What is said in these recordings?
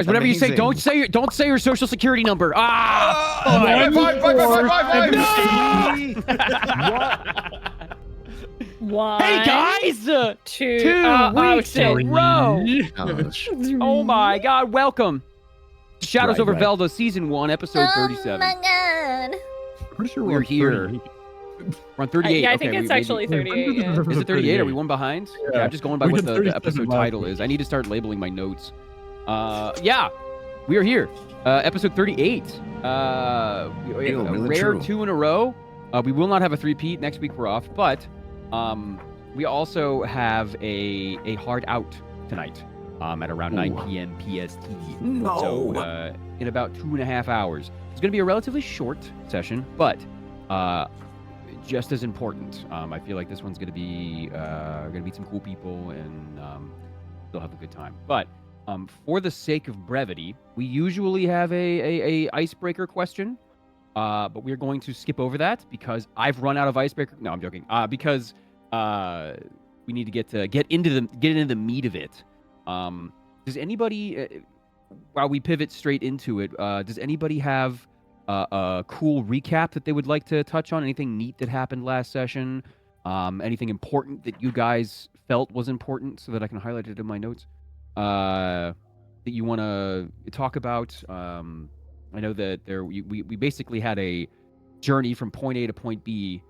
Guys, whatever you say, don't say your social security number. Ah! One, Hey guys! 2 weeks in a row. Oh my God! Welcome. Shadows over Velda, season 1, episode 37. Oh my God. Pretty sure We're here. We're on 38. Yeah, I okay, think it's actually 38. Yeah. Is it 38? Are we one behind? Yeah, I'm just going by We what did the 37 episode last title week. is. I need to start labeling my notes. Yeah, we are here. Episode 38. Really Rare true. 2 in a row. We will not have a three-peat. Next week we're off, but we also have a hard out tonight at around 9 p.m. PST. No. So in about 2.5 hours. It's going to be a relatively short session, but just as important. I feel like this one's going to be meet some cool people and they'll have a good time. But for the sake of brevity, we usually have a icebreaker question, but we're going to skip over that because I've run out of icebreaker. No, I'm joking. Because we need to get into the meat of it. Does anybody, while we pivot straight into it, does anybody have a cool recap that they would like to touch on? Anything neat that happened last session? Anything important that you guys felt was important so that I can highlight it in my notes? That you want to talk about? I know that we basically had a journey from point A to point B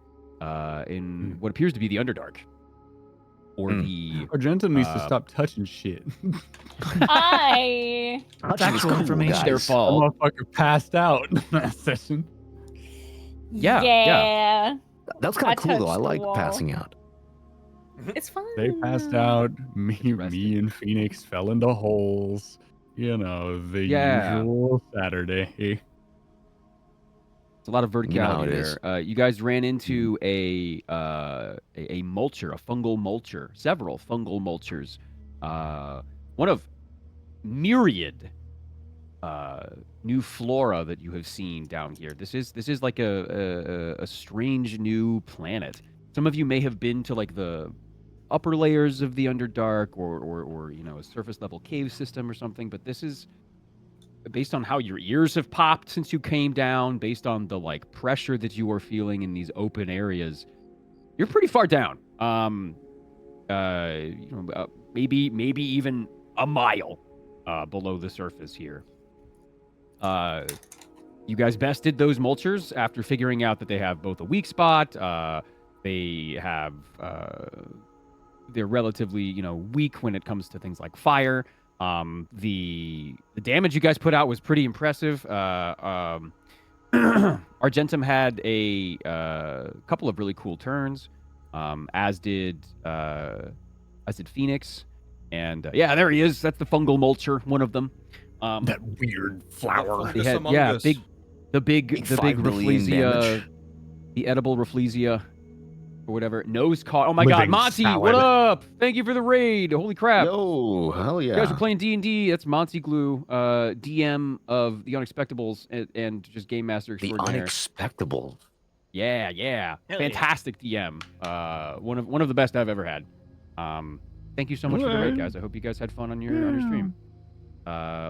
in what appears to be the Underdark. Or the Argenta needs to stop touching shit. That's actual information. Their That fault. motherfucker passed out in that session. Yeah. That was kind I of cool though. I touched the like wall. passing out. It's fun. They passed out. Me and Phoenix fell into holes. You know, the usual Saturday. It's a lot of You know how verticality it is. there. You guys ran into a mulcher, a fungal mulcher, several fungal mulchers. One of myriad new flora that you have seen down here. This is like a strange new planet. Some of you may have been to like the upper layers of the Underdark or you know, a surface level cave system or something, but this is based on how your ears have popped since you came down, based on the like pressure that you are feeling in these open areas, you're pretty far down. Maybe even a mile below the surface here. You guys bested those mulchers after figuring out that they have both a weak spot. They have they're relatively, weak when it comes to things like fire. The damage you guys put out was pretty impressive. Argentum had a couple of really cool turns, as did Phoenix, and yeah, there he is. That's the fungal mulcher, one of them. That weird flower. They had, the big 5 million damage. the edible Rafflesia, or whatever. Nose caught. Oh my Living God, Monty, salad. what up? Thank you for the raid. Holy crap! Yo, hell yeah. You guys are playing D&D. That's Monty Glue, DM of the Unexpectables and just Game Master The extraordinaire. Unexpectable. Yeah. Hell Fantastic DM. One of the best I've ever had. Thank you so much for the raid, guys. I hope you guys had fun on your stream.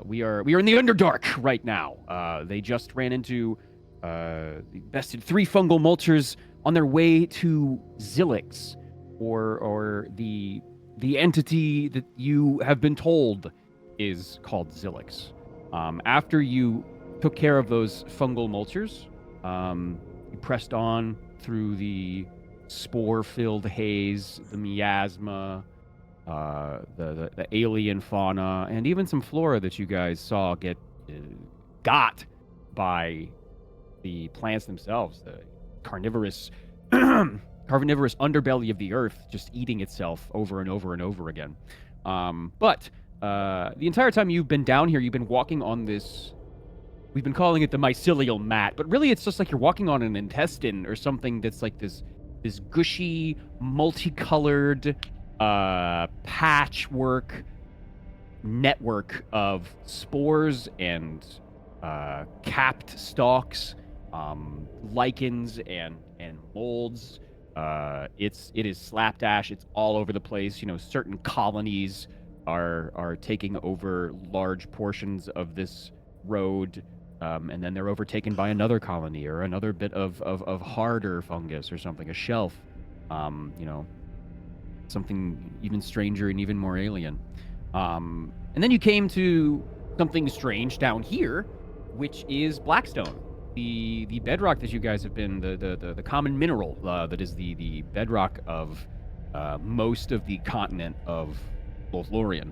We are in the Underdark right now. They just ran into bested 3 fungal mulchers on their way to Zilix, or the entity that you have been told is called Zilix. After you took care of those fungal mulchers, you pressed on through the spore-filled haze, the miasma, the alien fauna, and even some flora that you guys saw get got by the plants themselves, the carnivorous underbelly of the earth, just eating itself over and over and over again. But the entire time you've been down here, you've been walking on this, we've been calling it the mycelial mat, but really it's just like you're walking on an intestine or something that's like this gushy, multicolored patchwork network of spores and capped stalks, lichens and molds. It is slapdash. It's all over the place. You know, certain colonies are taking over large portions of this road, and then they're overtaken by another colony or another bit of harder fungus or something, a shelf. You know, something even stranger and even more alien. And then you came to something strange down here, which is Blackstone. The bedrock that you guys have been, the common mineral that is the bedrock of most of the continent of Lolthlorian.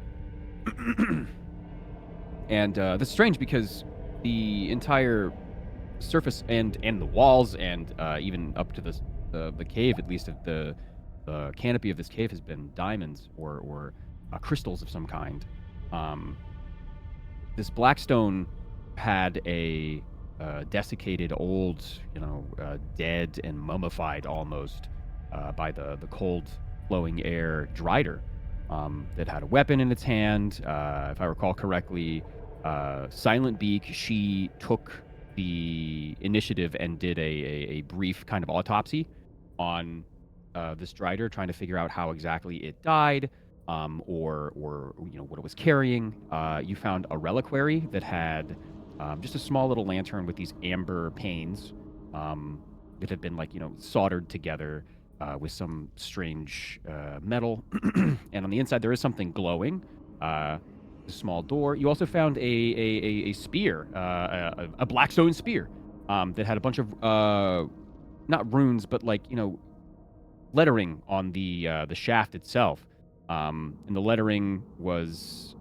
And that's strange because the entire surface and the walls and even up to the cave, at least the canopy of this cave, has been diamonds or crystals of some kind. This Blackstone had a desiccated, old, dead and mummified almost by the cold flowing air Drider that had a weapon in its hand. If I recall correctly, Silent Beak, she took the initiative and did a brief kind of autopsy on this Drider, trying to figure out how exactly it died, or what it was carrying. You found a reliquary that had just a small little lantern with these amber panes that had been soldered together with some strange metal. And on the inside there is something glowing. A small door. You also found a spear, a Blackstone spear, that had a bunch of not runes, but lettering on the shaft itself. And the lettering was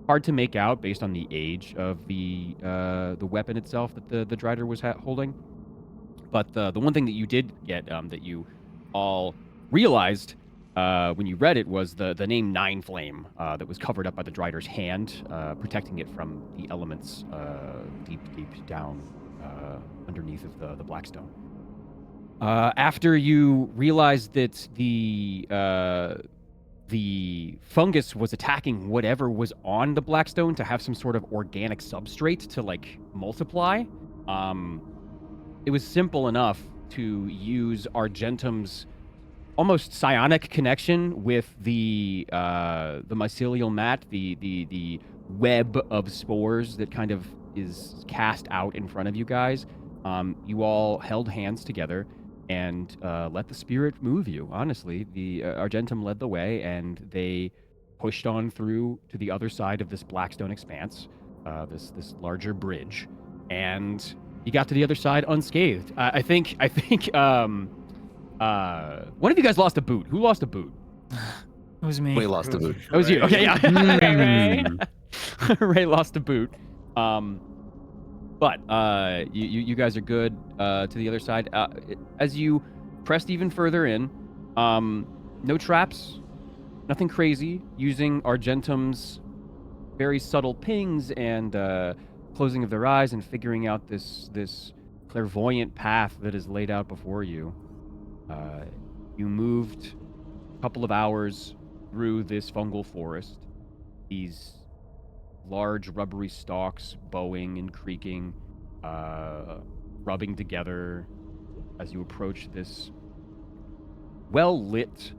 hard to make out based on the age of the weapon itself that the Drider was holding. But the one thing that you did get, that you all realized when you read it, was the name Nine Flame that was covered up by the Drider's hand, protecting it from the elements deep down underneath of the Blackstone. After you realized that the fungus was attacking whatever was on the Blackstone to have some sort of organic substrate to multiply, it was simple enough to use Argentum's almost psionic connection with the mycelial mat, the web of spores that kind of is cast out in front of you guys. You all held hands together and let the spirit move you. Honestly, the Argentum led the way, and they pushed on through to the other side of this Blackstone expanse, this larger bridge, and you got to the other side unscathed. I think one of you guys lost a boot. Who lost a boot? It was me. We lost a boot. That was you. Okay, yeah. Ray. Ray lost a boot. But you guys are good to the other side. As you pressed even further in, no traps, nothing crazy. Using Argentum's very subtle pings and closing of their eyes and figuring out this clairvoyant path that is laid out before you. You moved a couple of hours through this fungal forest. These large rubbery stalks bowing and creaking, rubbing together as you approach this well-lit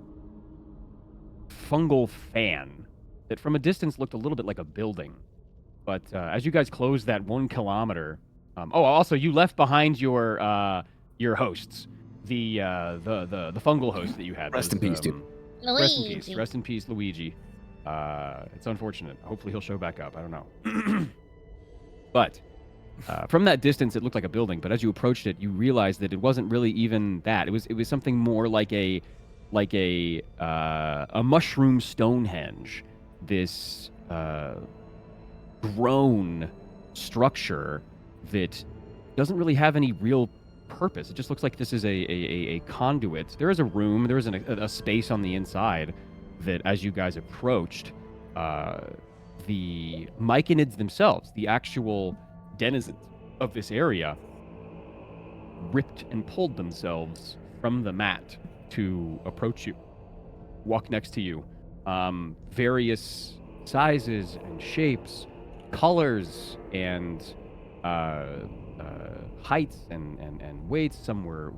fungal fan that from a distance looked a little bit like a building. But as you guys closed that 1 kilometer... also, you left behind your hosts. The fungal host that you had. Rest in peace, dude. Rest in peace. Rest in peace, Luigi. It's unfortunate. Hopefully he'll show back up. I don't know. But from that distance, it looked like a building. But as you approached it, you realized that it wasn't really even that. It was something more like a mushroom Stonehenge. This grown structure that doesn't really have any real purpose. It just looks like this is a conduit. There is a room. There is a space on the inside that, as you guys approached, the myconids themselves, the actual denizens of this area, ripped and pulled themselves from the mat to approach you, walk next to you. Various sizes and shapes, colors, and heights and weights. Some were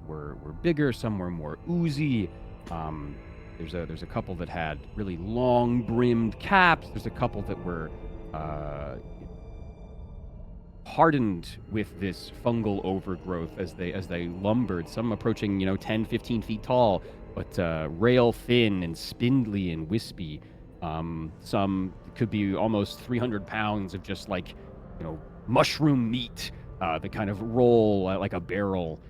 bigger, some were more oozy. There's a couple that had really long brimmed caps. There's a couple that were hardened with this fungal overgrowth as they lumbered. Some approaching 10, 15 feet tall, but rail thin and spindly and wispy. Some could be almost 300 pounds of just mushroom meat that kind of roll like a barrel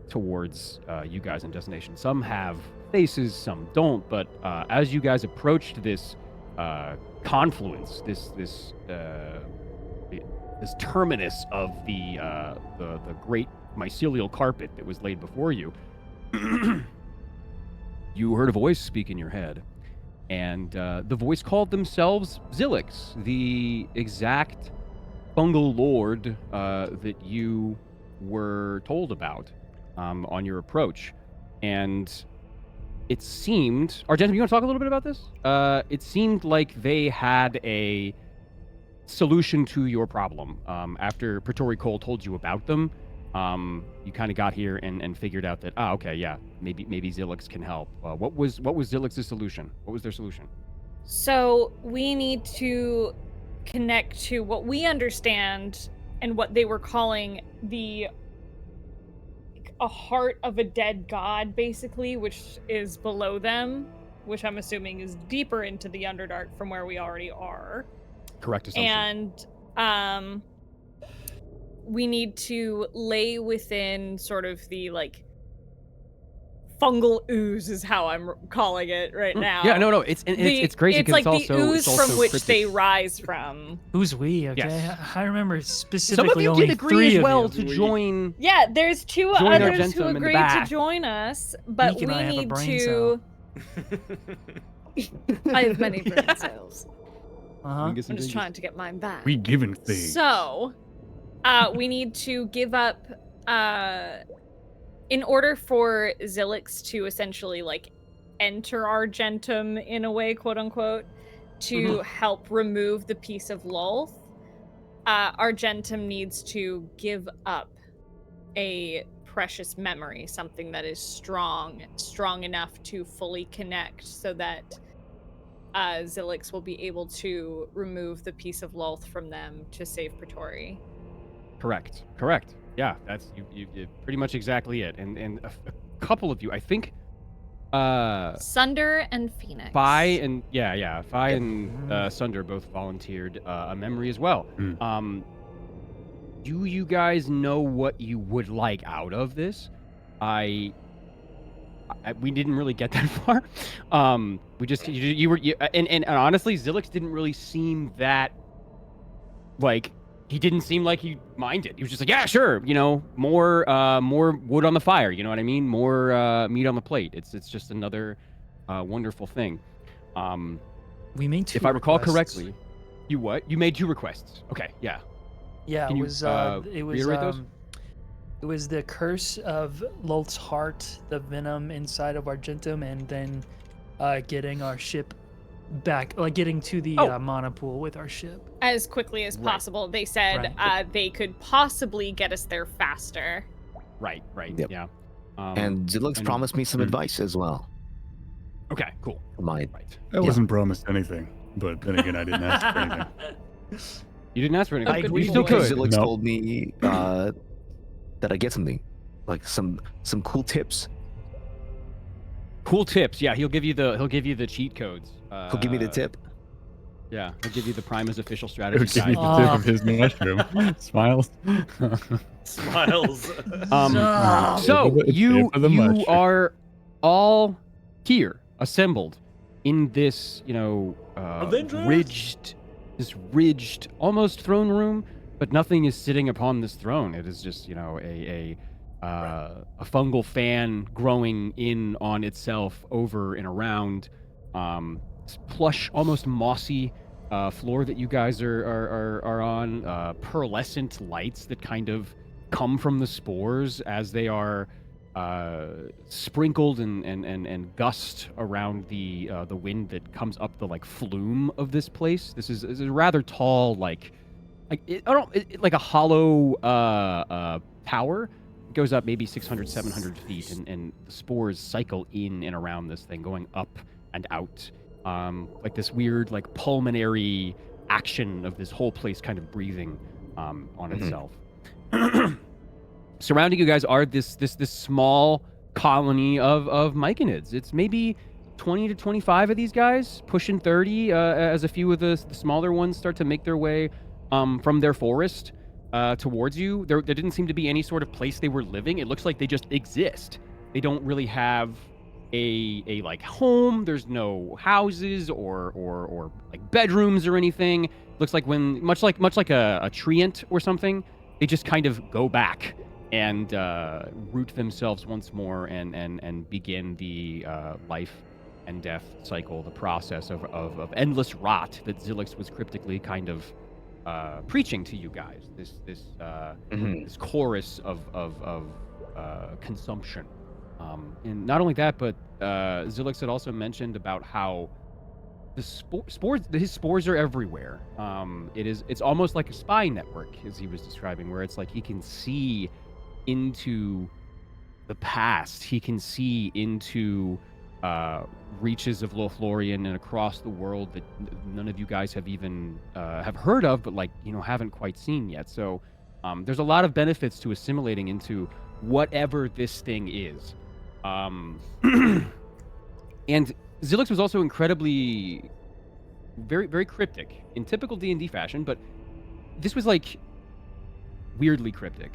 towards you guys in destination. Some have faces, some don't, but as you guys approached this confluence, this terminus of the great mycelial carpet that was laid before you, you heard a voice speak in your head, and the voice called themselves Zilix, the exact fungal lord that you were told about on your approach. And it seemed... Argentum, you want to talk a little bit about this? It seemed like they had a solution to your problem. After Praetori Cole told you about them, you kind of got here and figured out that, okay, yeah, maybe Zilix can help. What was Zilix's solution? What was their solution? So we need to connect to what we understand and what they were calling a heart of a dead god, basically, which is below them, which I'm assuming is deeper into the Underdark from where we already are. Correct assumption. And we need to lay within sort of the fungal ooze is how I'm calling it right now. Yeah, no, it's crazy because it's like it's the also ooze from which cryptic. they rise from. Who's we? Okay, Yes. I remember Some specifically of you only did agree three as well of you. to join. Yeah, there's two Join others Argentum who in the agreed to back. join us, but Meek and we I have a need brain to. I have many brain cells. Uh-huh. I'm just trying to get mine back. We giving things. So, we need to give up, in order for Zilix to essentially, enter Argentum in a way, quote unquote, to help remove the piece of Lolth, Argentum needs to give up a precious memory, something that is strong enough to fully connect so that Zilix will be able to remove the piece of Lolth from them to save Praetori. Correct. Yeah, that's you pretty much exactly it. And a couple of you, I think, Sunder and Phoenix. Fi and Fi and Sunder both volunteered a memory as well. Do you guys know what you would like out of this? I we didn't really get that far. We just and honestly, Zilix didn't really seem that like he didn't seem like he minded. He was just like, yeah, sure, more wood on the fire. You know what I mean? More meat on the plate. It's just another wonderful thing. We made 2 if I recall requests. correctly, you made 2 requests. Okay, yeah. Yeah, Can it you, was reiterate those? it was the curse of Lolth's heart, the venom inside of Argentum, and then getting our ship back, like getting to the monopool with our ship as quickly as possible. They said they could possibly get us there faster. Right. Yep. Yeah. And Zilix promised me some advice as well. Okay, cool. Right. I wasn't promised anything, but then again, I didn't ask for anything. You didn't ask for anything. I but agree. you still could. Zilix told me that I get something, like some cool tips. Cool tips. Yeah, he'll give you the cheat codes. He'll give me the tip. Yeah, he'll give you the Prima's official It strategy would give me guide. the tip of his mushroom. Smiles. Smiles. So you mushroom. are all here, assembled in this, ridged, almost throne room, but nothing is sitting upon this throne. It is just, a fungal fan growing in on itself over and around. Plush, almost mossy floor that you guys are on. Pearlescent lights that kind of come from the spores as they are sprinkled and gust around the wind that comes up the flume of this place. This is a rather tall, like a hollow tower. It goes up maybe 600, 700 feet, and the spores cycle in and around this thing, going up and out. Like this weird, pulmonary action of this whole place kind of breathing on itself. Surrounding you guys are this small colony of myconids. It's maybe 20 to 25 of these guys, pushing 30, as a few of the smaller ones start to make their way from their forest towards you. There didn't seem to be any sort of place they were living. It looks like they just exist. They don't really have a home. There's no houses or bedrooms or anything. Looks like much like a treant or something, they just kind of go back and root themselves once more and begin the life and death cycle, the process of endless rot that Zilix was cryptically kind of preaching to you guys. This chorus of consumption. And not only that, but Zilix had also mentioned about how his spores are everywhere. It's almost like a spy network, as he was describing, where it's like he can see into the past. He can see into reaches of Lolthlorian and across the world that none of you guys have even have heard of, but haven't quite seen yet. So there's a lot of benefits to assimilating into whatever this thing is. And Zilix was also incredibly very, very cryptic in typical D&D fashion, but this was weirdly cryptic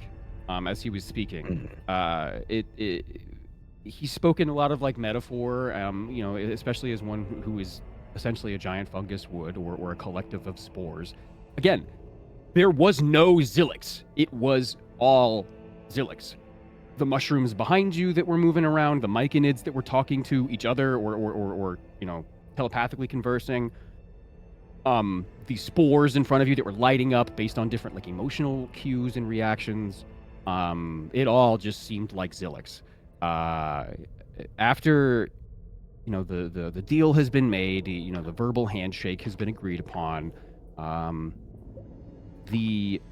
as he was speaking. He spoke in a lot of metaphor, especially as one who is essentially a giant fungus would or a collective of spores. Again, there was no Zilix. It was all Zilix. The mushrooms behind you that were moving around, the myconids that were talking to each other or telepathically conversing, the spores in front of you that were lighting up based on different emotional cues and reactions. It all just seemed like Zilix. After the deal has been made, the verbal handshake has been agreed upon, the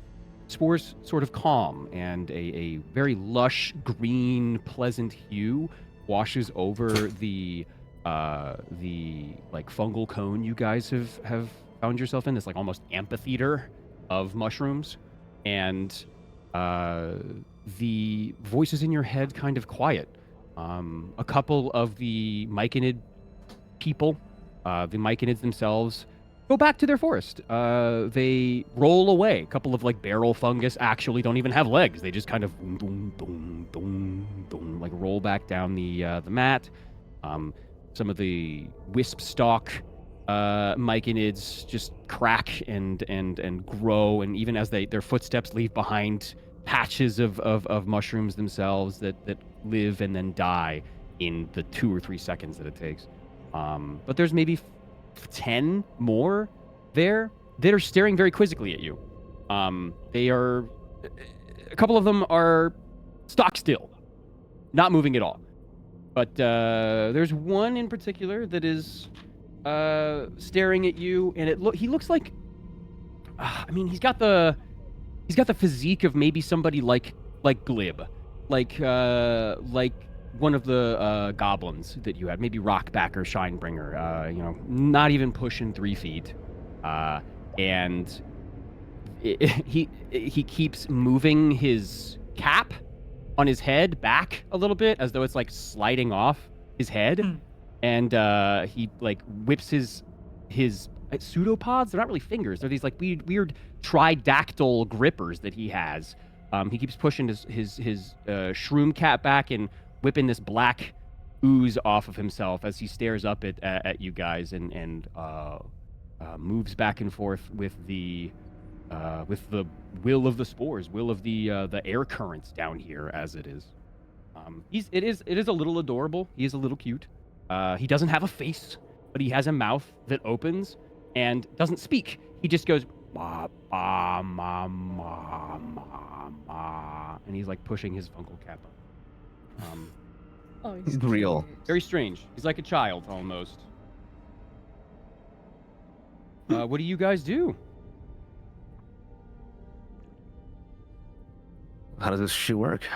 spores sort of calm, and a very lush green, pleasant hue washes over the fungal cone you guys have found yourself in, this almost amphitheater of mushrooms, and the voices in your head kind of quiet. A couple of the myconid people, the myconids themselves, go back to their forest. They roll away. A couple of barrel fungus actually don't even have legs. They just kind of like roll back down the mat. Some of the wisp stalk myconids just crack and grow, and even as their footsteps leave behind patches of mushrooms themselves that live and then die in the 2 or 3 seconds that it takes. But there's maybe 10 more there that are staring very quizzically at you. They are, a couple of them are stock still, not moving at all. But there's one in particular that is staring at you, and he looks like, I mean, he's got the physique of maybe somebody like Glib, like one of the goblins that you had, maybe Rockback or Shinebringer, not even pushing 3 feet, and he keeps moving his cap on his head back a little bit as though it's like sliding off his head, and he like whips his pseudopods. They're not really fingers. They're these like weird tridactyl grippers that he has. He keeps pushing his shroom cap back and whipping this black ooze off of himself as he stares up at you guys and moves back and forth with the will of the spores, will of the air currents down here as it is. It is a little adorable. He is a little cute. He doesn't have a face, but he has a mouth that opens and doesn't speak. He just goes ma ma ma ma ma ma, and he's like pushing his Funko cap up. He's real. Very strange. He's like a child almost. What do you guys do? How does this shit work?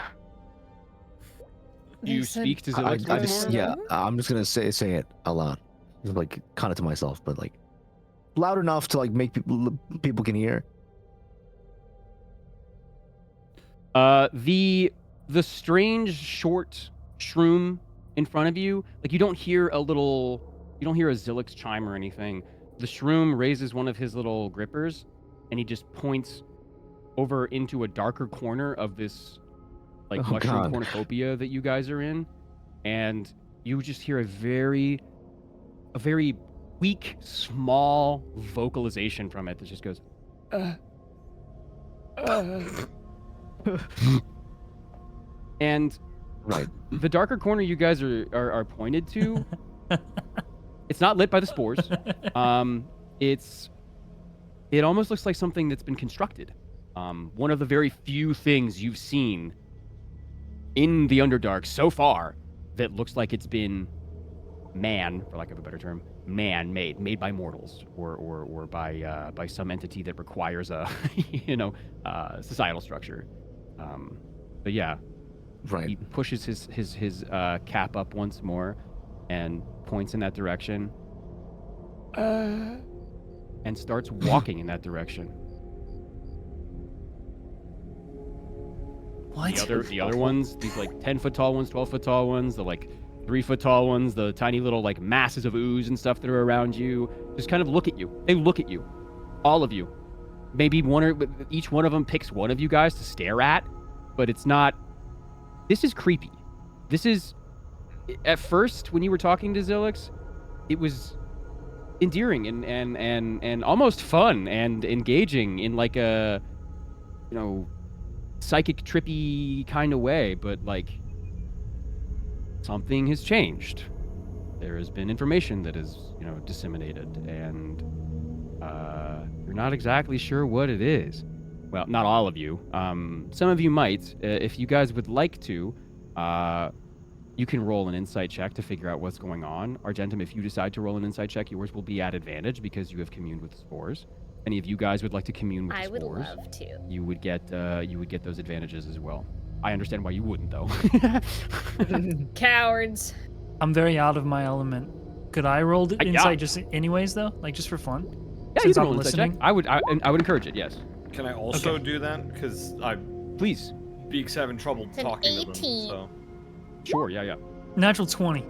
Do you speak to Zilix? I'm just gonna say it out loud, just like kind of to myself, but like loud enough to like make people can hear. The strange short shroom in front of you, like you don't hear a Zilix chime or anything. The shroom raises one of his little grippers, and he just points over into a darker corner of this like mushroom cornucopia that you guys are in, and you just hear a very weak, small vocalization from it that just goes, and right. The darker corner you guys are pointed to, it's not lit by the spores. It almost looks like something that's been constructed. One of the very few things you've seen in the Underdark so far that looks like it's been for lack of a better term, made by mortals or by some entity that requires a societal structure. But yeah, right. He pushes his cap up once more and points in that direction, and starts walking in that direction. What? The other ones, these like 10-foot tall ones, 12-foot tall ones, the like 3-foot tall ones, the tiny little like masses of ooze and stuff that are around you, just kind of look at you. They look at you, all of you. Maybe each one of them picks one of you guys to stare at, but it's not. This is creepy. This is, at first when you were talking to Zilix, it was endearing and almost fun and engaging in like a, psychic trippy kind of way, but like something has changed. There has been information that is disseminated, and you're not exactly sure what it is. Well, not all of you. Some of you might. If you guys would like to, you can roll an insight check to figure out what's going on. Argentum, if you decide to roll an insight check, yours will be at advantage because you have communed with the spores. Any of you guys would like to commune with the spores, I would love to. You would get those advantages as well. I understand why you wouldn't, though. Cowards. I'm very out of my element. Could I roll insight just anyways, though? Like, just for fun? Yeah, Since you can I'm roll an insight check. listening? I would encourage it, yes. Can I also do that? Because Please. Beak's having trouble It's an talking to 18. them. Sure, yeah. Natural 20.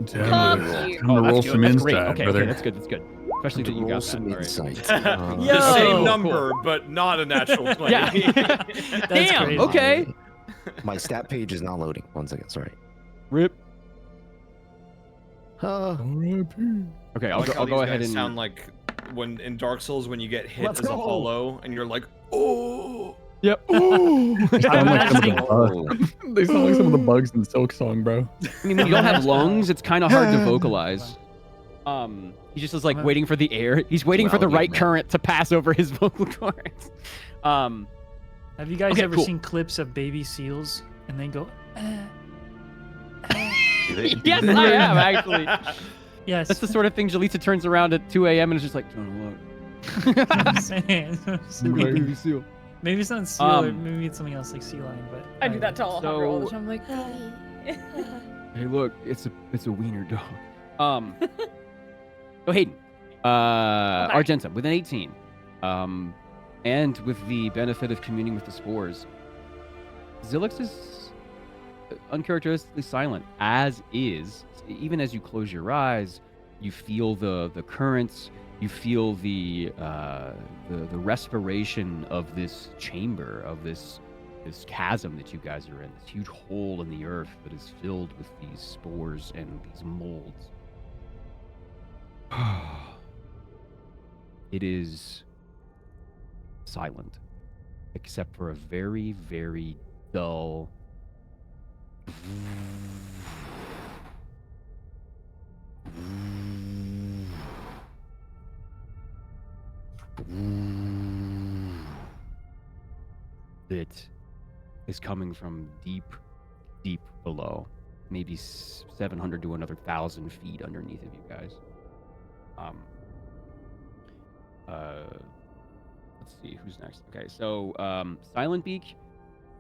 Time you. to roll some That's insight, great. Okay, brother. That's good. Especially that you roll got some that. All right. insight. So. Yo! The same Cool. number, but not a natural 20. Yeah. That's Damn. crazy. Okay. My stat page is not loading. 1 second, sorry. Rip. Okay, I'll go ahead and sound like when in Dark Souls when you get hit Let's as a go. hollow and you're like, oh. Yep. They sound like some of the Oh. bugs. They sound like some of the bugs in Silk Song, bro. I mean, when you don't have lungs, it's kind of hard to vocalize. He just is like waiting for the air. He's waiting for the right current to pass over his vocal cords. Have you guys Okay, ever cool. seen clips of baby seals and they go? Yes, I have actually. Yes. That's the sort of thing Jaleesa turns around at 2 a.m. and is just like, oh, look. I'm saying. Baby seal. Maybe it's not seal, or maybe it's something else like sea lion. But I do that to Alejandro all the So- time. I'm like, Hey, look, it's a wiener dog. So Hayden, Argentum with an 18, and with the benefit of communing with the spores, Zilix is uncharacteristically silent, as is. Even as you close your eyes, you feel the currents. You feel the respiration of this chamber, of this chasm that you guys are in, this huge hole in the earth that is filled with these spores and these molds. It is silent, except for a very, very dull that is coming from deep, deep below, maybe 700 to another 1,000 feet underneath of you guys. Let's see who's next. Okay, so Silent Beak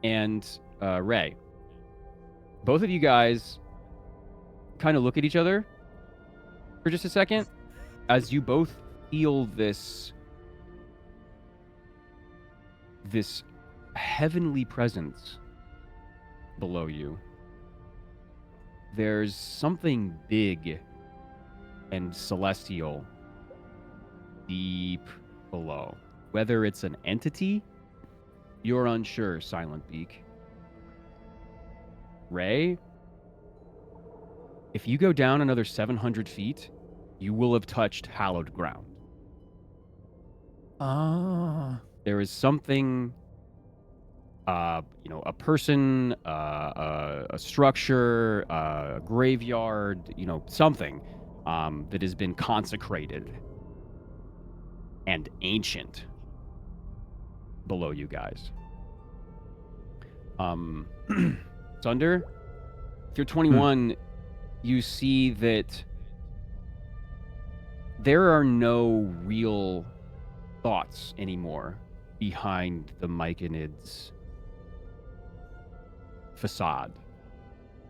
and Ray, both of you guys kind of look at each other for just a second as you both feel this heavenly presence below you. There's something big and celestial deep below. Whether it's an entity, you're unsure, Silent Beak. Ray, if you go down another 700 feet, you will have touched hallowed ground. Ah. There is something, a person, a structure, a graveyard, something that has been consecrated and ancient below you guys. Sunder, if you're 21, you see that there are no real thoughts anymore behind the Myconid's facade.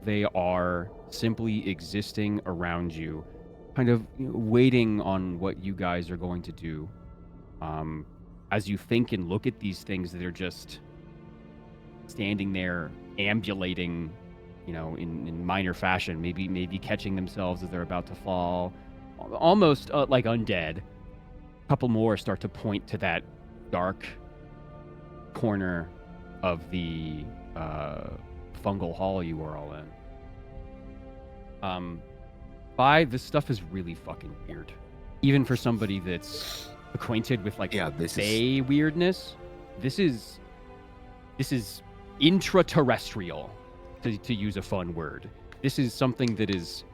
They are simply existing around you, kind of waiting on what you guys are going to do. As you think and look at these things that are just standing there, ambulating, in minor fashion, maybe catching themselves as they're about to fall, almost like undead. A couple more start to point to that dark corner of the fungal hall you were all in. This stuff is really fucking weird, even for somebody that's acquainted with Fey weirdness. This is intraterrestrial, to use a fun word. This is something that is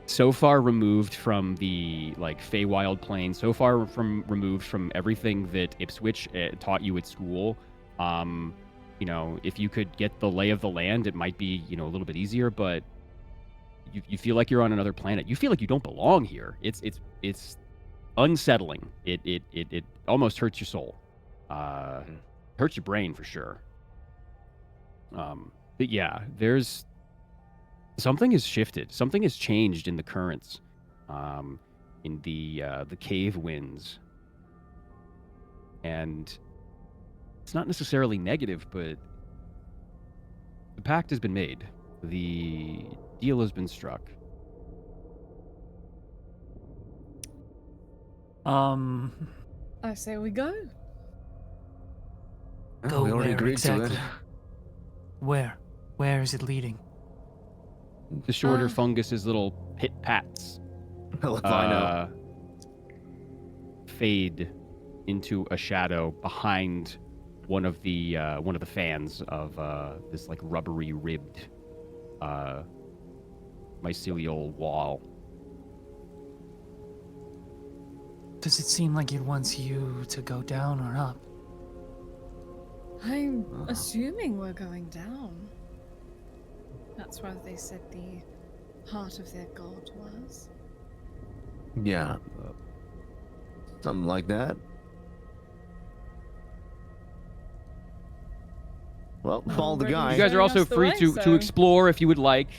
so far removed from the Feywild plane, so far removed from everything that Ipswich taught you at school. If you could get the lay of the land, it might be a little bit easier, but you feel like you're on another planet. You feel like you don't belong here. It's unsettling. It almost hurts your soul. Hurts your brain for sure. But yeah, there's something has shifted. Something has changed in the currents, in the cave winds, and it's not necessarily negative, but the pact has been made. The deal has been struck. I say we go. We already agreed to it. Where? Where is it leading? The shorter fungus's little pit pats If I know. fade into a shadow behind one of the fans of this like rubbery ribbed mycelial wall. Does it seem like it wants you to go down or up? I'm assuming we're going down. That's where they said the heart of their god was. Yeah. Something like that. Well, follow the Already guy. You guys are showing also us the free way, to so- explore if you would like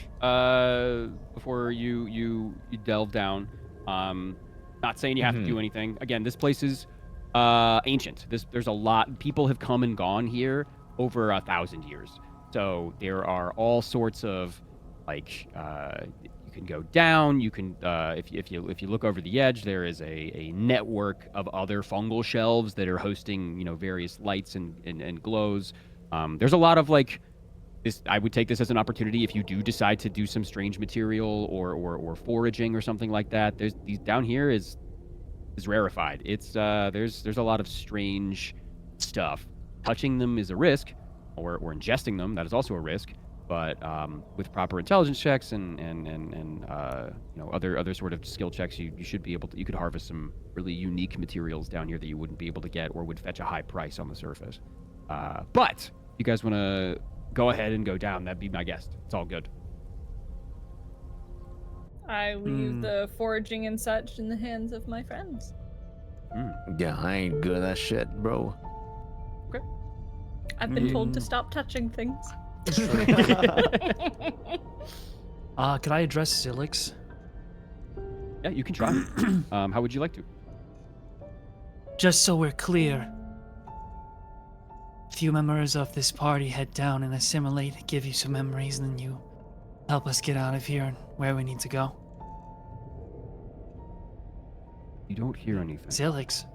before you delve down. Not saying you have to do anything. Again, this place is ancient. There's a lot. People have come and gone here over 1,000 years. So there are all sorts of like you can go down. You can if you look over the edge, there is a network of other fungal shelves that are hosting various lights and glows. There's a lot of like this. I would take this as an opportunity if you do decide to do some strange material or foraging or something like that. There's these down here is rarefied. It's there's a lot of strange stuff. Touching them is a risk, or ingesting them, that is also a risk. But with proper intelligence checks and other sort of skill checks, you should be able to. You could harvest some really unique materials down here that you wouldn't be able to get or would fetch a high price on the surface. But if you guys want to go ahead and go down, that'd be my guest. It's all good. I leave the foraging and such in the hands of my friends. Yeah, I ain't good at that shit, bro. I've been told to stop touching things. Could I address Zilix? Yeah, you can try. How would you like to? Just so we're clear, few members of this party head down and assimilate, give you some memories, and then you help us get out of here and where we need to go. You don't hear anything. Zilix.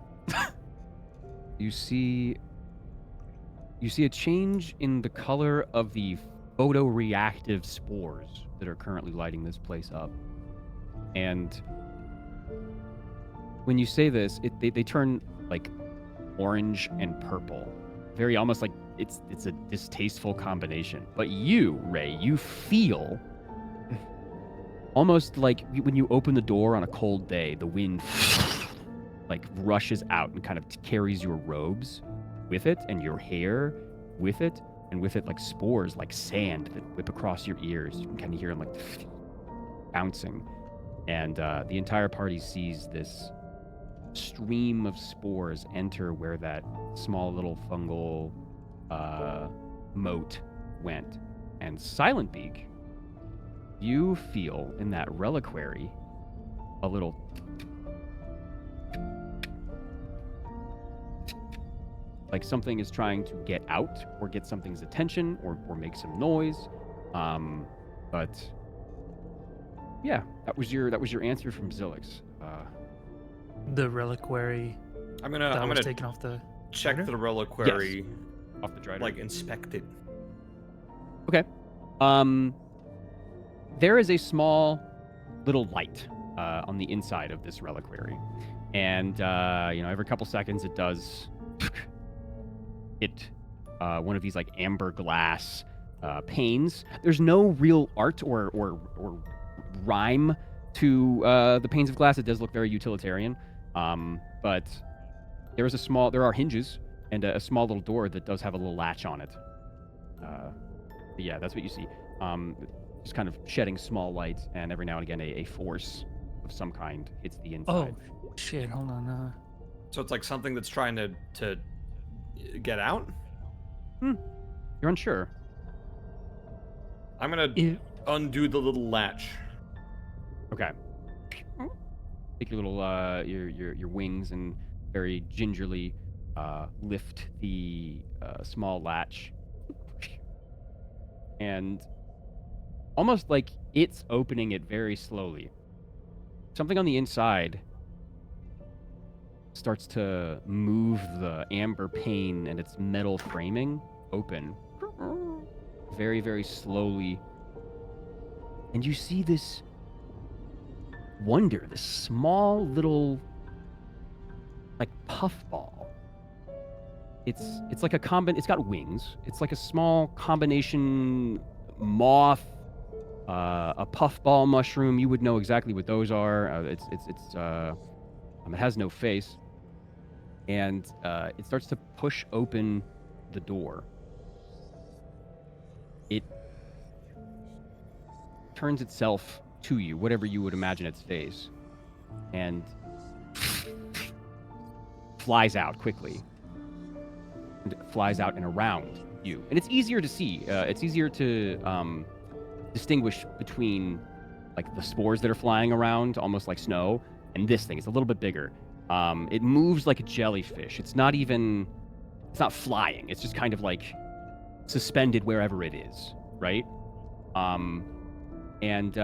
You see a change in the color of the photoreactive spores that are currently lighting this place up. And when you say this, they turn like orange and purple. Very almost like it's a distasteful combination. But you, Ray, you feel almost like when you open the door on a cold day, the wind like rushes out and kind of carries your robes with it and your hair with it, and with it like spores, like sand that whip across your ears. You can kind of hear them like bouncing. And the entire party sees this stream of spores enter where that small little fungal moat went. And Silent Beak, you feel in that reliquary a little like something is trying to get out or get something's attention or make some noise. But yeah, that was your answer from Zilix. The reliquary I'm that was gonna taken off the check Drider? the reliquary, Off the Drider. like inspect it. Okay. There is a small little light on the inside of this reliquary. And, every couple seconds it does hit one of these like amber glass panes. There's no real art or rhyme to the panes of glass. It does look very utilitarian. But there are hinges and a small little door that does have a little latch on it. Yeah, that's what you see. Just kind of shedding small light, and every now and again a force of some kind hits the inside. Oh shit! Hold on. So it's like something that's trying to get out. You're unsure. I'm gonna undo the little latch. Okay. Take your little your wings and very gingerly lift the small latch, and almost like it's opening it very slowly. Something on the inside starts to move the amber pane and its metal framing open. very, very slowly. And you see this wonder, this small little, like, puffball. It's like a it's got wings. It's like a small combination moth, a puffball mushroom. You would know exactly what those are. It has no face. And it starts to push open the door. It turns itself to you, whatever you would imagine its face, and flies out quickly. And it flies out and around you. And it's easier to see. It's easier to distinguish between like the spores that are flying around, almost like snow, and this thing. It's a little bit bigger. It moves like a jellyfish. It's not flying. It's just kind of like suspended wherever it is, right? And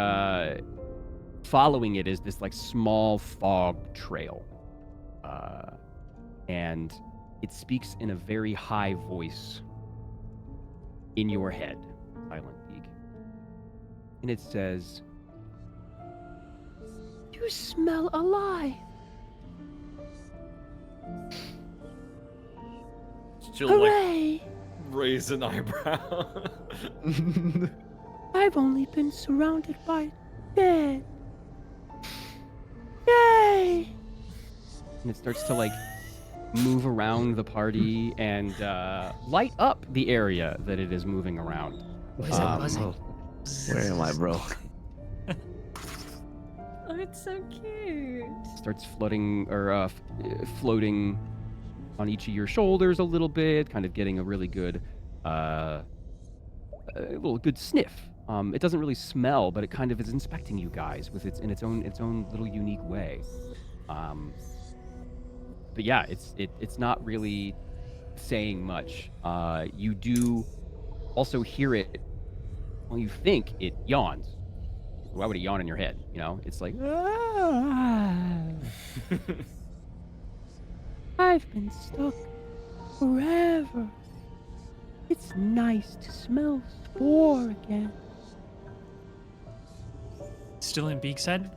following it is this like small fog trail. And it speaks in a very high voice in your head, Silent Beak. And it says, "You smell alive." Still Hooray! like raise an eyebrow. I've only been surrounded by dead. Yay! And it starts to like move around the party and light up the area that it is moving around. What is that buzzing? Where am I, bro? Oh, it's so cute. Starts floating or floating on each of your shoulders a little bit, kind of getting a really good, good sniff. It doesn't really smell, but it kind of is inspecting you guys with its own little unique way. But yeah, it's not really saying much. You do also hear it. Well, you think it yawns. Why would it yawn in your head? You know, it's like. I've been stuck forever. It's nice to smell spore again. Still in Beak's head?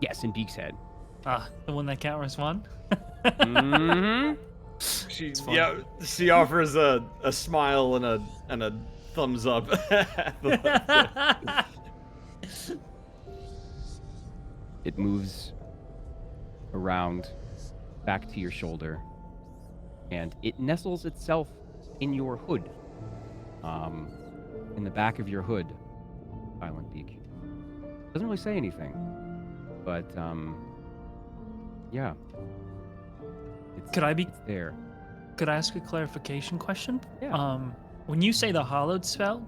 Yes, in Beak's head. Ah, the one that can't respond? Mm-hmm. She offers a smile and a thumbs up. It moves around back to your shoulder, and it nestles itself in your hood, in the back of your hood, Silent Beak. Doesn't really say anything, but yeah. It's there. Could I ask a clarification question? Yeah. When you say the hallowed spell,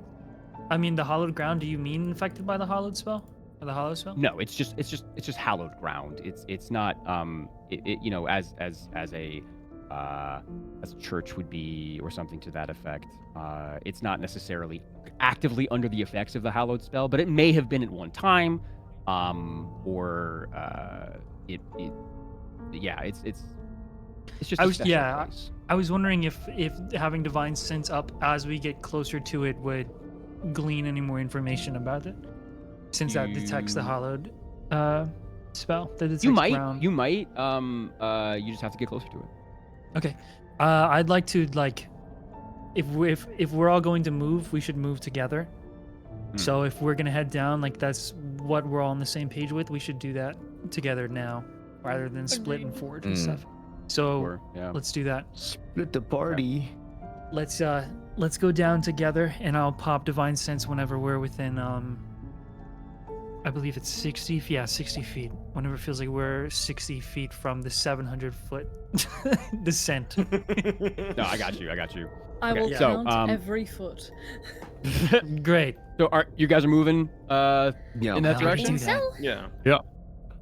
I mean the hallowed ground, do you mean infected by the hallowed spell? Or the hollow spell? No, it's just hallowed ground. It's not you know, as a church would be or something to that effect. It's not necessarily actively under the effects of the hallowed spell, but it may have been at one time, or it's just a special place. I was wondering if having divine sense up as we get closer to it would glean any more information about it, since that detects the hallowed spell. That detects ground. You might. You just have to get closer to it. Okay. I'd like to if we're all going to move, we should move together. So if we're gonna head down, like that's what we're all on the same page with, we should do that together now, rather than splitting forward and stuff. So let's do that. Split the party. Let's go down together, and I'll pop divine sense whenever we're within I believe it's 60 feet. Whenever it feels like we're 60 feet from the 700-foot descent. No, I got you. I will so, count every foot. Great. So you guys are moving in that direction? Yeah.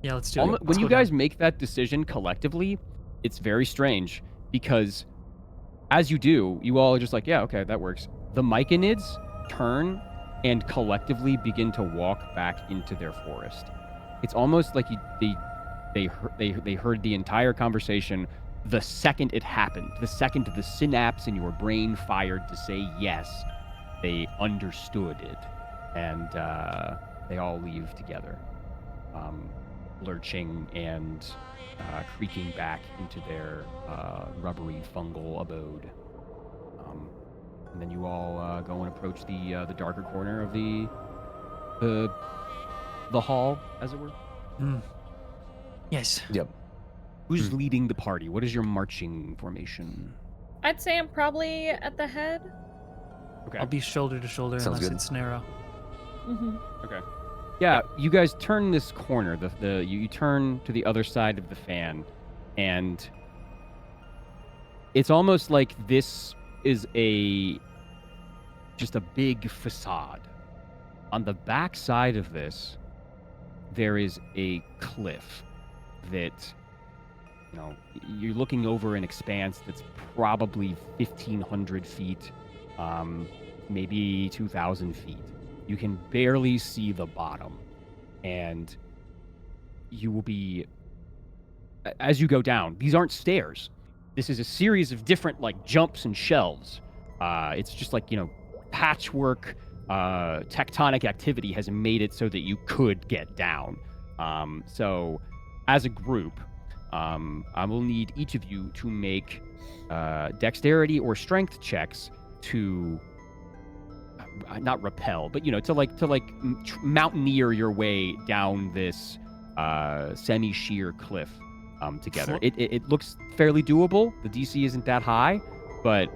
Yeah, let's do it. When you guys make that decision collectively, it's very strange because as you do, you all are just like, yeah, okay, that works. The Myconids turn and collectively begin to walk back into their forest. It's almost like they heard the entire conversation the second it happened, the second the synapse in your brain fired to say yes, they understood it, and they all leave together, lurching and creaking back into their rubbery fungal abode. And then you all go and approach the darker corner of the hall, as it were. Yes. Yep. Who's leading the party? What is your marching formation? I'd say I'm probably at the head. Okay. I'll be shoulder to shoulder Sounds unless good. it's narrow. Mm-hmm. Okay. Yeah, you guys turn this corner. You turn to the other side of the fan, and it's almost like this is just a big facade. On the back side of this, there is a cliff that, you're looking over an expanse that's probably 1,500 feet, maybe 2,000 feet. You can barely see the bottom, and you will be, as you go down, these aren't stairs. This is a series of different, jumps and shelves. It's just patchwork, tectonic activity has made it so that you could get down. So, as a group, I will need each of you to make dexterity or strength checks to not rappel, but to mountaineer your way down this semi-sheer cliff together. It looks fairly doable. The DC isn't that high, but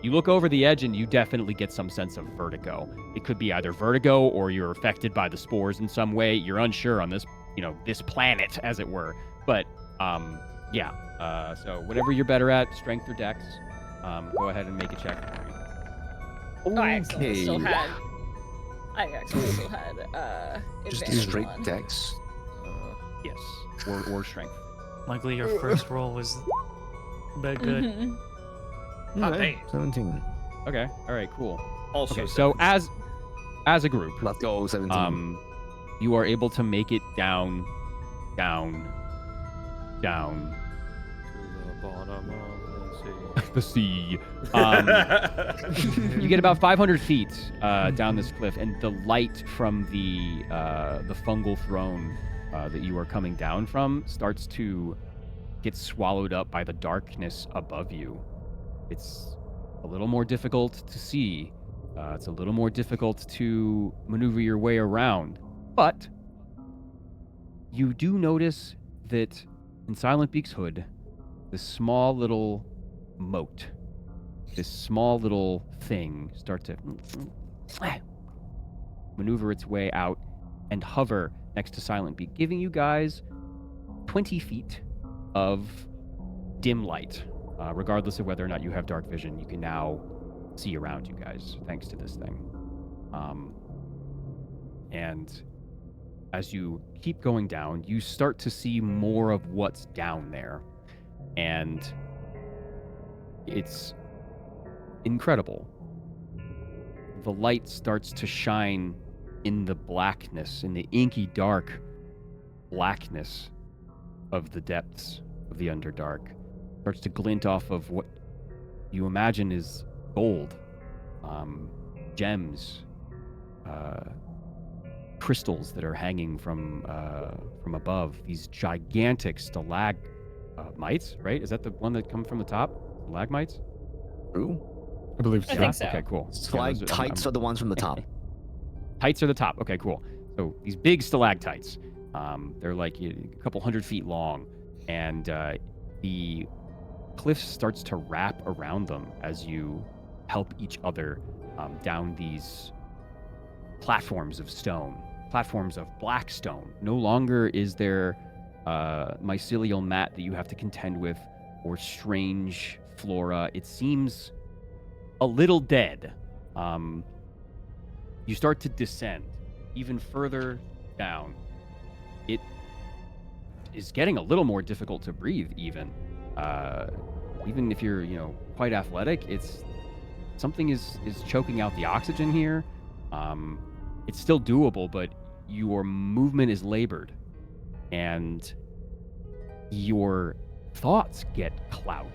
you look over the edge and you definitely get some sense of vertigo. It could be either vertigo or you're affected by the spores in some way. You're unsure on this, this planet, as it were. But so whatever you're better at, strength or dex, go ahead and make a check for me. I actually still had Just advantage straight on. dex. Yes, or strength. Likely your first roll was that good. Mhm. Okay, 17. Okay, all right, cool. Also, Okay, so as a group, Let's go, 17. you are able to make it down. to the bottom of The sea. You get about 500 feet down this cliff, and the light from the fungal throne that you are coming down from starts to get swallowed up by the darkness above you. It's a little more difficult to see. It's a little more difficult to maneuver your way around. But you do notice that in Silent Beak's hood, this small little moat, this small little thing starts to maneuver its way out and hover next to Silent Beak, giving you guys 20 feet of dim light. Regardless of whether or not you have dark vision, you can now see around you guys thanks to this thing. And as you keep going down, you start to see more of what's down there. And it's incredible. The light starts to shine in the blackness, in the inky dark blackness of the depths of the Underdark. Starts to glint off of what you imagine is gold, gems, crystals that are hanging from above. These gigantic stalagmites, right? Is that the one that come from the top? Stalagmites? True. I believe so. I think so. Okay, cool. Stalactites are the ones from the top. Tights are the top. Okay, cool. So these big stalactites, they're like a couple 100 feet long, and the cliff starts to wrap around them as you help each other down these platforms of stone, platforms of black stone. No longer is there mycelial mat that you have to contend with or strange flora. It seems a little dead. You start to descend even further down. It is getting a little more difficult to breathe even. Even if you're, quite athletic, something is choking out the oxygen here. It's still doable, but your movement is labored, and your thoughts get cloudy.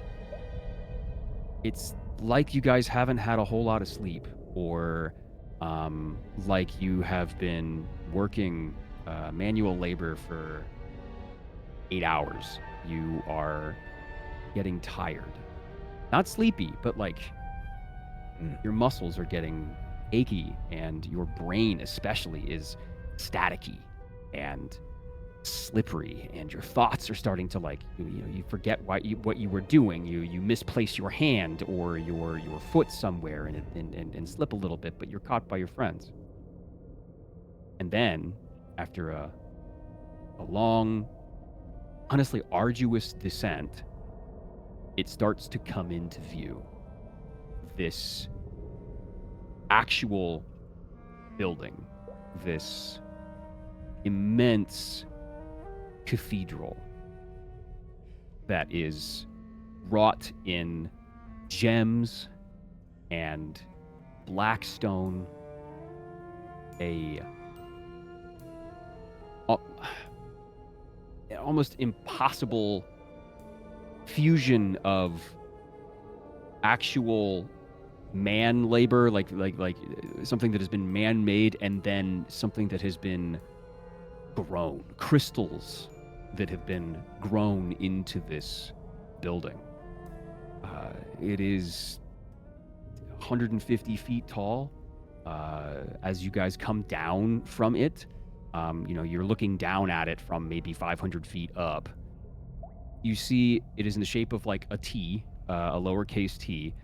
It's like you guys haven't had a whole lot of sleep, or like you have been working manual labor for 8 hours. You are getting tired. Not sleepy, but like your muscles are getting achy, and your brain especially is staticky and slippery, and your thoughts are starting to like you forget what you were doing. You misplace your hand or your foot somewhere and slip a little bit, but you're caught by your friends. And then after a long, honestly arduous descent, it starts to come into view. This actual building, this immense cathedral that is wrought in gems and black stone, an almost impossible fusion of actual man labor, like something that has been man-made, and then something that has been grown, crystals that have been grown into this building. It is 150 feet tall. As you guys come down from it, you're looking down at it from maybe 500 feet up. You see it is in the shape of like a T, a lowercase t,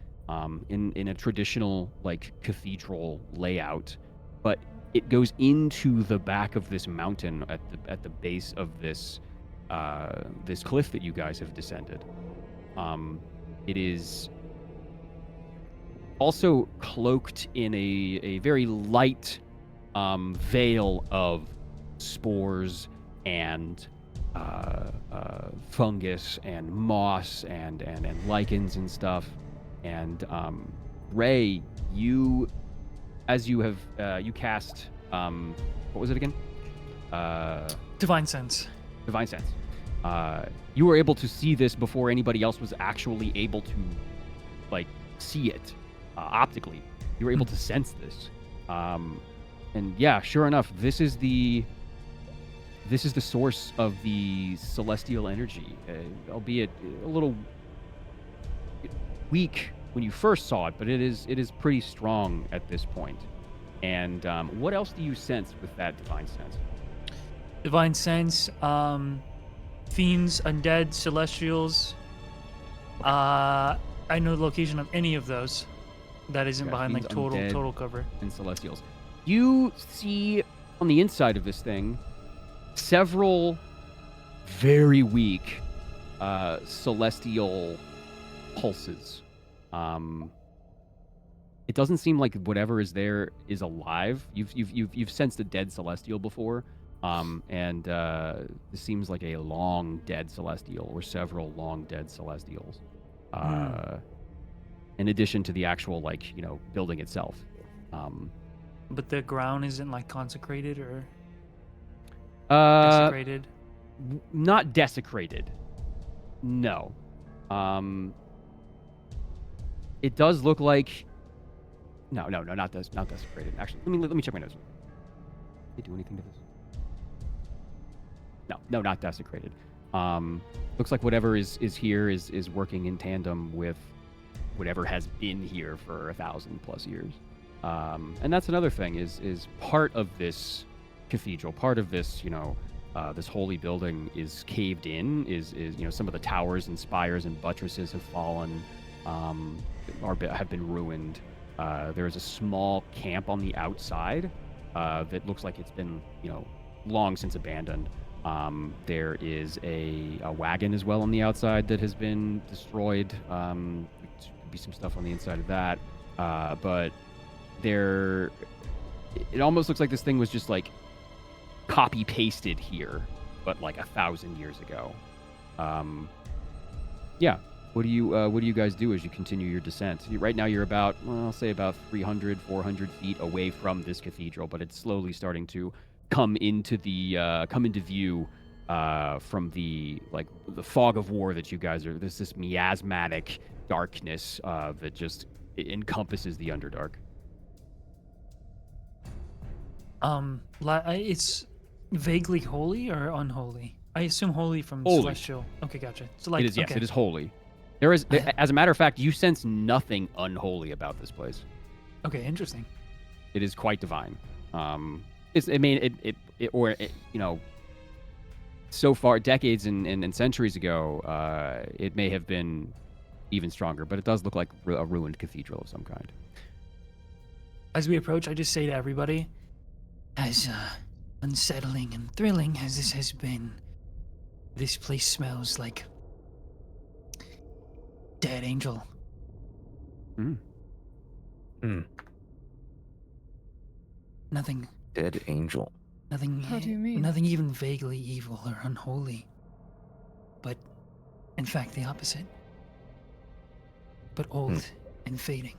in a traditional like cathedral layout, but it goes into the back of this mountain at the base of this this cliff that you guys have descended. It is also cloaked in a very light veil of spores and fungus and moss and lichens and stuff. And Ray, you cast what was it again? Divine Sense. Divine Sense. You were able to see this before anybody else was actually able to like see it optically. You were able to sense this. And yeah, sure enough, this is the source of the celestial energy, albeit a little weak when you first saw it, but it is pretty strong at this point. And what else do you sense with that divine sense? Divine Sense, fiends, undead, celestials. I know the location of any of those. That isn't behind fiends, like undead, total cover. And celestials. You see on the inside of this thing several very weak celestial pulses. It doesn't seem like whatever is there is alive. You've sensed a dead celestial before, and this seems like a long dead celestial, or several long dead celestials. In addition to the actual building itself. But the ground isn't like consecrated or desecrated? Not desecrated. No. It does look like no, not desecrated. Actually, let me check my notes. Did they do anything to this? No, not desecrated. Looks like whatever is here is working in tandem with whatever has been here for 1,000+ years. And that's another thing is part of this cathedral, part of this, this holy building is caved in, is some of the towers and spires and buttresses have fallen, have been ruined. There is a small camp on the outside that looks like it's been, long since abandoned. There is a wagon as well on the outside that has been destroyed. Could be some stuff on the inside of that. But it almost looks like this thing was just like copy pasted here, but like 1,000 years ago. Yeah. What do you guys do as you continue your descent? Right now you're about, I'll say about 300, 400 feet away from this cathedral, but it's slowly starting to come into view from the fog of war that you guys are. There's this miasmatic darkness that just encompasses the Underdark. It's vaguely holy or unholy? I assume holy from Holy. Celestial. Okay, gotcha. So like, It is, yes, okay. it is holy. As a matter of fact, you sense nothing unholy about this place. Okay, interesting. It is quite divine. So far, decades and centuries ago, it may have been even stronger, but it does look like a ruined cathedral of some kind. As we approach, I just say to everybody, As unsettling and thrilling as this has been, this place smells like dead angel. Nothing. Dead angel. Nothing. How do you mean? Nothing even vaguely evil or unholy. But, in fact, the opposite. But old and fading.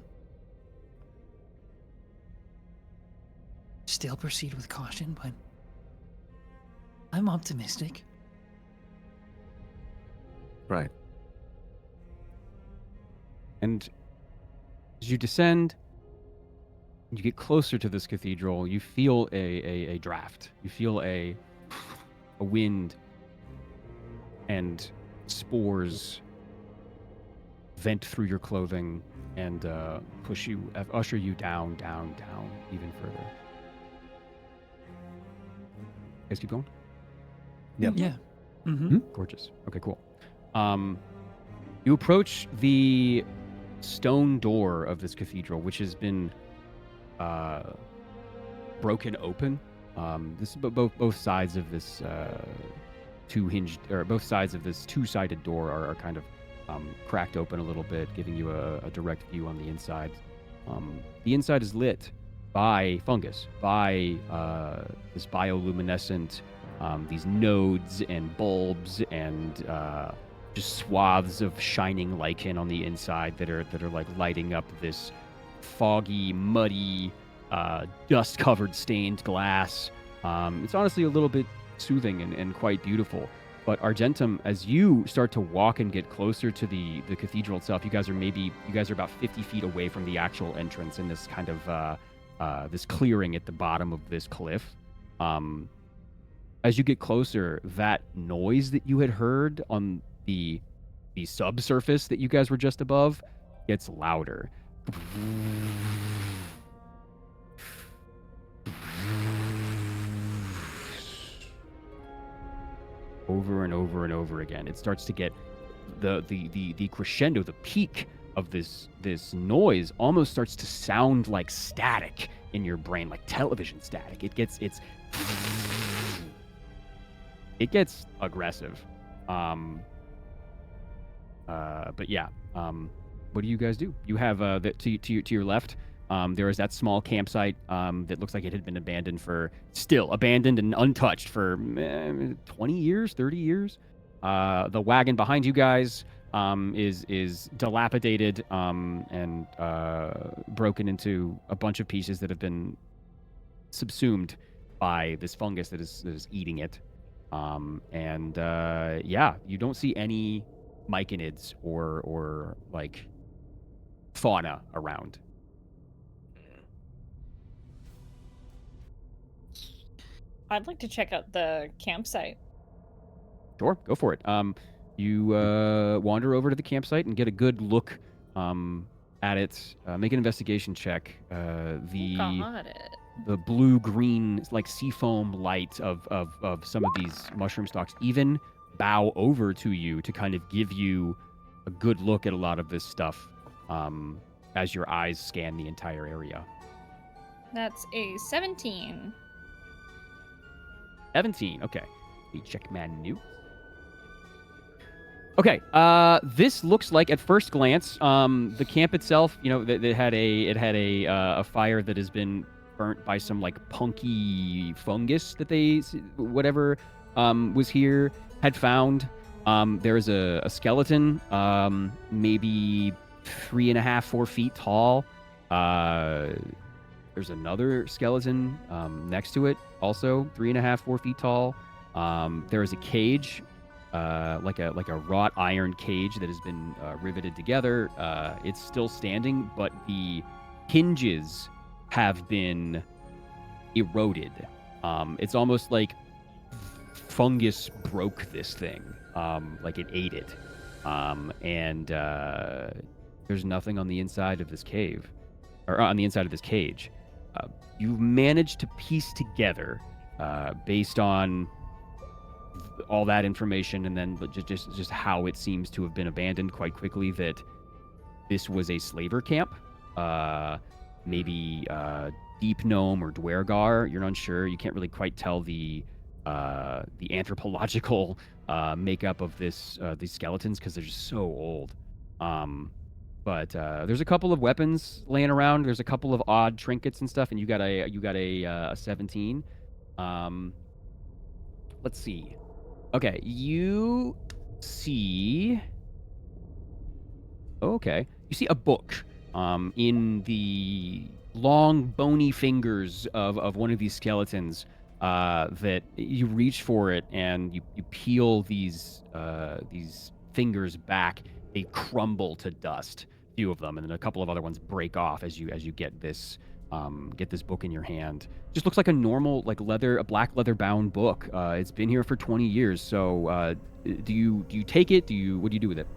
Still proceed with caution, but I'm optimistic. Right. And as you descend, you get closer to this cathedral, you feel a draft. You feel a wind and spores vent through your clothing and usher you down even further. Guys, keep going. Yep. yeah. Mm-hmm. Gorgeous. Okay, cool. You approach the stone door of this cathedral, which has been broken open. Both sides of this two-sided door are kind of cracked open a little bit, giving you a direct view on the inside. The inside is lit by fungus, by this bioluminescent, these nodes and bulbs and just swaths of shining lichen on the inside that are like lighting up this foggy, muddy, dust-covered stained glass. It's honestly a little bit soothing and quite beautiful. But Argentum, as you start to walk and get closer to the cathedral itself, you guys are about 50 feet away from the actual entrance in this kind of this clearing at the bottom of this cliff. As you get closer, that noise that you had heard on the subsurface that you guys were just above gets louder. Over and over and over again. It starts to get the crescendo, the peak of this noise almost starts to sound like static in your brain, like television static. It gets aggressive. But yeah, what do you guys do? You have to your left. There is that small campsite that looks like it had been abandoned and untouched for 20 years, 30 years. The wagon behind you guys is dilapidated and broken into a bunch of pieces that have been subsumed by this fungus that is eating it. You don't see any myconids or like fauna around. I'd like to check out the campsite. Sure, go for it. You wander over to the campsite and get a good look at it. Make an investigation check. Got it. The blue-green, like seafoam light of some of these mushroom stalks even bow over to you to kind of give you a good look at a lot of this stuff as your eyes scan the entire area. That's a 17. 17. Okay. Let me check my notes. Okay. This looks like, at first glance, the camp itself. You know, it had a fire that has been burnt by some like punky fungus that whatever was here had found. There's a skeleton, maybe 3.5, 4 feet tall. There's another skeleton next to it, also 3.5, 4 feet tall. There is a cage, like a wrought iron cage that has been riveted together. It's still standing, but the hinges have been eroded. It's almost like fungus broke this thing, like it ate it. And there's nothing on the inside of this cave, or on the inside of this cage. You've managed to piece together, based on all that information, and then just how it seems to have been abandoned quite quickly, that this was a slaver camp, maybe Deep Gnome or Dwergar. You're unsure. You can't really quite tell the anthropological makeup of these skeletons because they're just so old. But there's a couple of weapons laying around. There's a couple of odd trinkets and stuff, and you got a 17. Let's see. Okay, you see. Okay, you see a book in the long bony fingers of one of these skeletons. That you reach for it and you peel these fingers back. They crumble to dust, a few of them, and then a couple of other ones break off as you get this book in your hand. Just looks like a normal, like a black leather bound book. It's been here for 20 years. So do you take it? What do you do with it?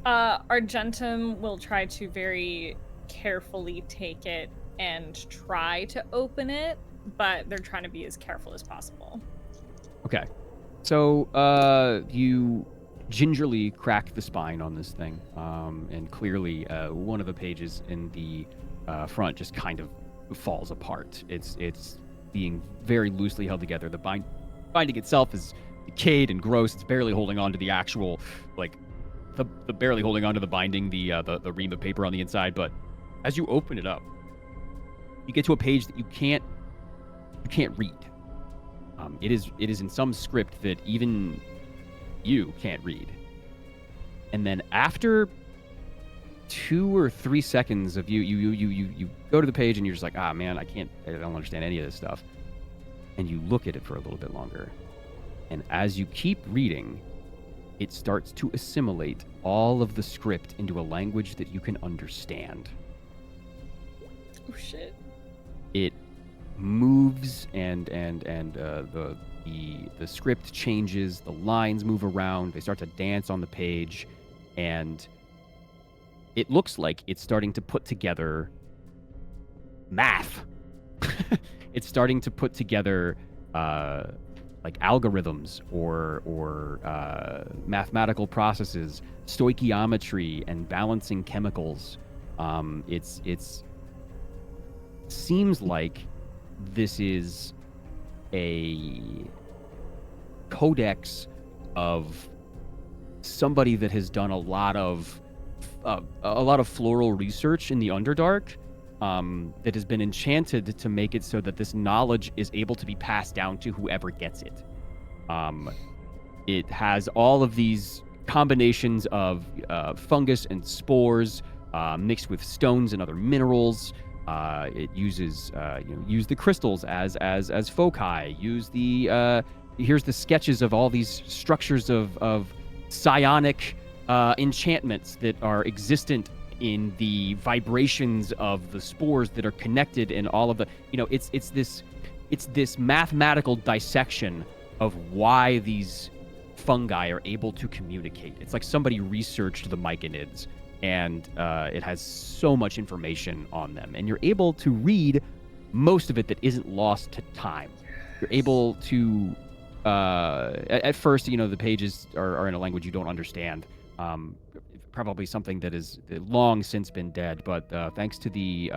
Argentum will try to very carefully take it and try to open it, but they're trying to be as careful as possible. Okay. So you gingerly crack the spine on this thing, and clearly one of the pages in the front just kind of falls apart. It's being very loosely held together. The binding itself is decayed and gross. It's barely holding on to the actual, like, the barely holding on to the binding, the ream of paper on the inside. But as you open it up, you get to a page that you can't read. It is in some script that even you can't read. And then after 2 or 3 seconds of you go to the page and you're just like, man, I don't understand any of this stuff. And you look at it for a little bit longer. And as you keep reading, it starts to assimilate all of the script into a language that you can understand. Oh shit. It moves and the script changes, the lines move around, they start to dance on the page, and it looks like it's starting to put together math. It's starting to put together like algorithms or mathematical processes, stoichiometry, and balancing chemicals. It's seems like this is a codex of somebody that has done a lot of floral research in the Underdark, that has been enchanted to make it so that this knowledge is able to be passed down to whoever gets it. It has all of these combinations of fungus and spores mixed with stones and other minerals. It uses use the crystals as foci. Use the here's the sketches of all these structures of psionic enchantments that are existent in the vibrations of the spores that are connected, and all of the it's this mathematical dissection of why these fungi are able to communicate. It's like somebody researched the myconids, and it has so much information on them, and you're able to read most of it that isn't lost to time. You're able to at first, the pages are in a language you don't understand. Probably something that is long since been dead, but thanks to the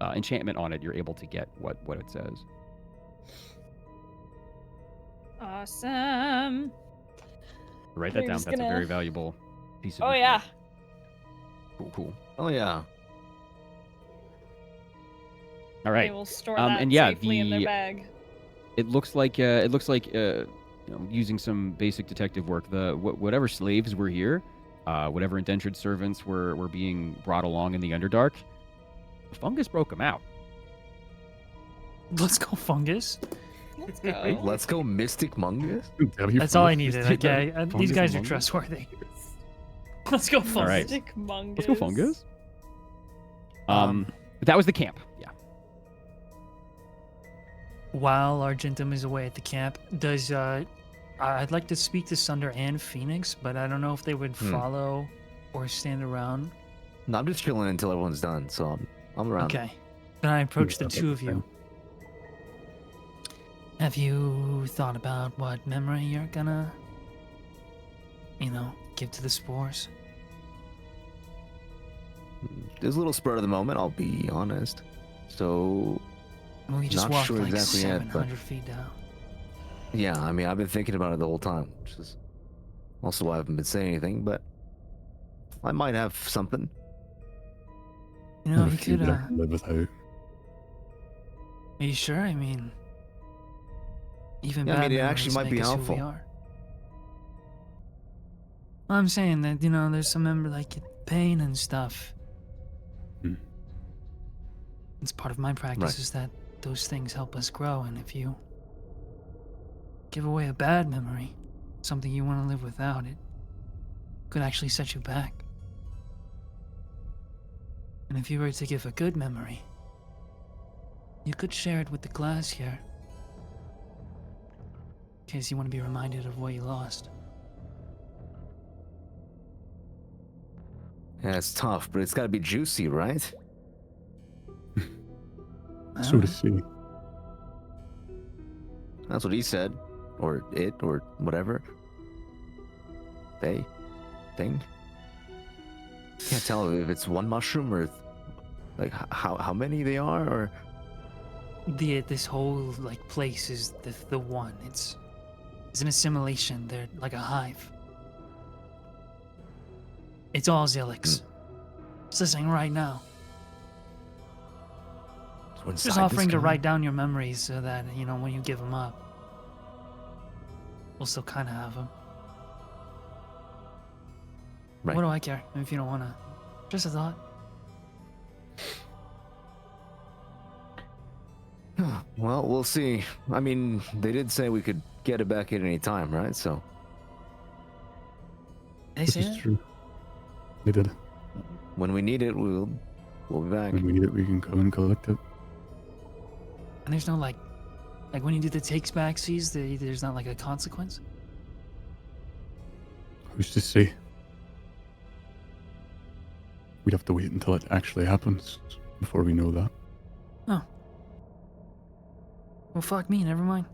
enchantment on it, you're able to get what it says. Awesome. Write that down. That's a very valuable piece of Oh, information. yeah. Cool. Oh yeah. All right. They will store that and yeah, safely in their bag. It looks like using some basic detective work. Whatever slaves were here, whatever indentured servants were being brought along in the Underdark, the fungus broke them out. Let's go, fungus. Let's go. Let's go, Mystic Mungus. That's all I needed. Okay, these guys are trustworthy. Let's go, Fungus. All right. Mystic Mungus. Let's go, Fungus. But that was the camp. Yeah. While Argentum is away at the camp, does I'd like to speak to Sunder and Phoenix, but I don't know if they would follow or stand around. No, I'm just chilling until everyone's done, so I'm around. Okay. Then I approach the two of you. Have you thought about what memory you're gonna, give to the spores? There's a little spur of the moment, I'll be honest. So, We just not walked sure like exactly yet, 700 feet down. yeah, I mean, I've been thinking about it the whole time, which is also why I haven't been saying anything, but I might have something. You know, you could. live without. Are you sure? I mean, even Yeah, I bad mean, it memories actually might make be us who helpful. we are. I'm saying that there's some like pain and stuff. Hmm. It's part of my practice Right. is that those things help us grow, and if you give away a bad memory, something you want to live without, it could actually set you back. And if you were to give a good memory, you could share it with the class here. In case you want to be reminded of what you lost. Yeah, it's tough, but it's gotta be juicy, right? So to say. That's what he said. Or it, or whatever. They. Thing. Can't tell if it's one mushroom or like how many they are, or This whole like place is the one. It's an assimilation. They're like a hive. It's all Zilix. It's listening right now. Just offering to write down your memories so that when you give them up, we'll still kind of have them. Right. What do I care if you don't want to? Just a thought. Well, we'll see. I mean, they did say we could get it back at any time, right? So They This say is that? true. They did. when we need it, we'll be back. When we need it, we can come and collect it. And there's no like when you do the takes backsies, there's not like a consequence. Who's to say? We'd have to wait until it actually happens before we know that. Oh. Well, fuck me. Never mind.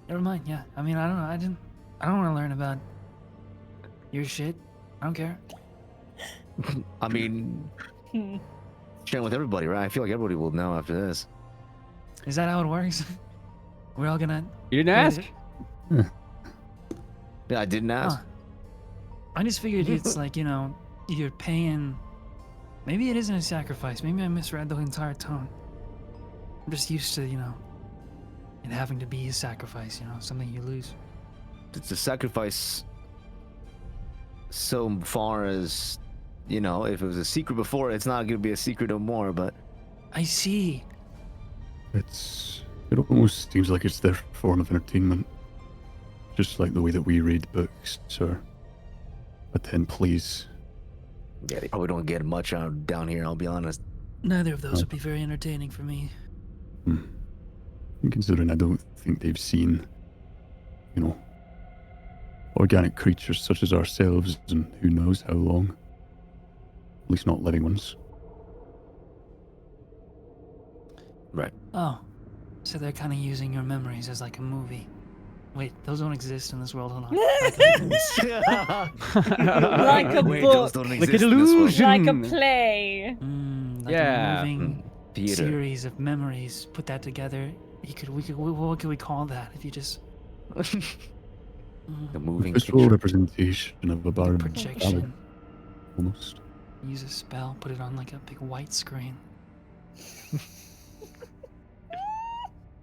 Never mind. Yeah. I mean, I don't know. I don't want to learn about your shit. I don't care. I mean, sharing with everybody, right? I feel like everybody will know after this. Is that how it works? We're all gonna. You didn't ask? Yeah, I didn't ask. Huh. I just figured it's like you're paying. Maybe it isn't a sacrifice. Maybe I misread the entire tone. I'm just used to it having to be a sacrifice. Something you lose. It's a sacrifice so far as, if it was a secret before, it's not going to be a secret no more, but I see. It almost seems like it's their form of entertainment. Just like the way that we read books or attend plays. yeah, they probably don't get much out down here, I'll be honest. Neither of those would be very entertaining for me. And considering I don't think they've seen, organic creatures such as ourselves and who knows how long. At least not living ones. Right. Oh, so they're kind of using your memories as like a movie. Wait, those don't exist in this world. Hold on. Like a Wait, book. those don't Like exist an in this world. illusion. Like a play. Like Yeah. a moving Theater. series of memories. Put that together. What could we call that? If you just The moving Visual picture. representation of a ballad, projection. almost. Use a spell. Put it on like a big white screen.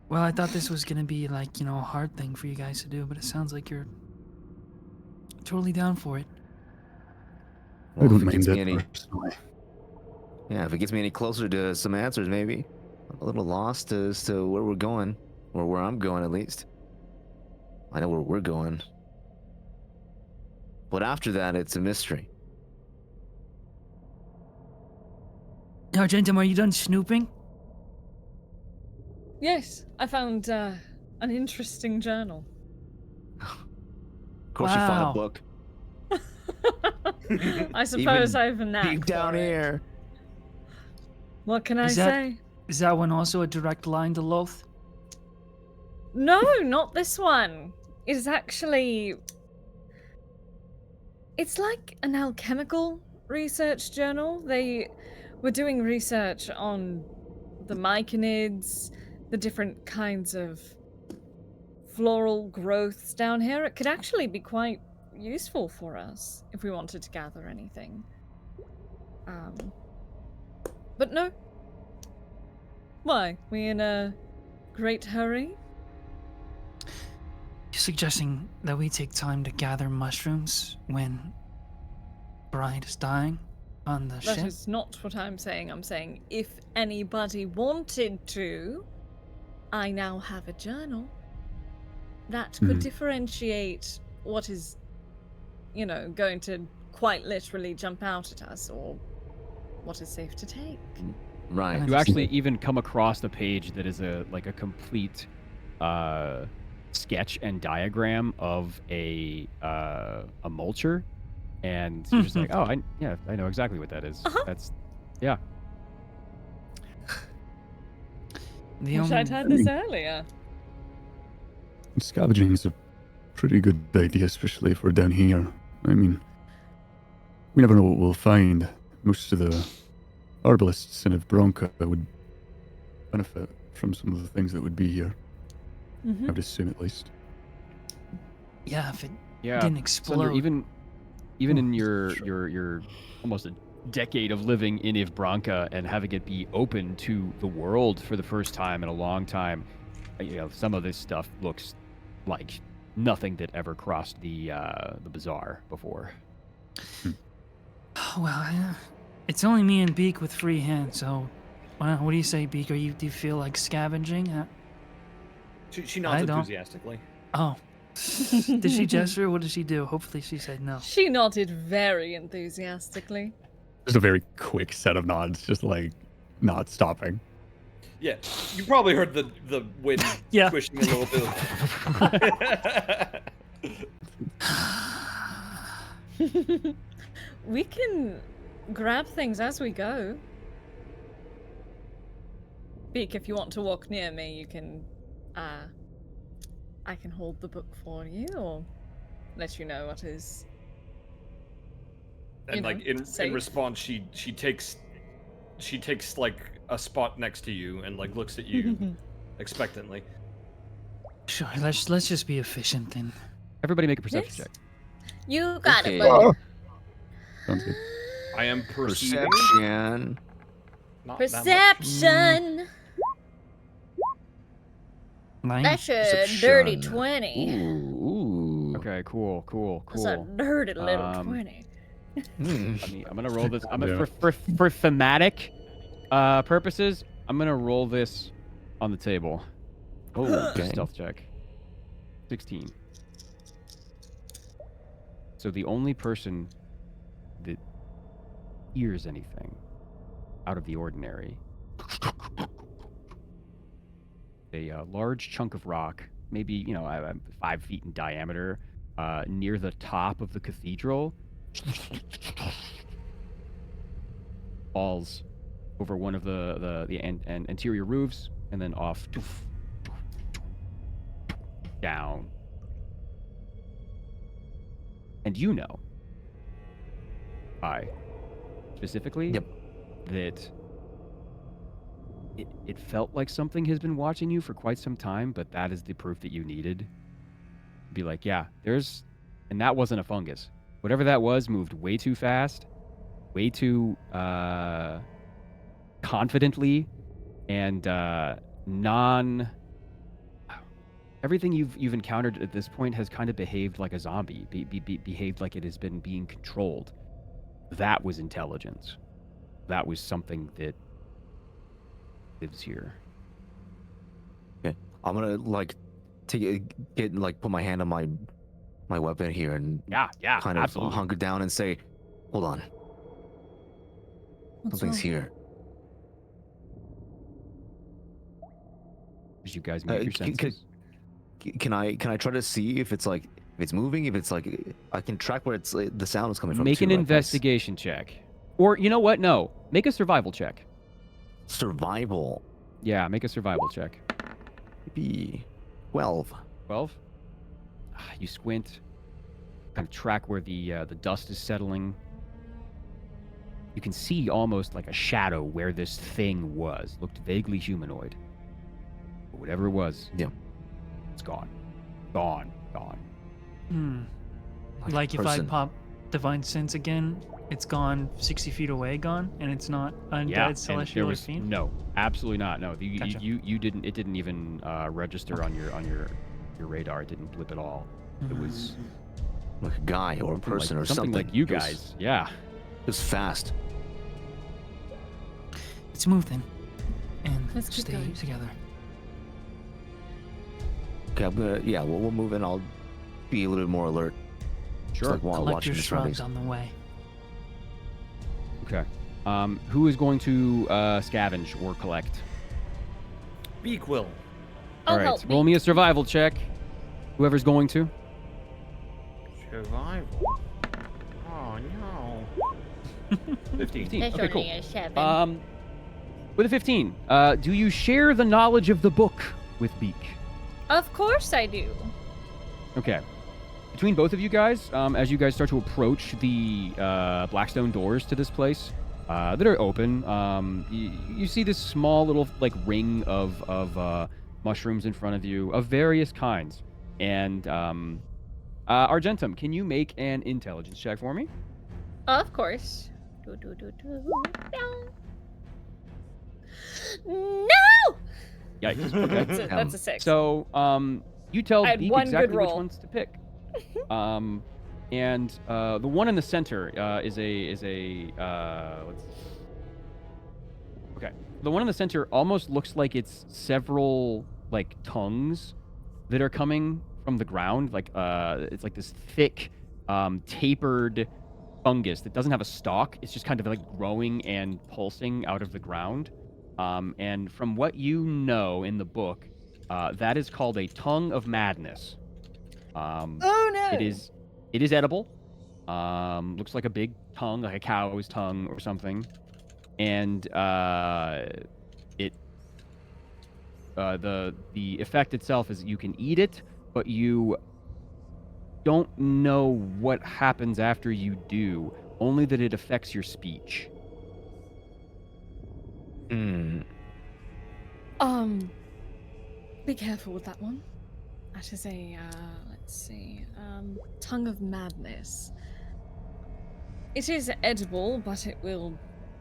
Well, I thought this was gonna be like a hard thing for you guys to do, but it sounds like you're totally down for it. I Well, don't if it mind gets me it any, personally. yeah, if it gets me any closer to some answers, maybe. I'm a little lost as to where we're going, or where I'm going at least. I know where we're going. But after that, it's a mystery. Argentum, are you done snooping? Yes, I found an interesting journal. Of course you found a Wow. book. I suppose Even I have a knack deep down for it. here. What can I Is that- say? Is that one also a direct line to Lolth? No, not this one. It is actually... It's like an alchemical research journal. They were doing research on the myconids, the different kinds of floral growths down here. It could actually be quite useful for us if we wanted to gather anything. But no. Why? We in a great hurry? You're suggesting that we take time to gather mushrooms when Bride is dying on the That ship? is not what I'm saying. I'm saying if anybody wanted to, I now have a journal that could differentiate what is, going to quite literally jump out at us or what is safe to take. Right. You actually even come across the page that is a complete sketch and diagram of a mulcher, and you're just like, oh, I know exactly what that is. That's Wish I'd had this earlier. Scavenging is a pretty good idea, especially if we're down here. I mean, we never know what we'll find. Most of the herbalists in Bronca would benefit from some of the things that would be here. I would assume, at least. Yeah, if it yeah. didn't Sunder, explode. even in your almost a decade of living in Ivbranca and having it be open to the world for the first time in a long time, some of this stuff looks like nothing that ever crossed the bazaar before. Well, it's only me and Beak with free hands, so what do you say, Beak? Do you feel like scavenging? She nods I don't. enthusiastically. Oh. Did she gesture? What did she do? Hopefully she said no. She nodded very enthusiastically. Just a very quick set of nods, just like not stopping. Yeah, you probably heard the wind Yeah. swishing a little bit. We can grab things as we go. Beak, if you want to walk near me, you can, I can hold the book for you, or let you know what is. And in safe. response, she takes like a spot next to you and like looks at you expectantly. Sure, let's just be efficient then. Everybody make a perception Yes. check. You got Okay. it, buddy. Sounds good. I am perceiving. Perception. Not that much. Perception. Nine. That's a dirty Perception. 20. Ooh. Okay, cool. That's a dirty little 20. I'm gonna roll this. Yeah. For thematic purposes, I'm gonna roll this on the table. Oh, Okay. stealth check. 16. So the only person that hears anything out of the ordinary, a large chunk of rock, maybe 5 feet in diameter, near the top of the cathedral, falls over one of the interior roofs and then off down. And I specifically, Yep. that it felt like something has been watching you for quite some time, but that is the proof that you needed. Be like, yeah, and that wasn't a fungus. Whatever that was moved way too fast, way too confidently, and everything you've encountered at this point has kind of behaved like a zombie, behaved like it has been being controlled. That was intelligence. That was something that lives here. Okay. I'm gonna like put my hand on my weapon here and Yeah, kind of absolutely. hunker down and say, "Hold on, What's something's wrong? here." As you guys mute your senses. Can I try to see if it's like if it's moving, if it's like I can track where it's the sound is coming from? Make too, an right? investigation check. Or, you know what? No. Make a survival check. Survival. Yeah, make a survival check. Maybe 12. 12? You squint. Kind of track where the dust is settling. You can see almost like a shadow where this thing was. Looked vaguely humanoid. But whatever it was, Yeah. it's gone. Gone. Like if I person. pop Divine Sense again, it's gone 60 feet away, gone, and it's not undead, Yeah, and celestial, there or was fiend? no, absolutely not. No, Gotcha. you didn't. It didn't even register on your radar. It didn't blip at all. It was Like a guy or a person or something like you It was- guys. Yeah. It was fast. Let's move then. And Let's keep stay going. together. Okay, I'm gonna. Yeah, we'll move in. I'll be a little bit more alert. Just Sure. like while Collect watching your the surroundings. shrubs on the way. Okay. Who is going to scavenge or collect? Beak will. I'll All right. help Roll me. me a survival check. Whoever's going to. Survival. Oh no. 15. Okay, cool. With a 15, do you share the knowledge of the book with Beak? Of course I do. Okay. Between both of you guys, as you guys start to approach the Blackstone doors to this place that are open, you see this small little like ring of mushrooms in front of you of various kinds. And Argentum, can you make an intelligence check for me? Of course. No! Yikes. Okay. That's a 6. So, you tell I had Beak one good exactly which roll. ones to pick. And the one in the center is a let's see. Okay. The one in the center almost looks like it's several like tongues that are coming from the ground. Like it's like this thick, tapered fungus that doesn't have a stalk. It's just kind of like growing and pulsing out of the ground. And from what you know in the book, that is called a tongue of madness. Oh no! It is edible. Looks like a big tongue, like a cow's tongue or something. And the effect itself is you can eat it, but you don't know what happens after you do. Only that it affects your speech. Hmm. Be careful with that one. That is a, let's see, tongue of madness. It is edible, but it will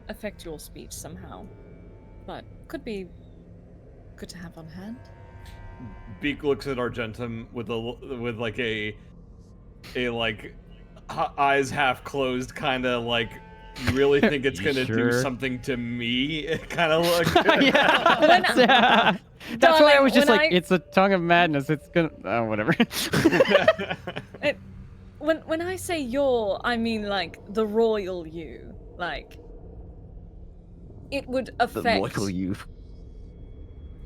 affect your speech somehow. But could be good to have on hand. Beak looks at Argentum with like a eyes half closed, kind of like, you really think it's You gonna do sure? something to me? Kind of look. That's why I was just Darling, like, it's a tongue of madness. It's gonna, whatever. When I say your, I mean like the royal you. Like, it would The affect. loyal you.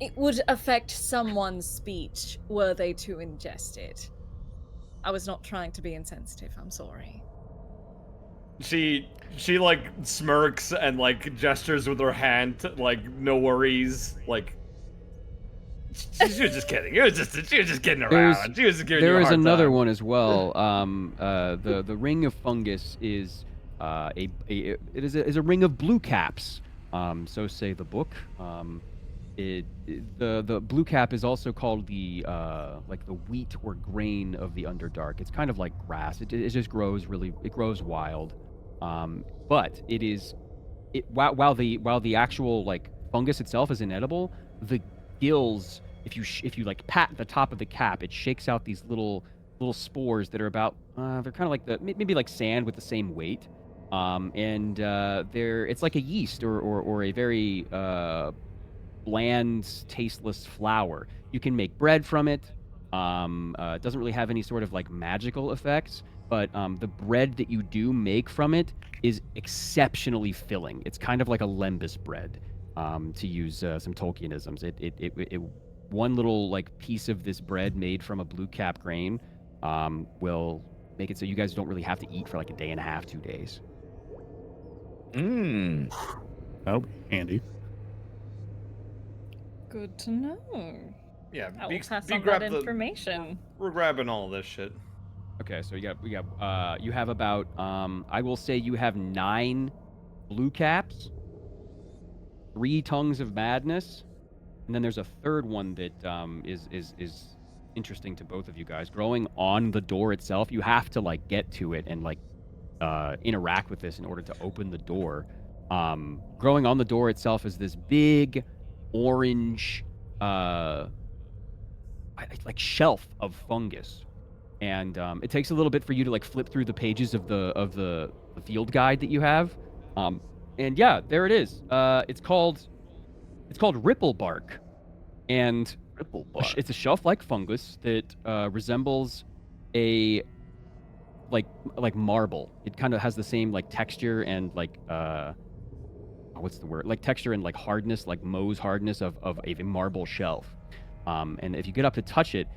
It would affect someone's speech were they to ingest it. I was not trying to be insensitive. I'm sorry. She like smirks and like gestures with her hand, like no worries, like she was just kidding. She was just kidding around. She was just giving you There a is hard another time. one as well. The ring of fungus is it is a ring of blue caps. So say the book. The blue cap is also called the like the wheat or grain of the Underdark. It's kind of like grass. It just grows it grows wild. But while the actual like fungus itself is inedible, the gills, if you like pat the top of the cap, it shakes out these little spores that are about they're kind of like maybe like sand with the same weight. And it's like a yeast or a very bland, tasteless flour. You can make bread from it. It doesn't really have any sort of like magical effects, but the bread that you do make from it is exceptionally filling. It's kind of like a lembas bread, to use some Tolkienisms. It one little like piece of this bread made from a blue cap grain will make it so you guys don't really have to eat for like a day and a half, 2 days. Mmm. That'll be handy. Good to know. Yeah, I will pass be on grab that the. information. We're grabbing all this shit. Okay, so you have about I will say you have 9 blue caps, 3 tongues of madness, and then there's a third one that is interesting to both of you guys. Growing on the door itself, you have to like get to it and like interact with this in order to open the door. Growing on the door itself is this big orange like shelf of fungus, and it takes a little bit for you to like flip through the pages of the field guide that you have, and yeah, there it is. It's called ripple bark, and Ripple bark. it's a shelf-like fungus that resembles a like marble. It kind of has the same like texture and like what's the word? Like texture and like hardness, like Mohs hardness of a marble shelf. And if you get up to touch it,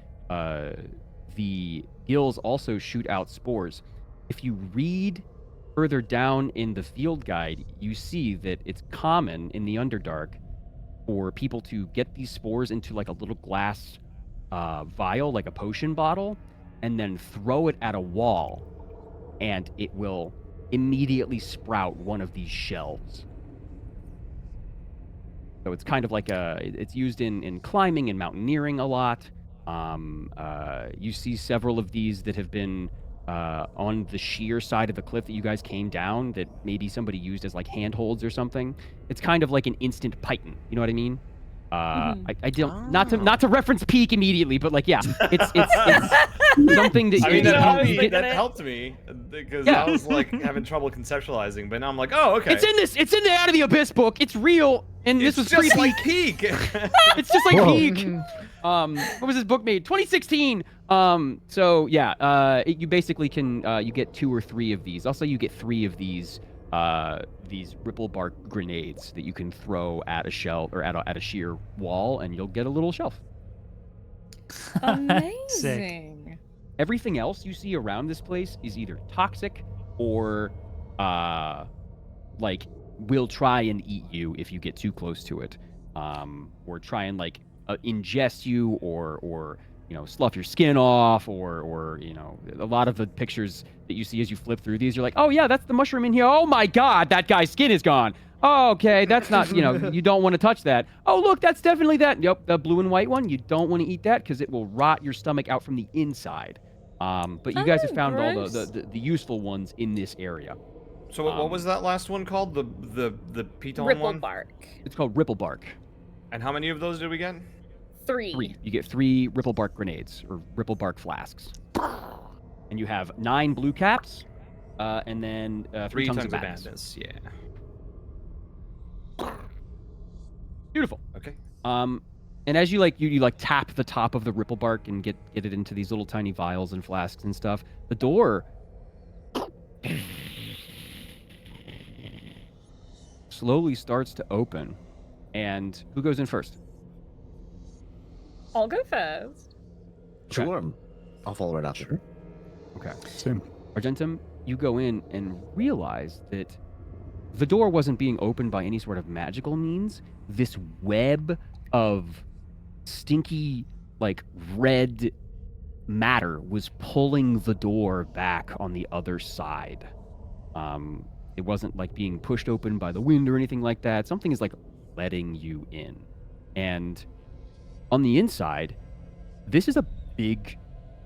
the gills also shoot out spores. If you read further down in the field guide, you see that it's common in the Underdark for people to get these spores into like a little glass vial, like a potion bottle, and then throw it at a wall, and it will immediately sprout one of these shells. So it's kind of like it's used in climbing and mountaineering a lot. You see several of these that have been on the sheer side of the cliff that you guys came down that maybe somebody used as like handholds or something. It's kind of like an instant python. You know what I mean? I don't not to reference peak immediately, but like, yeah, it's something that I mean, you that helped me because I was like having trouble conceptualizing, but now I'm like, oh, okay. It's in the Out of the Abyss book. It's real, and this was just pre-peak. like peak. It's just like Whoa. peak. What was this book made? 2016. So yeah, you basically can you get 2 or 3 of these. Also, you get 3 of these ripple bark grenades that you can throw at a shelf or at a sheer wall, and you'll get a little shelf. Amazing. Everything else you see around this place is either toxic or like will try and eat you if you get too close to it, or try and like ingest you, or you know, slough your skin off, or you know, a lot of the pictures that you see as you flip through these, you're like, oh yeah, that's the mushroom in here. Oh my god, that guy's skin is gone. Oh, okay, that's not, you know, you don't want to touch that. Oh look, that's definitely that. Yep, the blue and white one. You don't want to eat that because it will rot your stomach out from the inside. But you guys have found all the useful ones in this area. So what was that last one called? The piton Ripple one? bark. It's called ripple bark. And how many of those did we get? 3. 3. You get 3 ripple bark grenades or ripple bark flasks, and you have 9 blue caps, and then 3 tongues of madness. Yeah. Beautiful. Okay. And as you like tap the top of the ripple bark and get it into these little tiny vials and flasks and stuff, the door slowly starts to open. And who goes in first? I'll go first. Okay. Sure. I'll follow right after. Okay. Same. Argentum, you go in and realize that the door wasn't being opened by any sort of magical means. This web of stinky, like, red matter was pulling the door back on the other side. It wasn't like being pushed open by the wind or anything like that. Something is like letting you in. And on the inside, this is a big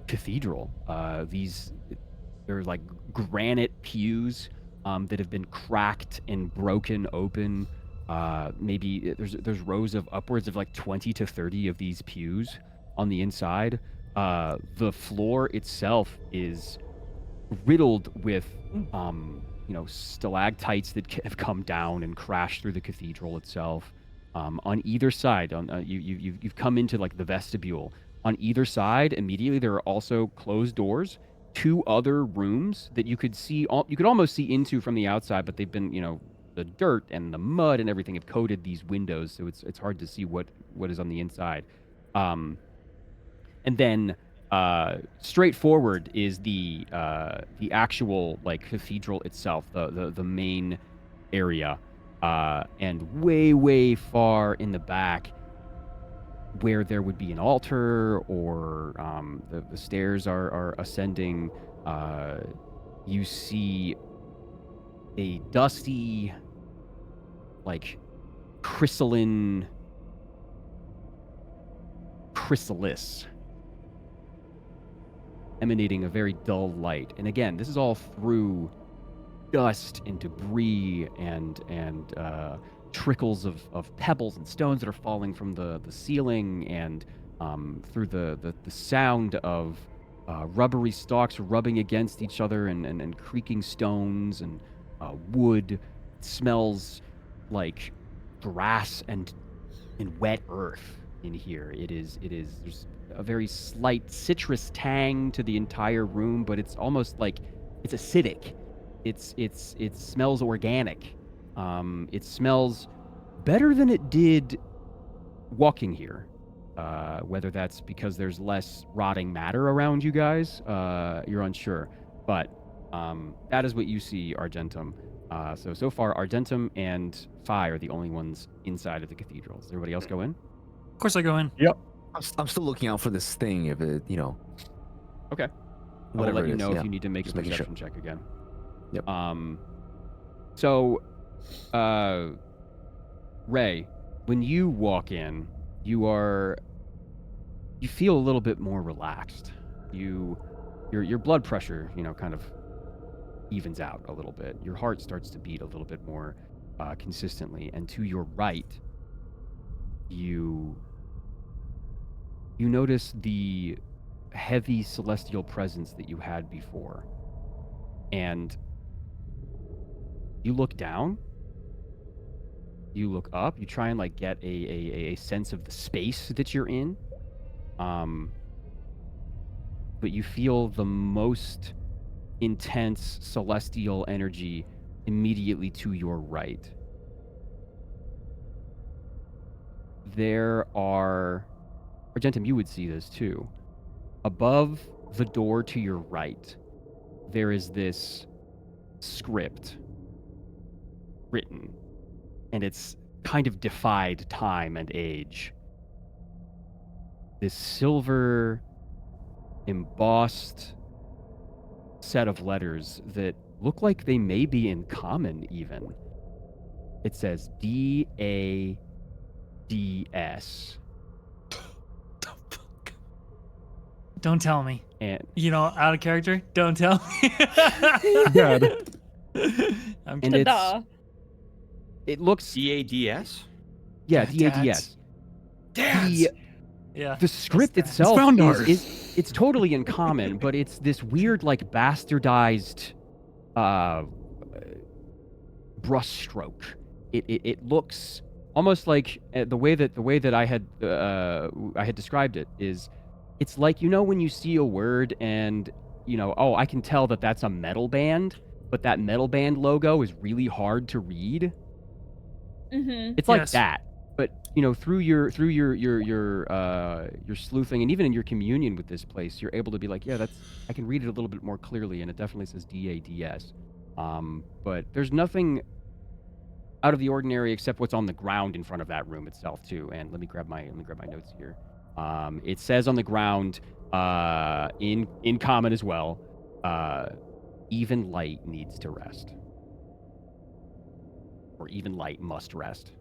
cathedral. They're like granite pews that have been cracked and broken open. Maybe there's rows of upwards of like 20 to 30 of these pews on the inside. The floor itself is riddled with stalactites that have come down and crashed through the cathedral itself. On either side, you've come into like the vestibule. On either side, immediately there are also closed doors, 2 other rooms that you could see. You could almost see into from the outside, but they've been, the dirt and the mud and everything have coated these windows, so it's hard to see what is on the inside. And then straight forward is the actual like cathedral itself, the main area, and way far in the back, where there would be an altar or the stairs are ascending. You see a dusty, like crystalline chrysalis emanating a very dull light. And again, this is all through dust and debris and trickles of pebbles and stones that are falling from the ceiling, and through the sound of rubbery stalks rubbing against each other, and creaking stones and wood. It smells like grass and wet earth in here. There's a very slight citrus tang to the entire room, but it's almost like it's acidic. It smells organic. It smells better than it did walking here. Whether that's because there's less rotting matter around you guys, you're unsure. But that is what you see, Argentum. So far, Argentum and Phi are the only ones inside of the cathedral. Does everybody else go in? Of course, I go in. I'm still looking out for this thing. If it, Okay. I'll whatever let it you is, know yeah. if you need to make Just a making perception check again. Yep. So, Ray, when you walk in, you feel a little bit more relaxed. Your blood pressure, kind of evens out a little bit. Your heart starts to beat a little bit more consistently, and to your right, you notice the heavy celestial presence that you had before. And you look down, you look up, you try and like get a sense of the space that you're in. But you feel the most intense celestial energy immediately to your right. There are, Argentum, you would see this too. Above the door to your right, there is this script written, and it's kind of defied time and age. This silver embossed set of letters that look like they may be in common even. It says DADS. Don't tell me. And Out of character. Don't tell me. God. I'm and kidding. Ta-da. it looks DADS? yeah, Yeah, DADS. Dads! Yeah. The script That's itself found art. it's totally in common, but it's this weird like bastardized brushstroke. It looks almost like the way that I had described it is, it's like when you see a word and I can tell that that's a metal band, but that metal band logo is really hard to read. Mm-hmm. It's like Yes. that, but through your sleuthing, and even in your communion with this place, you're able to be like, yeah, I can read it a little bit more clearly, and it definitely says DADS. But there's nothing out of the ordinary except what's on the ground in front of that room itself too. And let me grab my notes here. It says on the ground, in common as well, even light needs to rest, or even light must rest.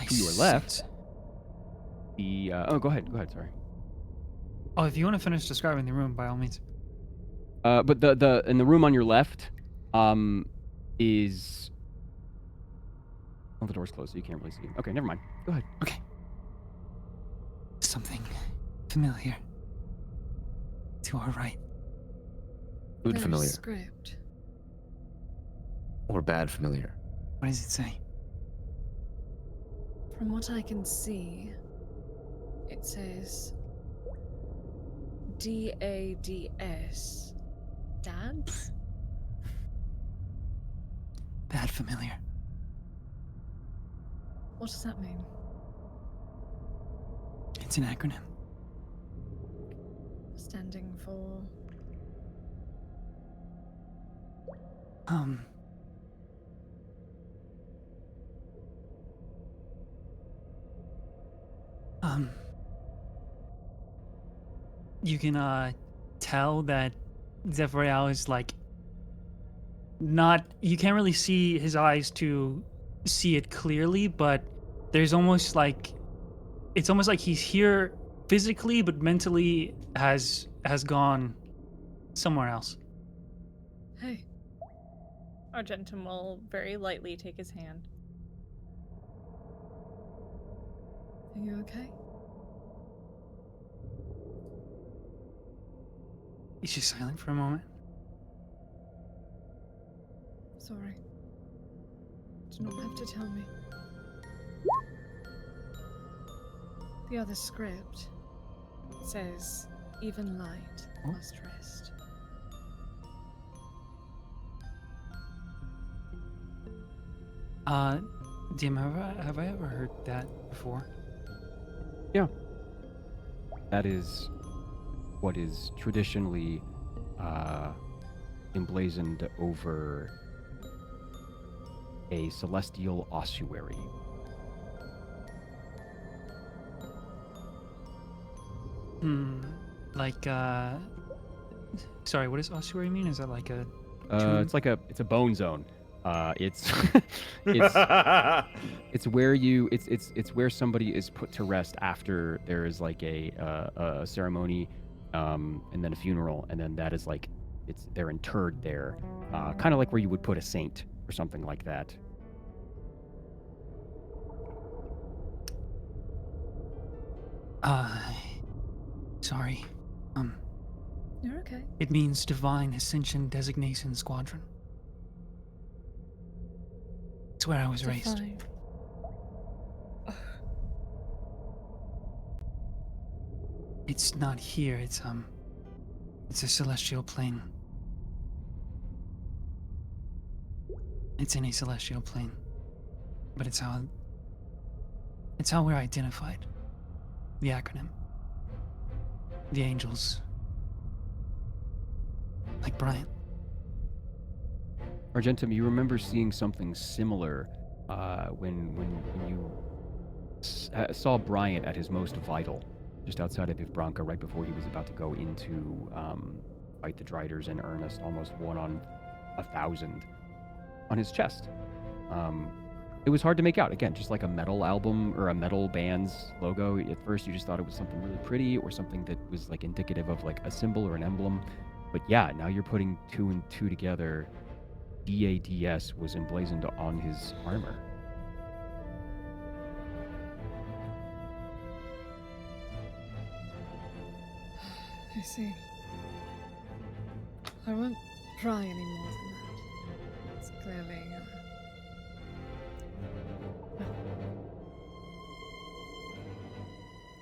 To your left, the go ahead, sorry. Oh, if you want to finish describing the room, by all means. But the in the room on your left, is the door's closed, so you can't really see. Okay, never mind. Go ahead. Okay. Something familiar. To our right. Food familiar. Script. or bad familiar? What does it say? From what I can see, it says DADS. Dads? Bad familiar. What does that mean? It's an acronym. Standing for. Um. You can tell that Zephyriel is like not. You can't really see his eyes to see it clearly, but there's almost like it's almost like he's here physically, but mentally has gone somewhere else. Hey. Argentum will very lightly take his hand. Are you okay? He's just silent for a moment. Sorry. Do not have to tell me. The other script says, even light Oh. must rest. DM, have I ever heard that before? That is what is traditionally emblazoned over a celestial ossuary. Like, sorry, what does ossuary mean? Is that like a It's a bone zone. It's it's it's where it's where somebody is put to rest after there is like a ceremony, and then a funeral, and then that is like they're interred there, kind of like where you would put a saint or something like that. Sorry. You're okay. It means Divine Ascension Designation Squadron. It's where I was raised. Fine. It's not here. It's a celestial plane. It's in a celestial plane, but it's how we're identified. The acronym. The angels. Like Brian. Argentum, you remember seeing something similar when you saw Bryant at his most vital, just outside of Ivbranca, right before he was about to go into fight the Driders in earnest, almost 1 on 1,000 on his chest. It was hard to make out. Again, just like a metal album or a metal band's logo. At first, you just thought it was something really pretty or something that was like indicative of like a symbol or an emblem. But yeah, now you're putting 2 and 2 together. DADS was emblazoned on his armor. I see. I won't pry any more than that. It's clearly. Well,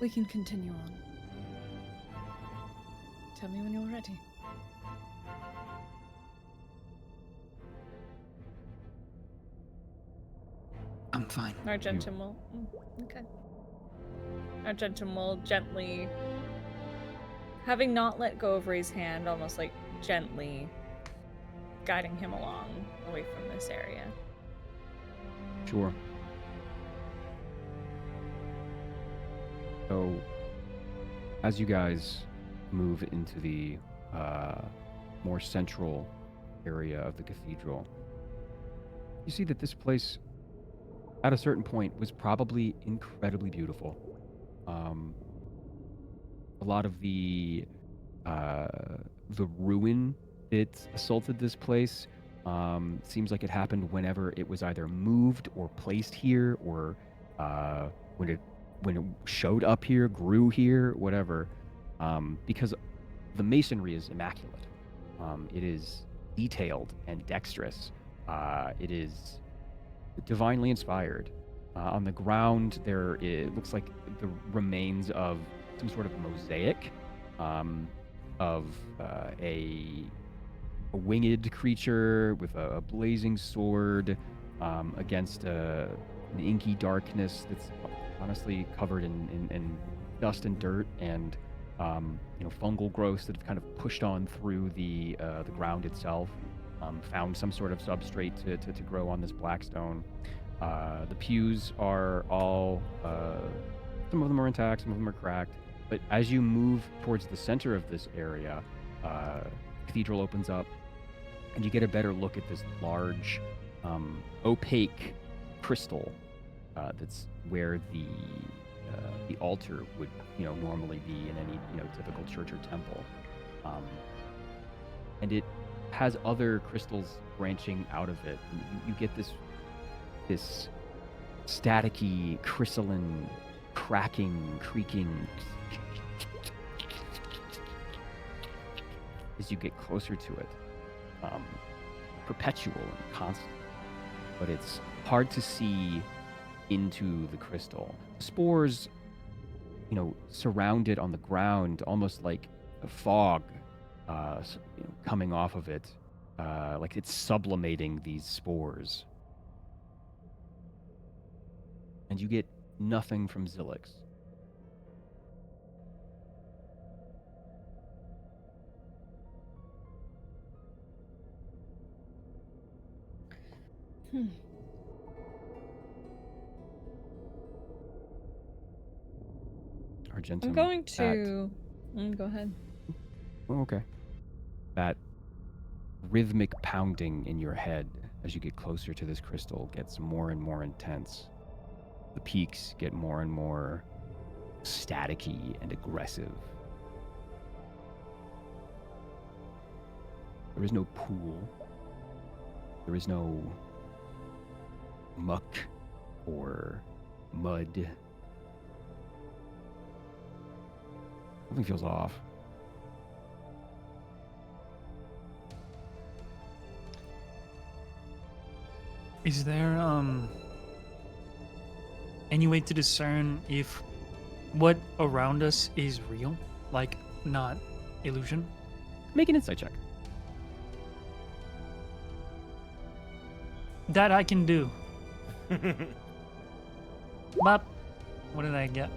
we can continue on. Tell me when you're ready. I'm fine. Argentum will. Okay. Argentum will gently, having not let go of Ray's hand, almost like gently guiding him along away from this area. Sure. So, as you guys move into the more central area of the cathedral, you see that this place, at a certain point, was probably incredibly beautiful. A lot of the ruin that assaulted this place seems like it happened whenever it was either moved or placed here, or when it showed up here, grew here, whatever. Because the masonry is immaculate. It is detailed and dexterous. It is divinely inspired. On the ground, it looks like the remains of some sort of mosaic of a winged creature with a blazing sword against an inky darkness that's honestly covered in dust and dirt and fungal growths that have kind of pushed on through the ground itself. Found some sort of substrate to grow on this blackstone. The pews are all, some of them are intact, some of them are cracked. But as you move towards the center of this area, cathedral opens up, and you get a better look at this large, opaque crystal that's where the altar would, normally be in any, typical church or temple. And it has other crystals branching out of it. And you get this staticky, crystalline, cracking, creaking as you get closer to it. Perpetual and constant. But it's hard to see into the crystal. Spores, surround it on the ground, almost like a fog coming off of it. Like it's sublimating these spores. And you get nothing from Zilix. Argentum, I'm going to. Go ahead. Oh, okay. That rhythmic pounding in your head as you get closer to this crystal gets more and more intense. The peaks get more and more staticky and aggressive. There is no pool. There is no muck or mud. Something feels off. Is there any way to discern if what around us is real, like not illusion? Make an insight check. That I can do. Bop. What did I get?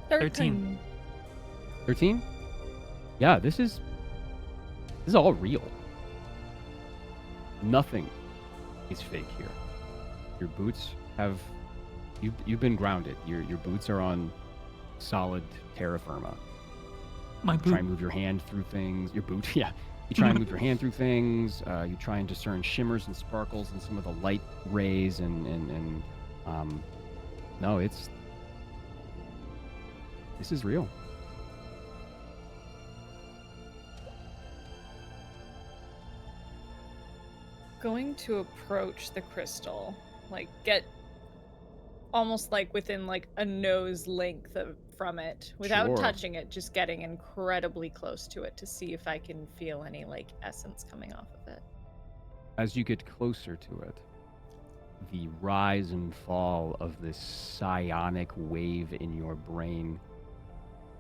13. 13? Yeah, this is all real. Nothing is fake here. Your boots have you've been grounded. Your boots are on solid terra firma. My boot. Try and move your hand through things. Your boot, yeah. You try and move your hand through things. You try and discern shimmers and sparkles in some of the light rays and no, this is real. Going to approach the crystal, like get almost like within like a nose length from it without Sure. touching it, just getting incredibly close to it to see if I can feel any like essence coming off of it. As you get closer to it, the rise and fall of this psionic wave in your brain,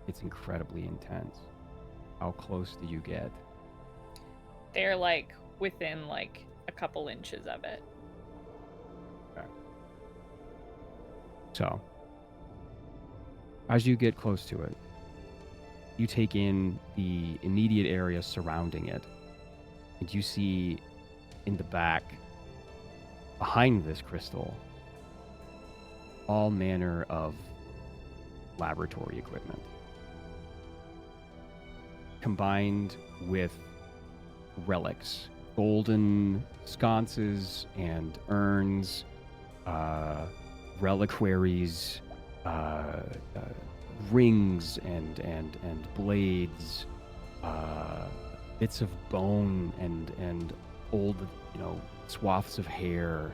it's incredibly intense. How close do you get? They're like within like a couple inches of it. Okay. So, as you get close to it, you take in the immediate area surrounding it, and you see in the back, behind this crystal, all manner of laboratory equipment, combined with relics, golden sconces and urns, reliquaries, rings and blades, bits of bone and old, swaths of hair.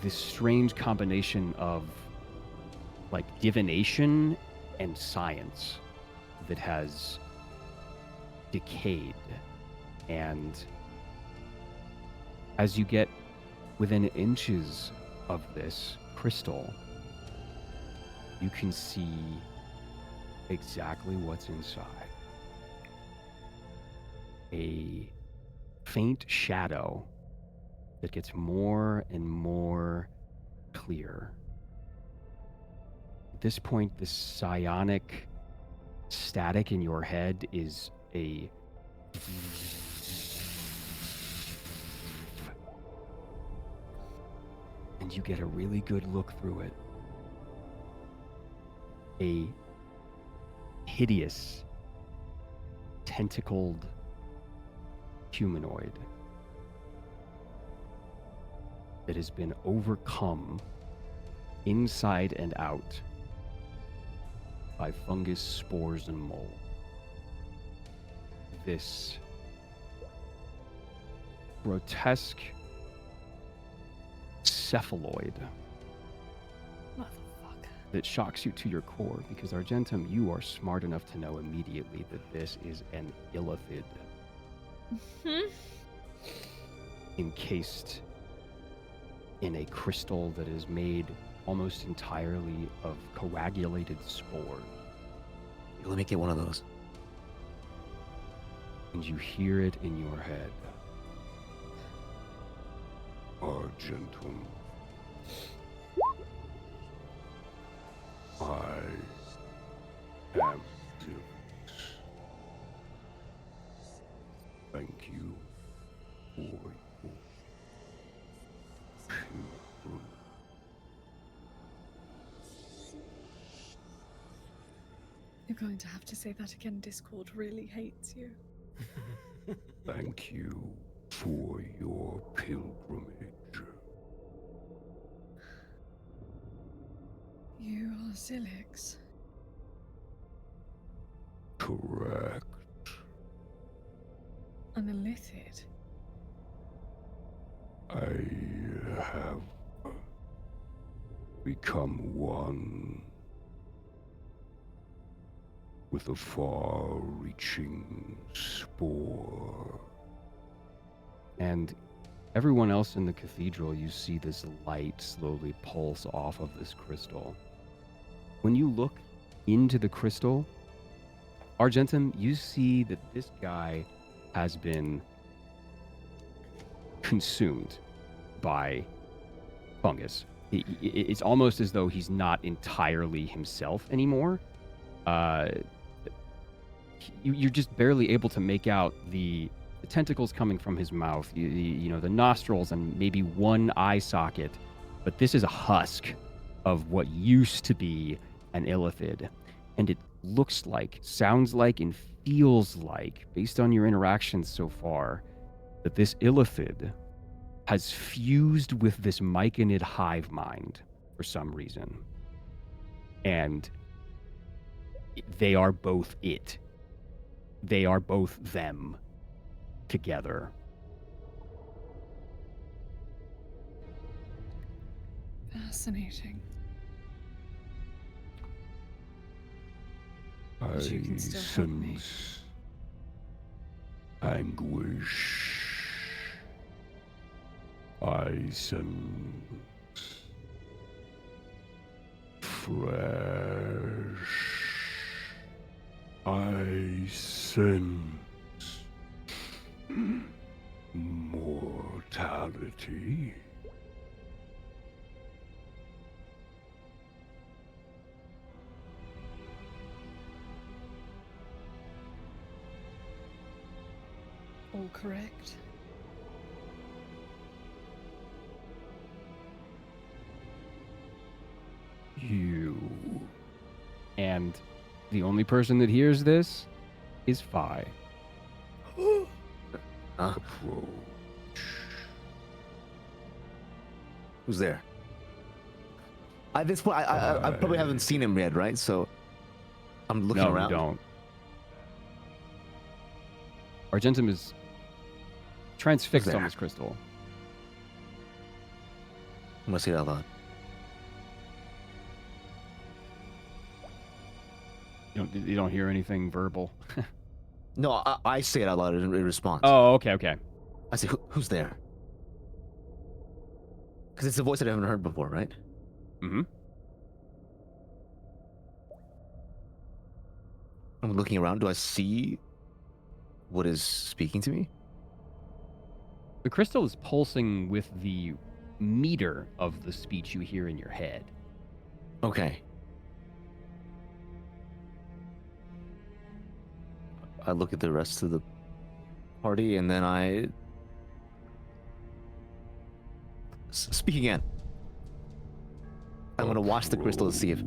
This strange combination of like divination and science that has decayed. And as you get within inches of this crystal, you can see exactly what's inside. A faint shadow that gets more and more clear. At this point, this psionic static in your head is a and you get a really good look through it. A hideous, tentacled humanoid that has been overcome inside and out by fungus, spores, and mold. This grotesque cephaloid Motherfucker. that shocks you to your core, because Argentum, you are smart enough to know immediately that this is an illithid encased in a crystal that is made almost entirely of coagulated spores. Let me get one of those. And you hear it in your head. Argentum, I am Zeus. Thank you for your pilgrim. You're going to have to say that again. Discord really hates you. Thank you for your pilgrimage. You are Zilix. Correct. An illithid. I have become one with a far-reaching spore. And everyone else in the cathedral, you see this light slowly pulse off of this crystal. When you look into the crystal, Argentum, you see that this guy has been consumed by fungus. It's almost as though he's not entirely himself anymore. You're just barely able to make out the tentacles coming from his mouth, you know, the nostrils and maybe one eye socket. But this is a husk of what used to be an illithid. And it looks like, sounds like, and feels like, based on your interactions so far, that this illithid has fused with this myconid hive mind for some reason. And they are both it. They are both them together. Fascinating. I But you can still help me. sense anguish. I sense fresh. I sense mortality. All correct. You. And the only person that hears this is Phi. Huh? Approach. Who's there? At this point, I probably haven't seen him yet, right? So I'm looking No, around. you don't. Argentum is transfixed on there? this crystal. I'm gonna say it out loud. You don't hear anything verbal. No, I say it out loud in response. Oh, okay. I say, who's there? Because it's a voice that I haven't heard before, right? Mm-hmm. I'm looking around. Do I see what is speaking to me? The crystal is pulsing with the meter of the speech you hear in your head. Okay. I look at the rest of the party and then I speak again. I'm gonna watch the crystal to see if.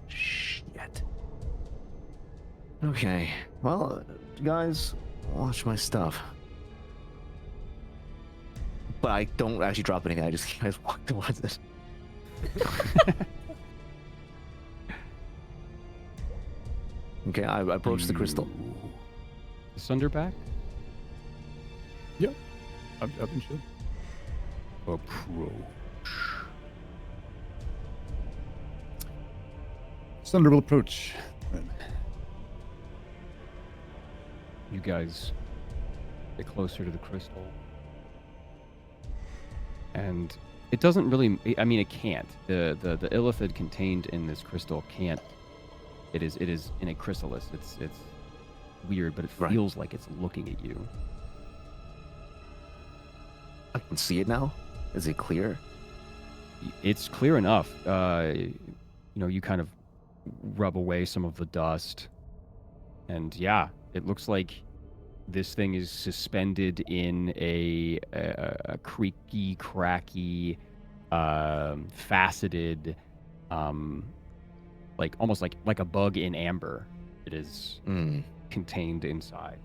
Shit. Okay. Well, guys, watch my stuff. But I don't actually drop anything. I just walk towards it. Okay, I approach the crystal. Sunderback? I've been sure. Approach. Thunder will approach. Then. You guys get closer to the crystal. And it doesn't really, I mean, it can't. The illithid contained in this crystal can't. It is in a chrysalis. It's weird, but it Right. feels like it's looking at you. I can see it now. Is it clear? It's clear enough. You kind of rub away some of the dust. And yeah, it looks like this thing is suspended in a creaky, cracky, faceted, like almost like a bug in amber. It is contained inside.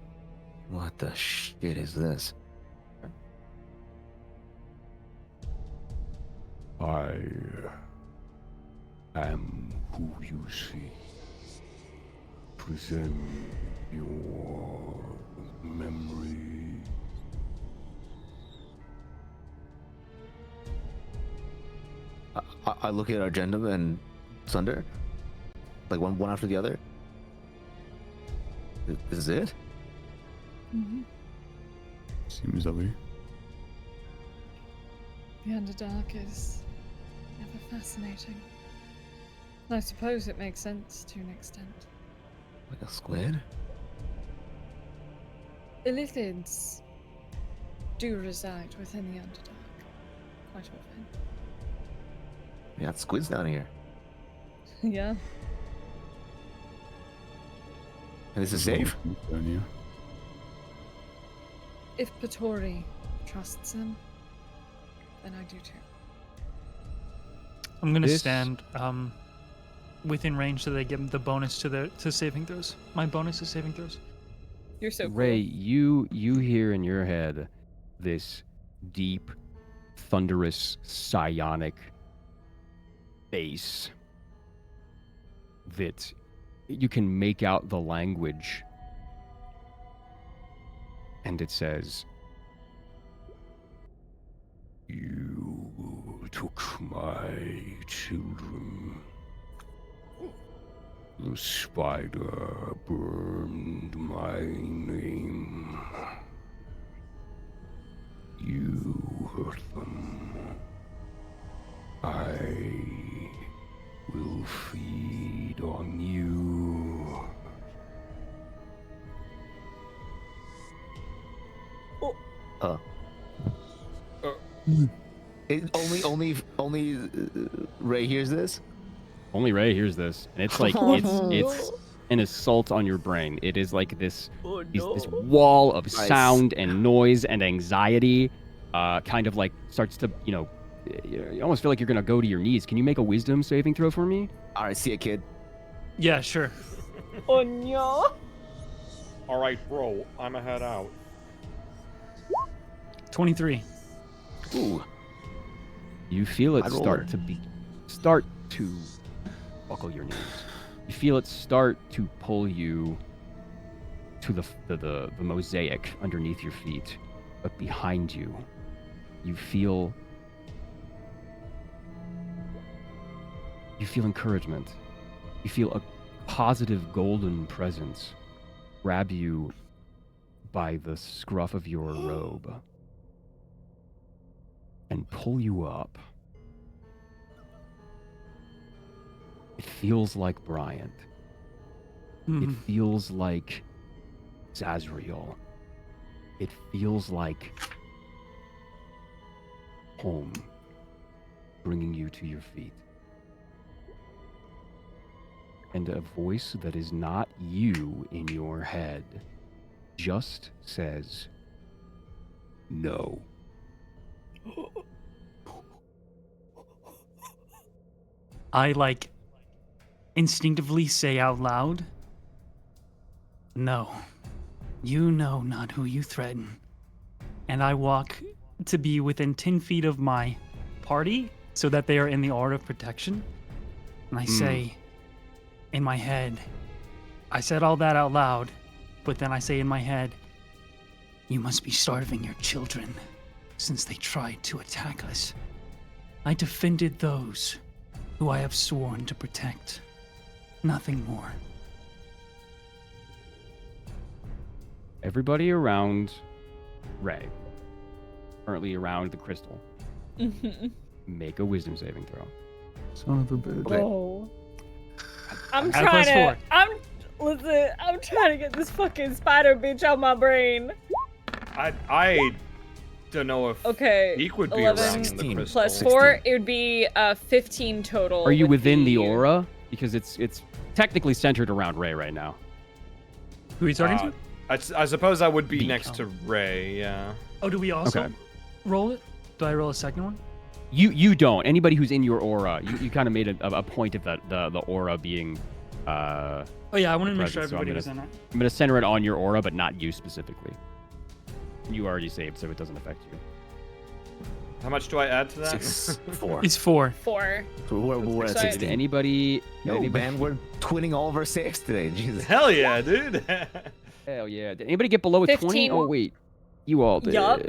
What the shit is this? I am who you see. Present your memory. I look at Argenda and Sunder, like one after the other. This is it? Mm-hmm. Seems that way. The Underdark is ever fascinating. I suppose it makes sense to an extent. Like a squid? Illithids do reside within the Underdark quite often. We got squids down here. Yeah. And this is safe? Down here. If Patori trusts him, then I do too. I'm gonna This- stand within range so they give the bonus to saving throws. My bonus is saving throws. You're so Ray, cool. you hear in your head this deep, thunderous, psionic bass that you can make out the language, and it says, You took my children. The spider burned my name. You hurt them. I will feed on you. Only Ray hears this? only Ray hears this, and it's like it's an assault on your brain. It is like this this wall of Nice. sound and noise and anxiety, kind of like starts to you almost feel like you're gonna go to your knees. Can you make a wisdom saving throw for me? All right, see ya, kid. Yeah, sure. Oh no! All right, bro, I'ma head out. 23. Ooh, You feel it I'd roll start her. start to buckle your knees. You feel it start to pull you to the mosaic underneath your feet, but behind you, you feel encouragement. You feel a positive golden presence grab you by the scruff of your robe and pull you up. It feels like Bryant. It feels like Zazriel. It feels like home, bringing you to your feet. And a voice that is not you in your head just says, no. I instinctively say out loud, no, you know not who you threaten. And I walk to be within 10 feet of my party so that they are in the aura of protection. And I say in my head, I said all that out loud, but then I say in my head, you must be starving your children since they tried to attack us. I defended those who I have sworn to protect. Nothing more. Everybody around Ray, currently around the crystal, make a wisdom saving throw. Son of a bitch. Oh. I'm Add trying +4. to. I'm trying to get this fucking spider bitch out my brain. I don't know if Okay. Eek would be 11 around the 16. crystal. Plus 16. 4, it would be 15 total. Are you with within the aura? Because it's technically centered around Ray right now. Who are you talking to? I suppose I would be Beak. next to Ray, yeah. Oh, do we also Okay. roll it? Do I roll a second one? You don't. Anybody who's in your aura, you kind of made a point of the aura being. Oh yeah, I wanted to make sure Present, so I'm everybody gonna- was in it. I'm gonna center it on your aura, but not you specifically. You already saved, so it doesn't affect you. How much do I add to that? 6, 4. It's 4. 4. So we're at Sorry. 16. Anybody? Yo, anybody man, we're twinning all of our saves today. Jesus. Hell yeah, dude. Hell yeah! Did anybody get below a 20? 15. Oh wait, you all did. Yup.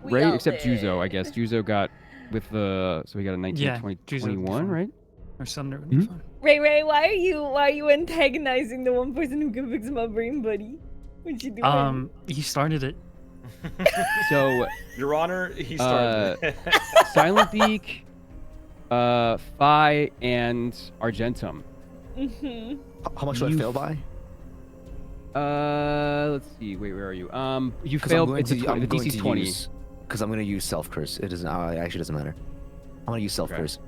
We Ray, all except Juzo, I did. guess. Juzo got with the so we got a 19, Yeah, 20, Juzo would be 21, fine. right? Or Sunder would be Mhm. fun. Ray, why are you antagonizing the one person who can fix my brain, buddy? What you doing? He started it. So Your Honor, he started. Silent Beak, Phi, and Argentum. Mm-hmm. How much do I You- fail by? Let's see. Wait, where are you? You 'Cause failed. I'm It's going to, I'm the going DC's to 20. use because I'm going to use self curse. It doesn't. Actually doesn't matter. I'm going to use self curse.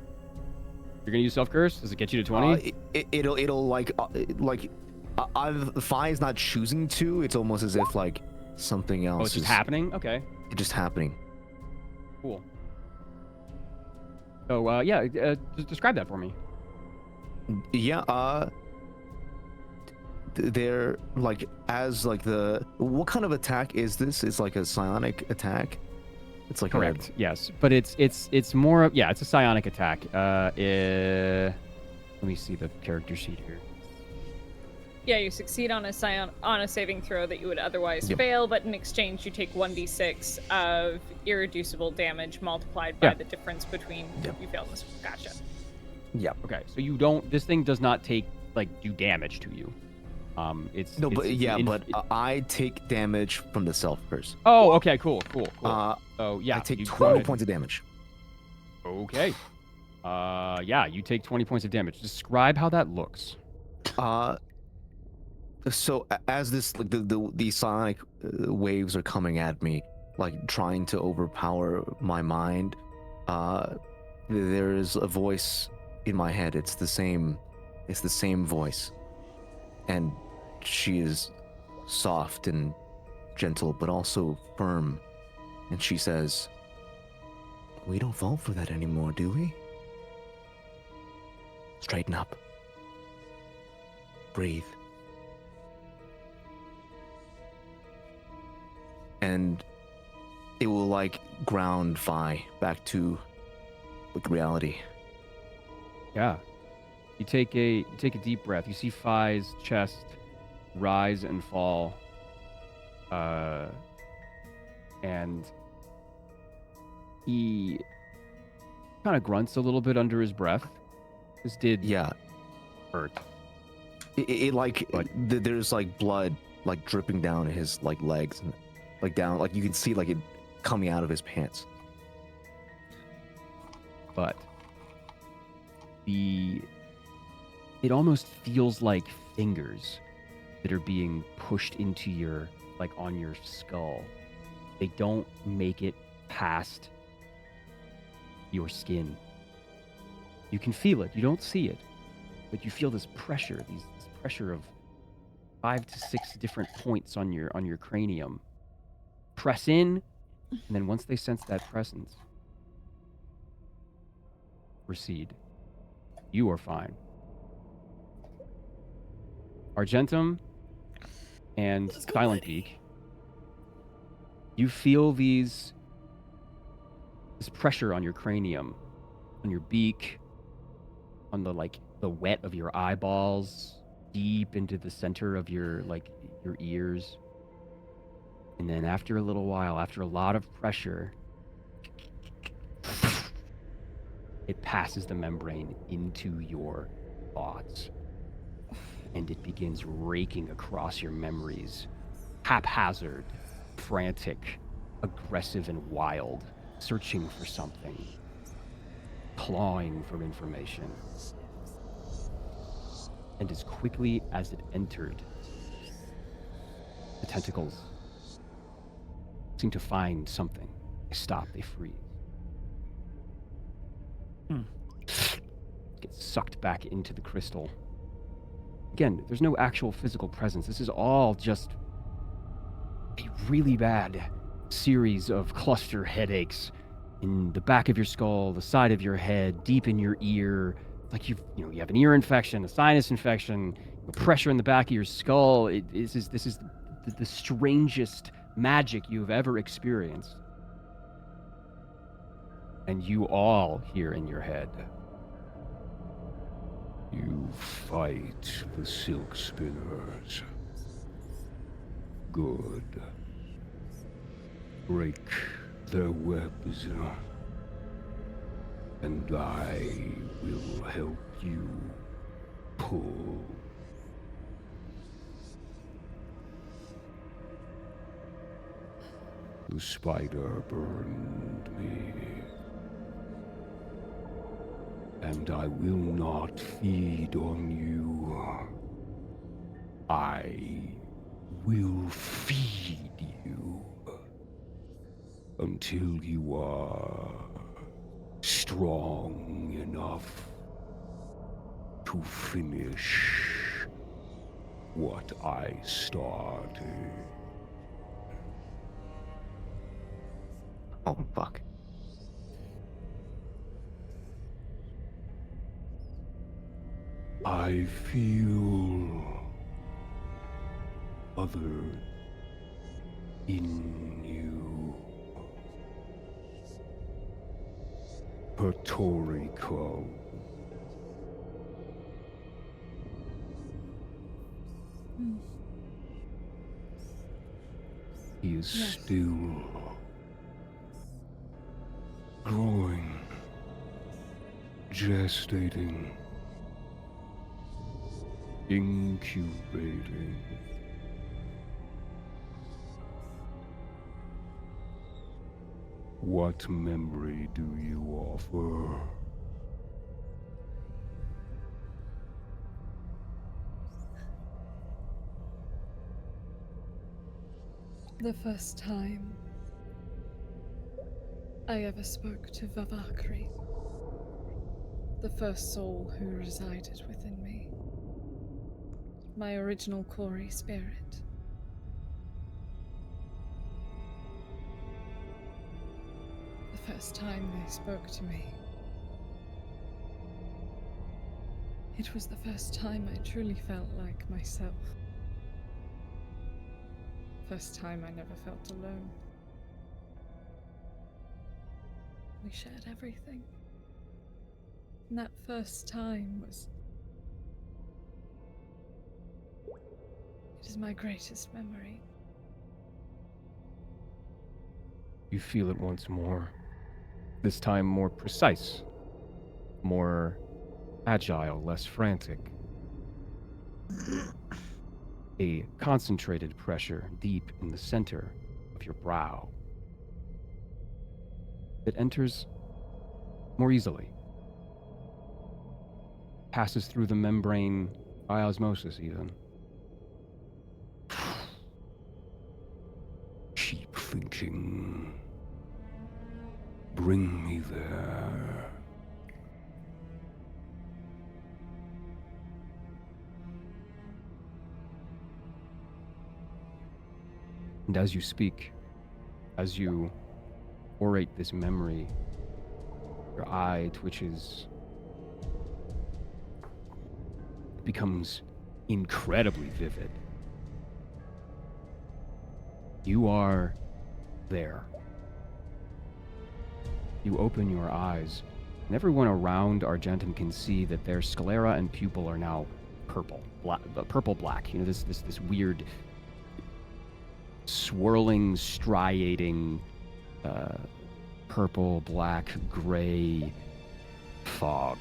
You're gonna use self curse. Does it get you to 20? It'll like Phi is not choosing to. It's almost as if like something else Oh, it's just is happening. Okay, just happening. cool. So yeah, just describe that for me. Yeah. They're like as like the what kind of attack is this? It's like a psionic attack. It's like Correct. Yes, but it's more of it's a psionic attack. Let me see the character sheet here. Yeah, you succeed on a saving throw that you would otherwise Yep. fail, but in exchange you take 1d6 of irreducible damage multiplied by Yeah. the difference between Yep. you failed this. Gotcha. Yeah. Okay, so you don't. This thing does not take do damage to you. It's No, it's, but it's yeah, an but I take damage from the self curse. oh, okay, cool. So yeah, I take you 20 points of damage. Okay. Yeah, you take 20 points of damage. Describe how that looks. So as this like the sonic waves are coming at me, like trying to overpower my mind, there is a voice in my head. It's the same voice, and she is soft and gentle, but also firm. And she says, "We don't fall for that anymore, do we? Straighten up. Breathe." And it will like ground Phi back to like reality. Yeah. You take a deep breath. You see Phi's chest rise and fall. And he kind of grunts a little bit under his breath. This did Yeah, hurt. it like But- there's like blood like dripping down his like legs and like down, like you can see like it coming out of his pants. But it almost feels like fingers that are being pushed into your, like on your skull. They don't make it past your skin. You can feel it. You don't see it, but you feel this pressure, this pressure of 5 to 6 different points on your cranium. Press in, and then once they sense that presence, recede. You are fine. Argentum and Silent Beak, you feel this pressure on your cranium, on your beak, on the wet of your eyeballs, deep into the center of your ears. And then after a little while, after a lot of pressure, it passes the membrane into your thoughts. And it begins raking across your memories. Haphazard, frantic, aggressive, and wild. Searching for something. Clawing for information. And as quickly as it entered, the tentacles seem to find something. They stop, they freeze. Get sucked back into the crystal. Again, there's no actual physical presence. This is all just a really bad series of cluster headaches in the back of your skull, the side of your head, deep in your ear. Like you have an ear infection, a sinus infection, pressure in the back of your skull. This is the strangest magic you've ever experienced. And you all hear in your head, "You fight the silk spinners. Good. Break their webs, and I will help you pull." The spider burned me, and I will not feed on you. I will feed you until you are strong enough to finish what I started. Oh, fuck. I feel others in you. Patorico. He is still growing, gestating, incubating. What memory do you offer? The first time I ever spoke to Vavakri, the first soul who resided within me, my original Kori spirit. The first time they spoke to me. It was the first time I truly felt like myself. First time I never felt alone. We shared everything. And that first time was... It is my greatest memory. You feel it once more. This time more precise. More agile, less frantic. a concentrated pressure deep in the center of your brow. It enters more easily, passes through the membrane by osmosis even. Cheap thinking. Bring me there. And as you speak, as you orate this memory, your eye twitches. It becomes incredibly vivid. You are there. You open your eyes, and everyone around Argentum can see that their sclera and pupil are now purple-black. You know, this weird, swirling, striating, purple, black, gray fog.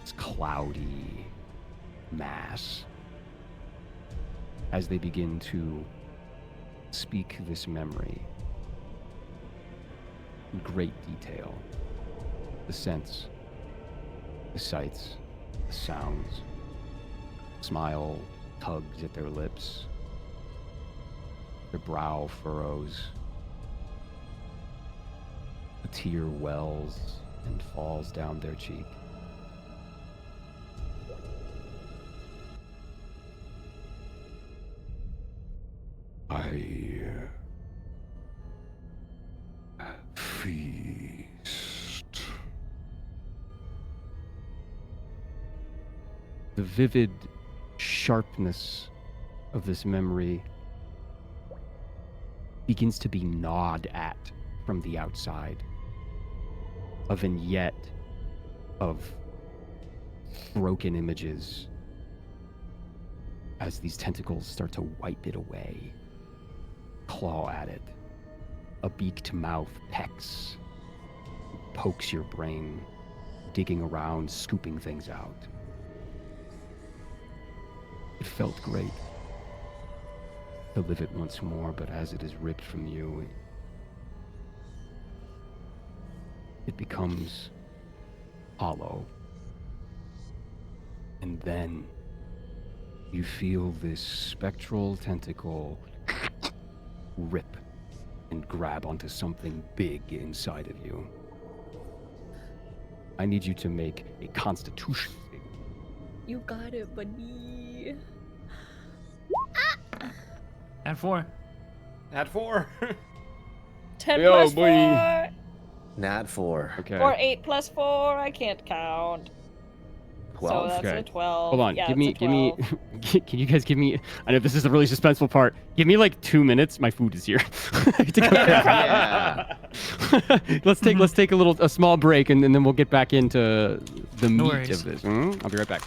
It's cloudy mass. As they begin to speak this memory in great detail. The scents, the sights, the sounds. Smile tugs at their lips. Their brow furrows. A tear wells and falls down their cheek. I feast. The vivid sharpness of this memory begins to be gnawed at from the outside. A vignette of broken images as these tentacles start to wipe it away. Claw at it. A beaked mouth pecks, pokes your brain, digging around, scooping things out. It felt great to live it once more, but as it is ripped from you, it becomes hollow. And then you feel this spectral tentacle rip and grab onto something big inside of you. I need you to make a constitution save. You got it, buddy. At 4. At 4. 10 Yo, plus boy. 4. Nat 4. Okay. Or 8 plus 4. I can't count. 12. So that's Okay. a 12. Hold on. Yeah, give me. it's a 12. Can you guys give me? I know this is the really suspenseful part. Give me like 2 minutes. My food is here. I have to go grab it. let's take a small break, and then we'll get back into the No meat worries. of this. I'll be right back.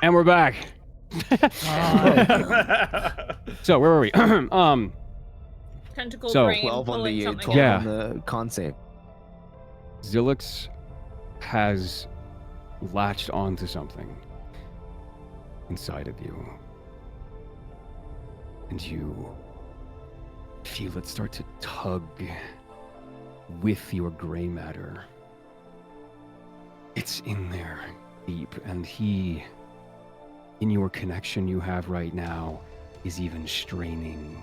And we're back. So where were we? Tentacle So, brain 12 on pulling the something 12 Yeah. on the con save. Zilix has latched onto something inside of you. And you feel it start to tug with your gray matter. It's in there deep, and he, in your connection you have right now, is even straining,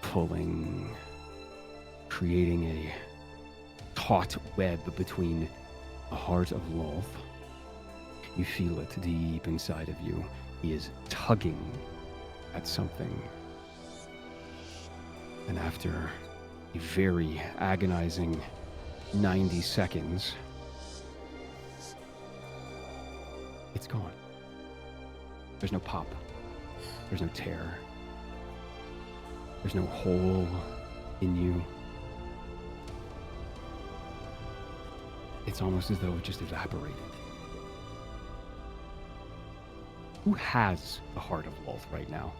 pulling, creating a taut web between the heart of Lolth. You feel it deep inside of you. He is tugging at something. And after a very agonizing 90 seconds, it's gone. There's no pop. There's no tear. There's no hole in you. It's almost as though it just evaporated. Who has the heart of Lolth right now?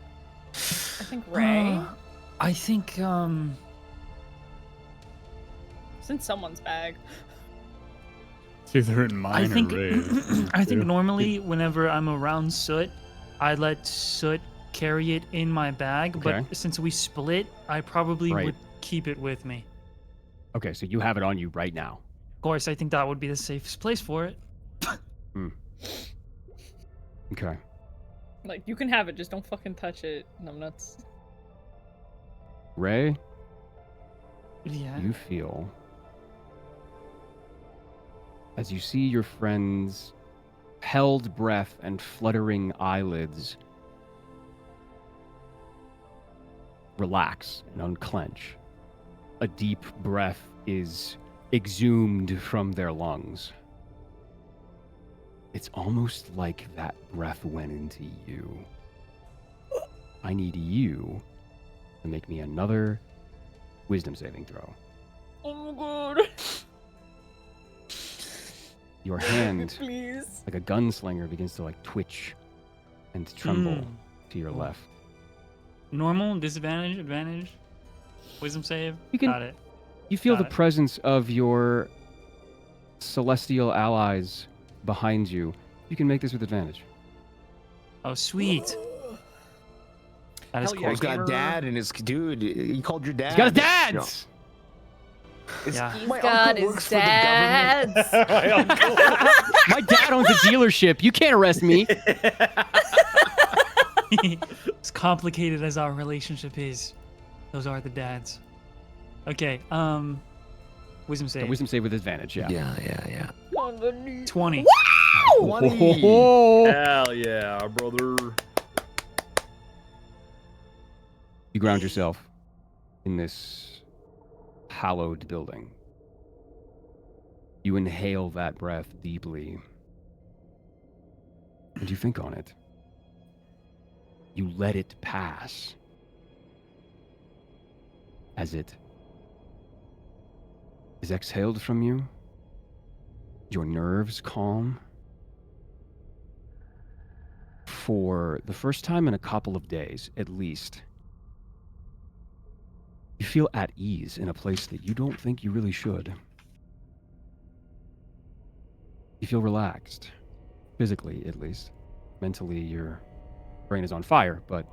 I think Ray. I think It's in someone's bag. It's either in mine I think or Ray's. I think Yeah. normally whenever I'm around Soot, I let Soot carry it in my bag, Okay. but since we split, I probably Right. would keep it with me. Okay, so you have it on you right now. Of course, I think that would be the safest place for it. Okay. Like, you can have it, just don't fucking touch it. Numbnuts. Ray, Yeah. you feel as you see your friend's held breath and fluttering eyelids relax and unclench. A deep breath is exhumed from their lungs. It's almost like that breath went into you. I need you to make me another wisdom saving throw. Oh my god. Your hand, Please. like a gunslinger, begins to like twitch and tremble Mm. to your left. Normal, disadvantage, advantage, wisdom save. You can- Got it. You feel Got the it. presence of your celestial allies behind you. You can make this with advantage. Oh, sweet. That is Hell cool. yeah, He's got gamer. dad and his dude. You called your dad. He's got his dads! Yeah. He's My got uncle his works for the government. dads. My uncle. My dad owns a dealership. You can't arrest me. As complicated as our relationship is, those are the dads. Okay, wisdom So save. wisdom save with advantage, yeah. Yeah. 20. Hell yeah, brother. You ground yourself in this hallowed building. You inhale that breath deeply. And you think on it. You let it pass. As it is exhaled from you, your nerves calm. For the first time in a couple of days, at least, you feel at ease in a place that you don't think you really should. You feel relaxed, physically at least. Mentally, your brain is on fire, but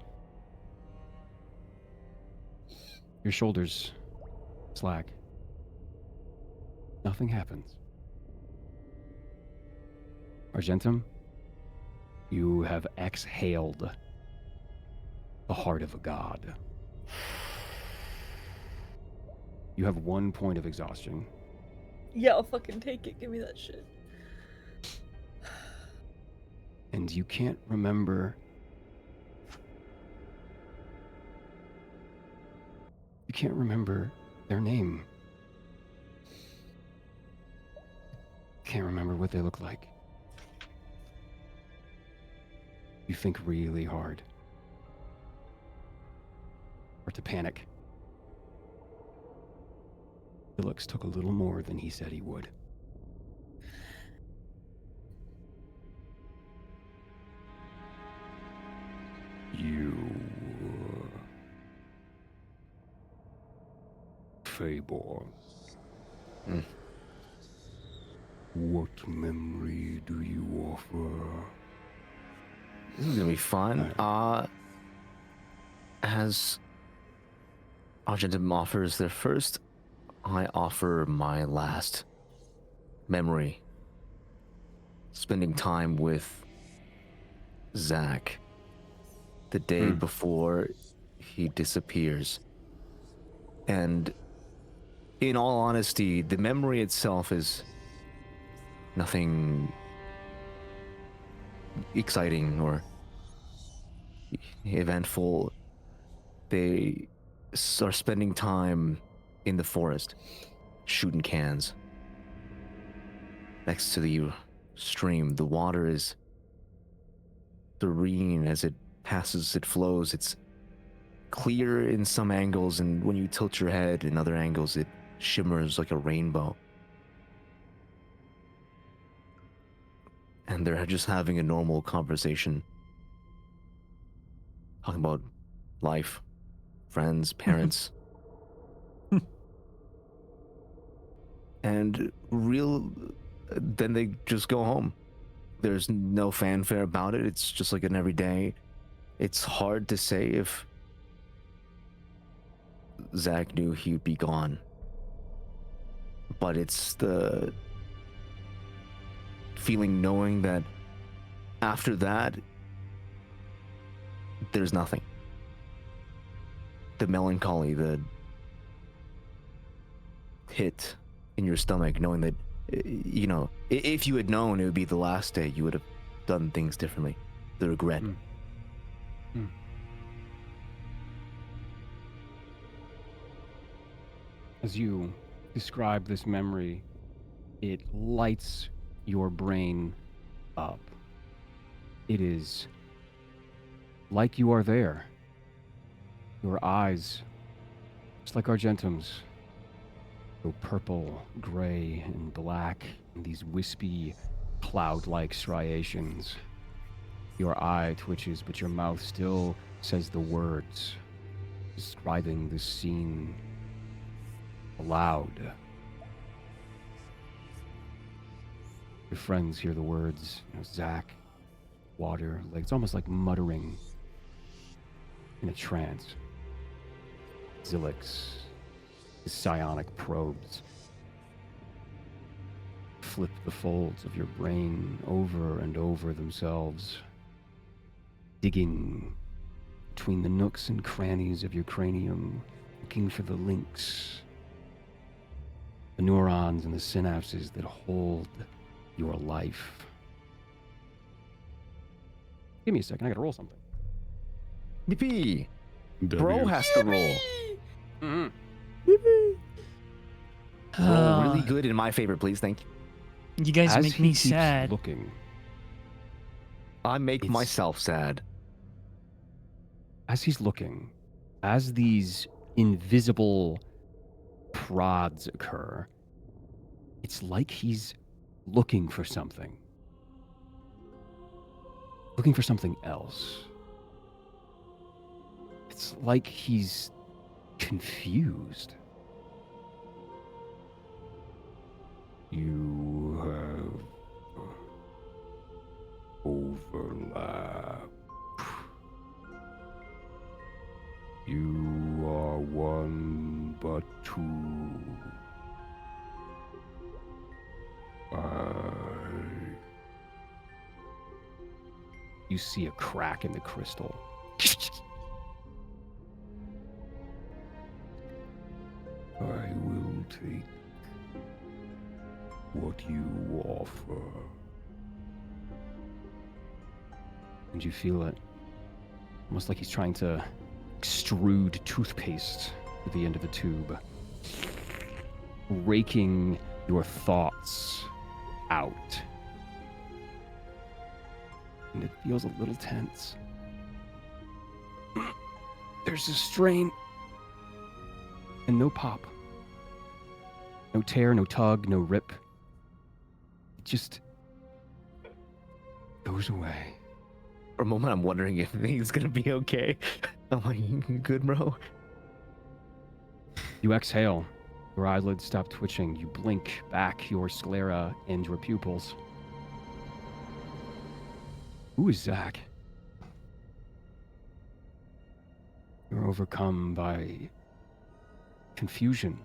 your shoulders slack. Nothing happens. Argentum, you have exhaled the heart of a god. You have 1 point of exhaustion. Yeah, I'll fucking take it. Give me that shit. And you can't remember. You can't remember their name. Can't remember what they look like. You think really hard. Or to panic. Felix took a little more than he said he would. Fabor. Hmm. What memory do you offer? This is gonna be fun. As Argentum offers their first, I offer my last memory. Spending time with Zach the day before he disappears. And in all honesty, the memory itself is nothing exciting or eventful. They are spending time in the forest, shooting cans. Next to the stream, the water is serene as it passes, it flows. It's clear in some angles, and when you tilt your head in other angles, it shimmers like a rainbow. And they're just having a normal conversation, talking about life, friends, parents. And then they just go home. There's no fanfare about it. It's just like an everyday. It's hard to say if Zach knew he would be gone. But it's the feeling knowing that after that, there's nothing. The melancholy, the hit in your stomach, knowing that, you know, if you had known it would be the last day, you would have done things differently. The regret. As you describe this memory, it lights your brain up. It is like you are there. Your eyes, just like Argentum's, go purple, gray, and black in these wispy, cloud-like striations. Your eye twitches, but your mouth still says the words, describing this scene aloud. Your friends hear the words, Zach, water, like it's almost like muttering in a trance. Zilix, his psionic probes flip the folds of your brain over and over themselves, digging between the nooks and crannies of your cranium, looking for the links, the neurons and the synapses that hold your life. Give me a second, I gotta roll something. Yippee! Bro W. has to roll. Mm-hmm. Roll really good in my favor, please. Thank you. You guys As make he me keeps sad. looking, I make It's- myself sad. as he's looking, as these invisible prods occur, it's like he's looking for something. Looking for something else. It's like he's confused. You have overlap. You are one but two. You see a crack in the crystal. I will take what you offer. And you feel it. Almost like he's trying to extrude toothpaste to the end of the tube. Raking your thoughts out. And it feels a little tense. There's a strain. And no pop. No tear, no tug, no rip. It just goes away. For a moment, I'm wondering if he's gonna be okay. I'm like, you good, bro? You exhale, Your eyelids stop twitching. You blink back your sclera and your pupils. Who is Zach? You're overcome by confusion.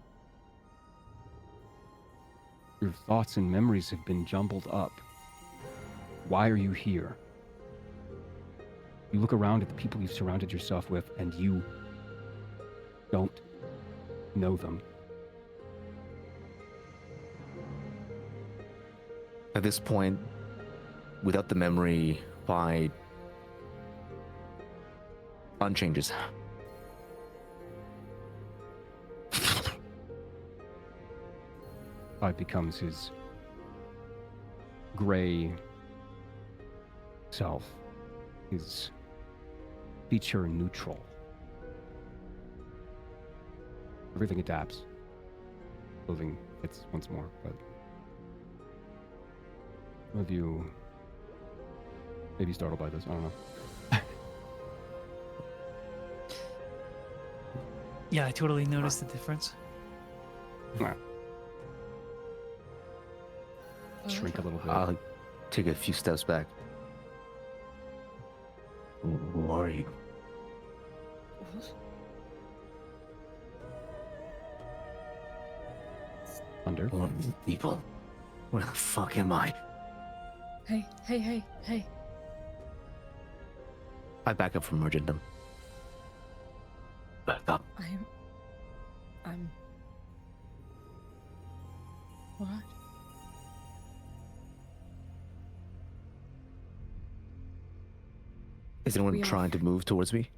Your thoughts and memories have been jumbled up. Why are you here? You look around at the people you've surrounded yourself with, and you don't know them. At this point, without the memory, unchanges. It becomes his gray self, his feature neutral. Everything adapts. Clothing fits once more, but some of you may be startled by this. I don't know. Yeah, I totally noticed the difference. Shrink a little bit. I'll take a few steps back. Who are you? What? Thunder. Who are you people? Where the fuck am I? Hey, hey, hey, hey. I back up from Argentum. Back up. I'm... What? Is anyone We are trying to move towards me?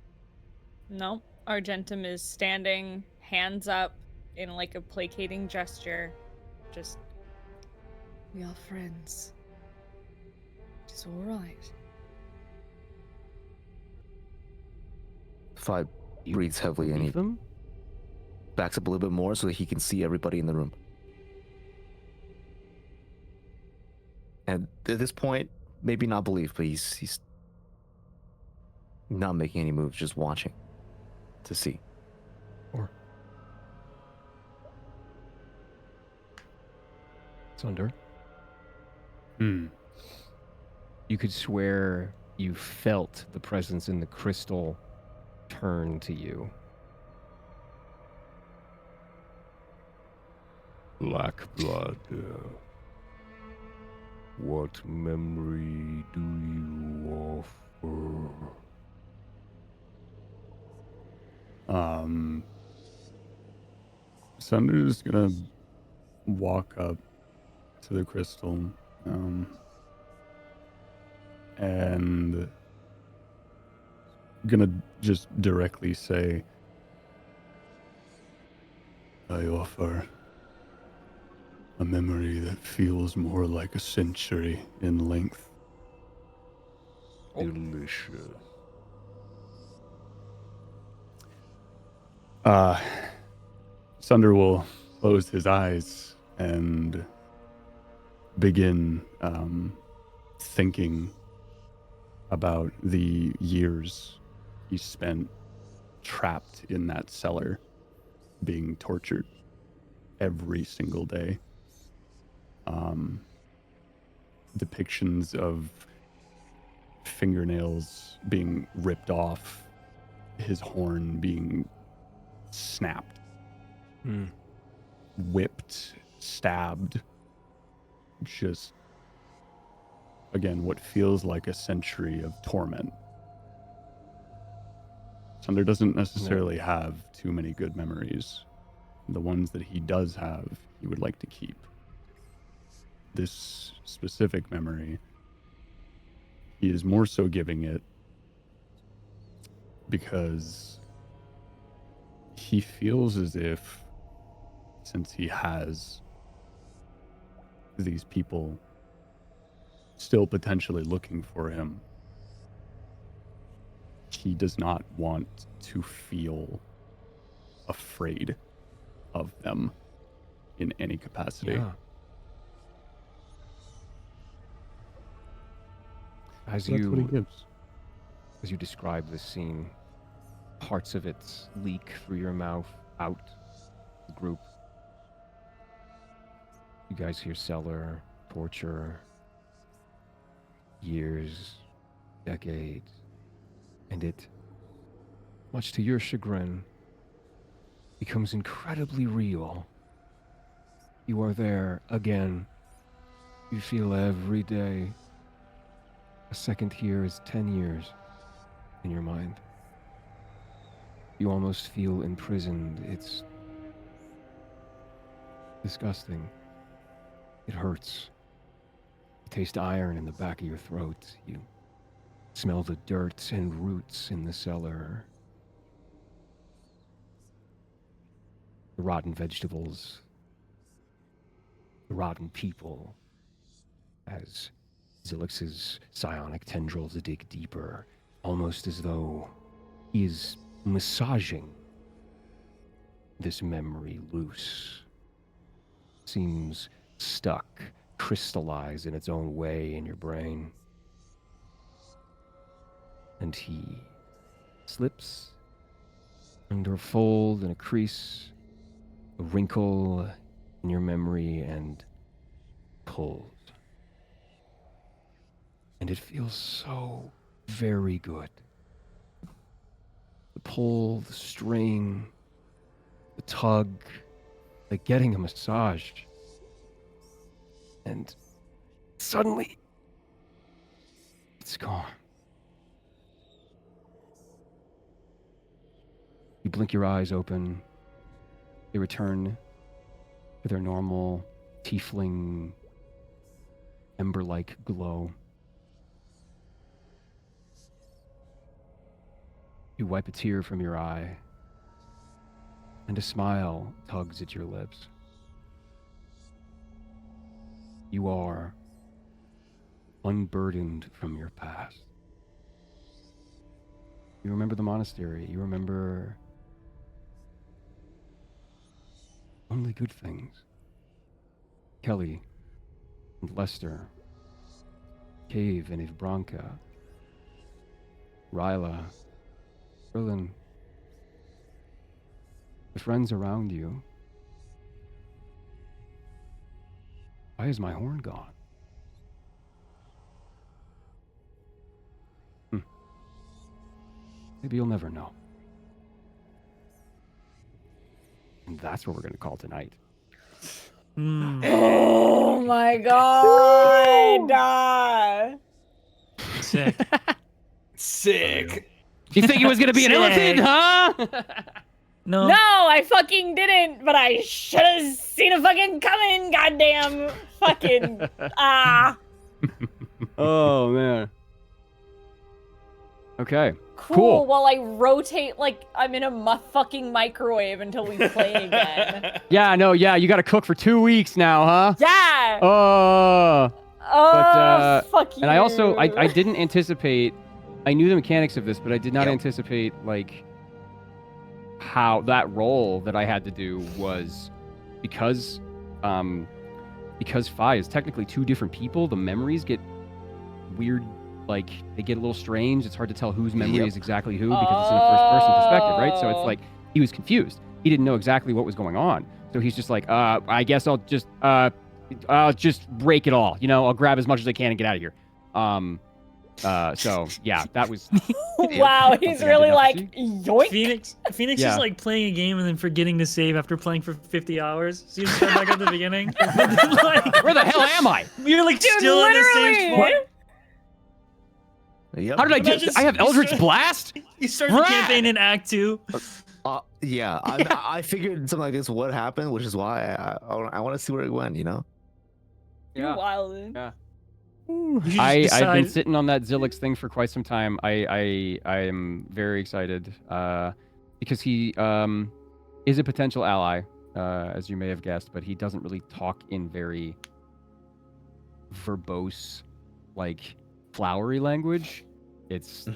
No, Argentum is standing, hands up, in like a placating gesture. Just, We are friends. It's alright. Five breathes heavily and he Leave them? backs up a little bit more so that he can see everybody in the room. And at this point, maybe not believe, but he's not making any moves, just watching to see. Thunder. Hmm. You could swear you felt the presence in the crystal turn to you. Black blood. What memory do you offer? Sunder's gonna walk up to the crystal, and gonna just directly say, I offer a memory that feels more like a century in length. Delicious. Sunder will close his eyes and begin thinking about the years he spent trapped in that cellar, being tortured every single day. Depictions of fingernails being ripped off, his horn being snapped, whipped, stabbed, just, again, what feels like a century of torment. Sunder doesn't necessarily have too many good memories. The ones that he does have, he would like to keep. This specific memory, he is more so giving it because he feels as if, since he has these people still potentially looking for him, he does not want to feel afraid of them in any capacity. Yeah. As That's what he you gives. as you describe this scene, parts of it leak through your mouth out the group. You guys hear cellar, torture, years, decades, and it, much to your chagrin, becomes incredibly real. You are there again. You feel every day. A second here is 10 years in your mind. You almost feel imprisoned. It's disgusting. It hurts. You taste iron in the back of your throat. You smell the dirt and roots in the cellar. The rotten vegetables. The rotten people. As Zilix's psionic tendrils dig deeper, almost as though he is massaging this memory loose. Seems stuck, crystallized in its own way in your brain. And he slips under a fold and a crease, a wrinkle in your memory, and pulls. And it feels so very good. The pull, the strain, the tug, like getting a massage. And suddenly, it's gone. You blink your eyes open. They return to their normal tiefling, ember-like glow. You wipe a tear from your eye, and a smile tugs at your lips. You are unburdened from your past. You remember the monastery. You remember only good things. Kelly and Lester, Cave and Ivbranca, Ryla, Berlin, the friends around you. Why is my horn gone? Maybe you'll never know. And that's what we're going to call tonight. Oh my god! Sick. Sick. You think it was going to be an elephant, huh? No. No, I fucking didn't, but I should have seen it fucking coming, goddamn fucking Oh, man. Okay. Cool, while I rotate like I'm in a fucking microwave until we play again. Yeah, no, yeah, you got to cook for 2 weeks now, huh? Yeah! Oh. Fuck you. And I also, I didn't anticipate, I knew the mechanics of this, but I did not anticipate, like, how that role that I had to do was because Fi is technically 2 different people, the memories get weird, like, they get a little strange. It's hard to tell whose memory is exactly who because it's in a first-person perspective, right? So it's like, he was confused. He didn't know exactly what was going on. So he's just like, I guess I'll just break it all. You know, I'll grab as much as I can and get out of here. So yeah, that was. Wow, he's really like, yoink. Phoenix is like playing a game and then forgetting to save after playing for 50 hours. So you start back at the beginning. Like, where the hell am I? You're like still in the same spot. Yep. How did I do? I have Eldritch Blast? You start the campaign in Act 2. Yeah, I figured something like this would happen, which is why I want to see where it went, you know? You're wild. Yeah. I've been sitting on that Zilix thing for quite some time. I am very excited because he is a potential ally, as you may have guessed, but he doesn't really talk in very verbose, like, flowery language. It's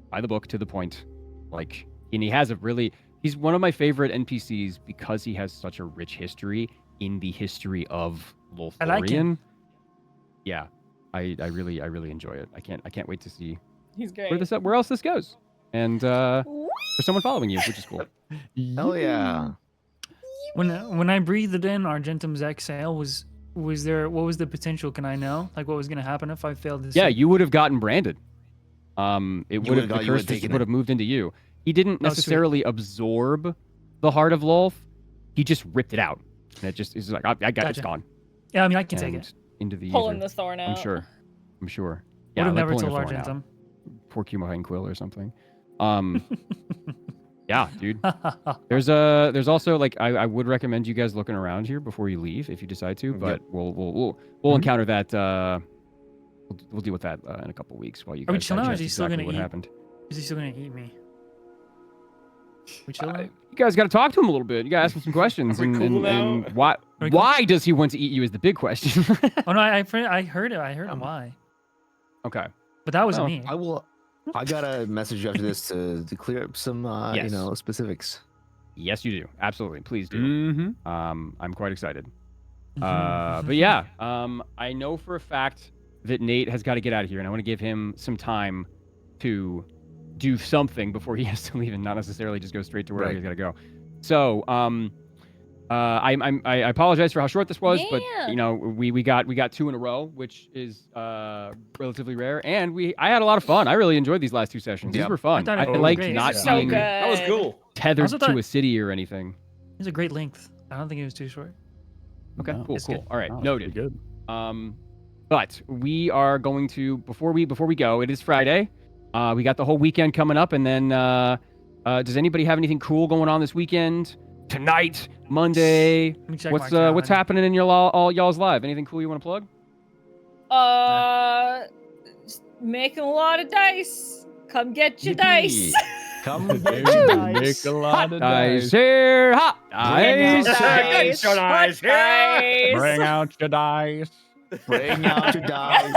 by the book, to the point. Like, and he has he's one of my favorite NPCs because he has such a rich history in the history of Lolthlorian. I like him. Yeah, I really enjoy it. I can't wait to see He's great. where else this goes, and for someone following you, which is cool. Hell yeah. When I breathed in Argentum's exhale, was there, what was the potential? Can I know? Like, what was gonna happen if I failed to Yeah, see? you would have gotten branded. It would have the you would've curse taken would it. have moved into you. He didn't Oh, sweet. necessarily absorb the heart of Lolth. He just ripped it out, and it just is like I got it's Gotcha. gone. Yeah, I mean, I can take And it. into the Pulling ether. the thorn out. I'm sure. I'm sure. Would Yeah, have like never pulling a told thorn out. Argentum. Poor Cumine Quill or something. Yeah, dude. There's also like I would recommend you guys looking around here before you leave if you decide to, but we'll encounter that. We'll deal with that in a couple weeks while you Are we guys chilling or is digest he still exactly gonna what eat? happened. Is he still gonna eat me? We chilling? You guys got to talk to him a little bit. You got to ask him some questions. Are we and, cool and now? why Are we cool? why does he want to eat you is the big question. Oh no, I heard it. I heard him why, Okay. but that wasn't Well, me. I will. I got a message after this to clear up some, Yes. specifics. Yes, you do. Absolutely. Please do. Mm-hmm. I'm quite excited. But yeah, I know for a fact that Nate has got to get out of here, and I want to give him some time to do something before he has to leave, and not necessarily just go straight to wherever Right. he's got to go. So, I apologize for how short this was, but Yeah. you know, we got 2 in a row, which is relatively rare, and I had a lot of fun. I really enjoyed these last 2 sessions. These Yep. were fun. I thought I it was liked great. not These are so being good. That was cool. tethered Also to thought- a city or anything. It's a great length. I don't think it was too short. Okay, No. cool, It's cool. good. All right, No, it's noted. pretty good. But we are going to before we go. It is Friday. We got the whole weekend coming up, and then does anybody have anything cool going on this weekend? Tonight, Monday. Let me check What's my what's calendar. happening in your all y'all's live? Anything cool you want to plug? Just making a lot of dice. Come get your dice. Come There get your you dice. make a lot of Dice dice. here, hot dice. Dice. Your dice. Dice. Bring out your dice. Bring out your dice.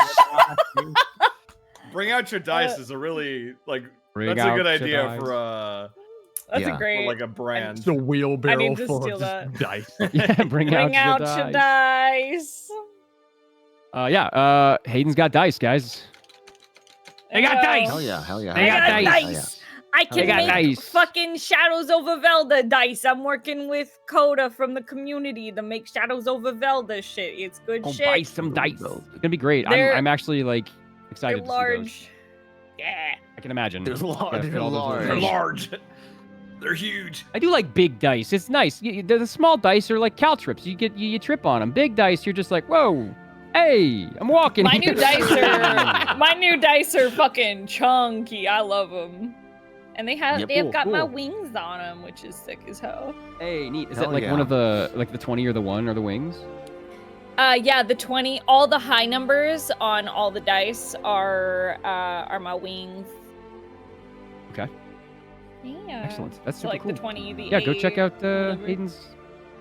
Bring out your dice is a really like Bring that's a out good your idea dice. for That's Yeah. a great. like a brand. It's a wheelbarrow I need to full steal of that. just dice. Yeah, bring Bring out your your dice. dice. Hayden's got dice, guys. They got Yo. dice. Hell yeah, hell yeah. They hell got yeah, dice. hell yeah. I They can got make dice. fucking Shadows over Velda dice. I'm working with Coda from the community to make Shadows over Velda shit. It's good Go shit. buy some dice. It's gonna be great. They're- I'm actually like excited They're to see those. large. Yeah. I can imagine. They're large. Gotta fit They're all those little large. They're dice. large. They're huge. I do like big dice. It's nice. The small dice are like caltrips. You trip on them. Big dice, you're just like, whoa, hey, I'm walking. My here." new dice are fucking chunky. I love them. And they have Yep. they've Cool, got my cool. wings on them, which is sick as hell. Hey, neat. Is Hell that like one yeah. of the the 20 or the 1 or the wings? Yeah, the 20. All the high numbers on all the dice are my wings. Okay. Yeah. Excellent. That's So super like cool. the 20, the Yeah, go 8, check out whatever. Hayden's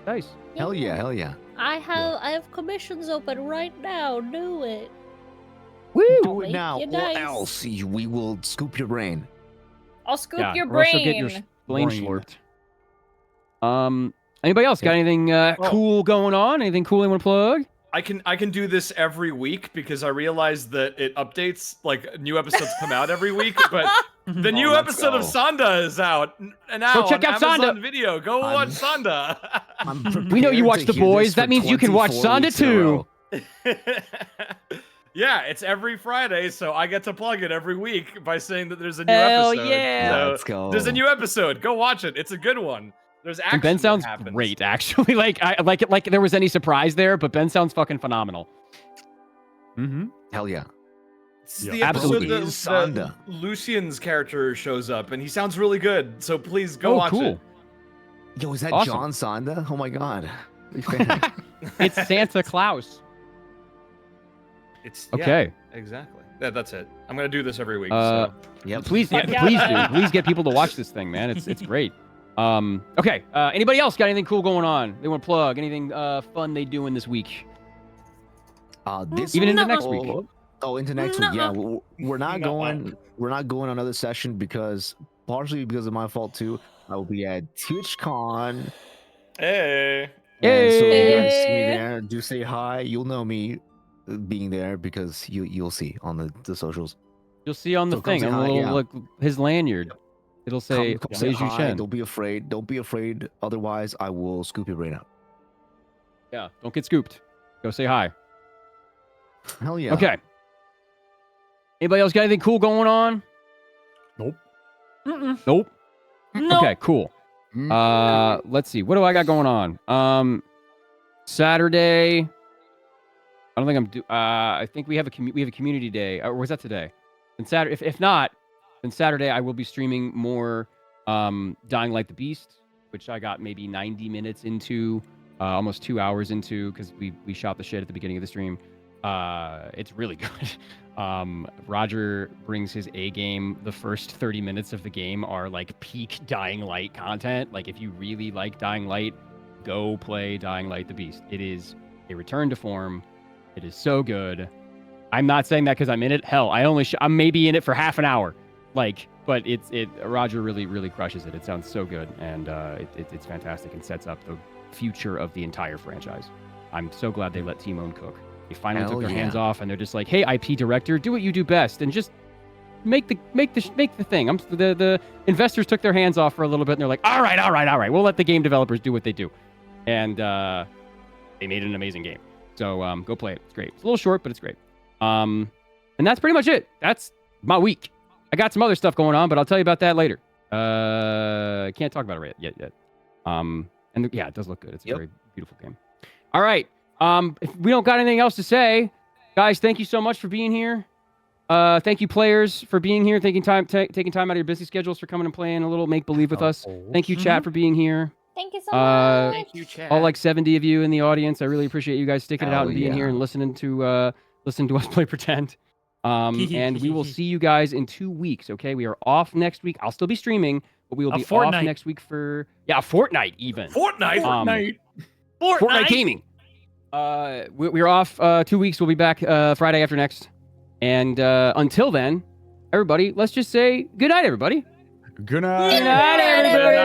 dice. Hell yeah, hell yeah. I have commissions open right now. Do it. Woo! Do it make now, your or dice. else we will scoop your brain. I'll scoop Yeah, your or else brain. you'll get your brain Brain. slurped. Anybody else got anything cool going on? Anything cool they want to plug? I can do this every week because I realized that it updates, like new episodes come out every week, but the new let's episode of go. Sonda is out now Go check on out Amazon Sonda. Video. Go I'm- watch Sonda. I'm We know you prepared watch to The hear Boys. this That for means you can watch 24 Sonda weeks in a too. row. Yeah, it's every Friday, so I get to plug it every week by saying that there's a new Hell episode. yeah. So Let's go. there's a new episode. Go watch it. It's a good one. There's action. And Ben that sounds happens. great, actually. Like there was any surprise there, but Ben sounds fucking phenomenal. Mm-hmm. Hell yeah. It's Yeah. the episode Absolutely. that, Is Sonda. Lucian's character shows up, and he sounds really good. So please go Oh, watch cool. it. Yo, is that Awesome. John Sonda? Oh my god. Big fan. It's Santa Claus. It's Okay. yeah, exactly. That's it. I'm gonna do this every week. Uh, so. Yep. Please, Fuck yeah, please man. do. Please get people to watch this thing, man. It's great. Okay. Anybody else got anything cool going on? They want to plug anything fun they doing this week? This Even into No. next week. Oh, into next week. Yeah, Nuh-uh. we're not Nuh-uh. going. We're not going another session because partially because of my fault too. I will be at TwitchCon. Hey. And so if you guys see me Hey. there, do say hi. You'll know me being there because you'll see on the socials. You'll see on the So come thing, say on the hi, little yeah. look, his lanyard. It'll say Come say Lei Zhu hi. Shen. Don't be afraid. Don't be afraid. Otherwise, I will scoop your brain out. Yeah, don't get scooped. Go say hi. Hell yeah. Okay. Anybody else got anything cool going on? Nope. Nope. No. Okay, cool. Let's see. What do I got going on? Saturday. I don't think I think we have a community day. Or was that today? And Saturday. If not, then Saturday I will be streaming more Dying Light the Beast, which I got maybe 90 minutes into, almost 2 hours into, because we shot the shit at the beginning of the stream. It's really good. Roger brings his A game. The first 30 minutes of the game are like peak Dying Light content. Like if you really like Dying Light, go play Dying Light the Beast. It is a return to form. It is so good. I'm not saying that because I'm in it. Hell, I'm maybe in it for half an hour. Like, but Roger really crushes it. It sounds so good, and it's fantastic and sets up the future of the entire franchise. I'm so glad they let Timon cook. They finally took their hands off, and they're just like, "Hey, IP director, do what you do best, and just make the thing." The investors took their hands off for a little bit, and they're like, "All right, we'll let the game developers do what they do," and they made an amazing game. So go play it. It's great. It's a little short, but it's great. And that's pretty much it. That's my week. I got some other stuff going on, but I'll tell you about that later. I can't talk about it yet. Yeah, it does look good. It's a very beautiful game. All right. If we don't got anything else to say, guys, thank you so much for being here. Thank you, players, for being here, taking time out of your busy schedules for coming and playing a little make believe with us. Thank you, chat, for being here. Thank you so much. Thank you, Chad. All like 70 of you in the audience. I really appreciate you guys sticking it out and being yeah. here and listening to us play pretend. And we will see you guys in 2 weeks. Okay, we are off next week. I'll still be streaming, but we will be off next week for a fortnight even. Fortnite. Fortnite gaming. We're off 2 weeks. We'll be back Friday after next. And until then, everybody, let's just say good night, everybody. Good night. Good night, everybody.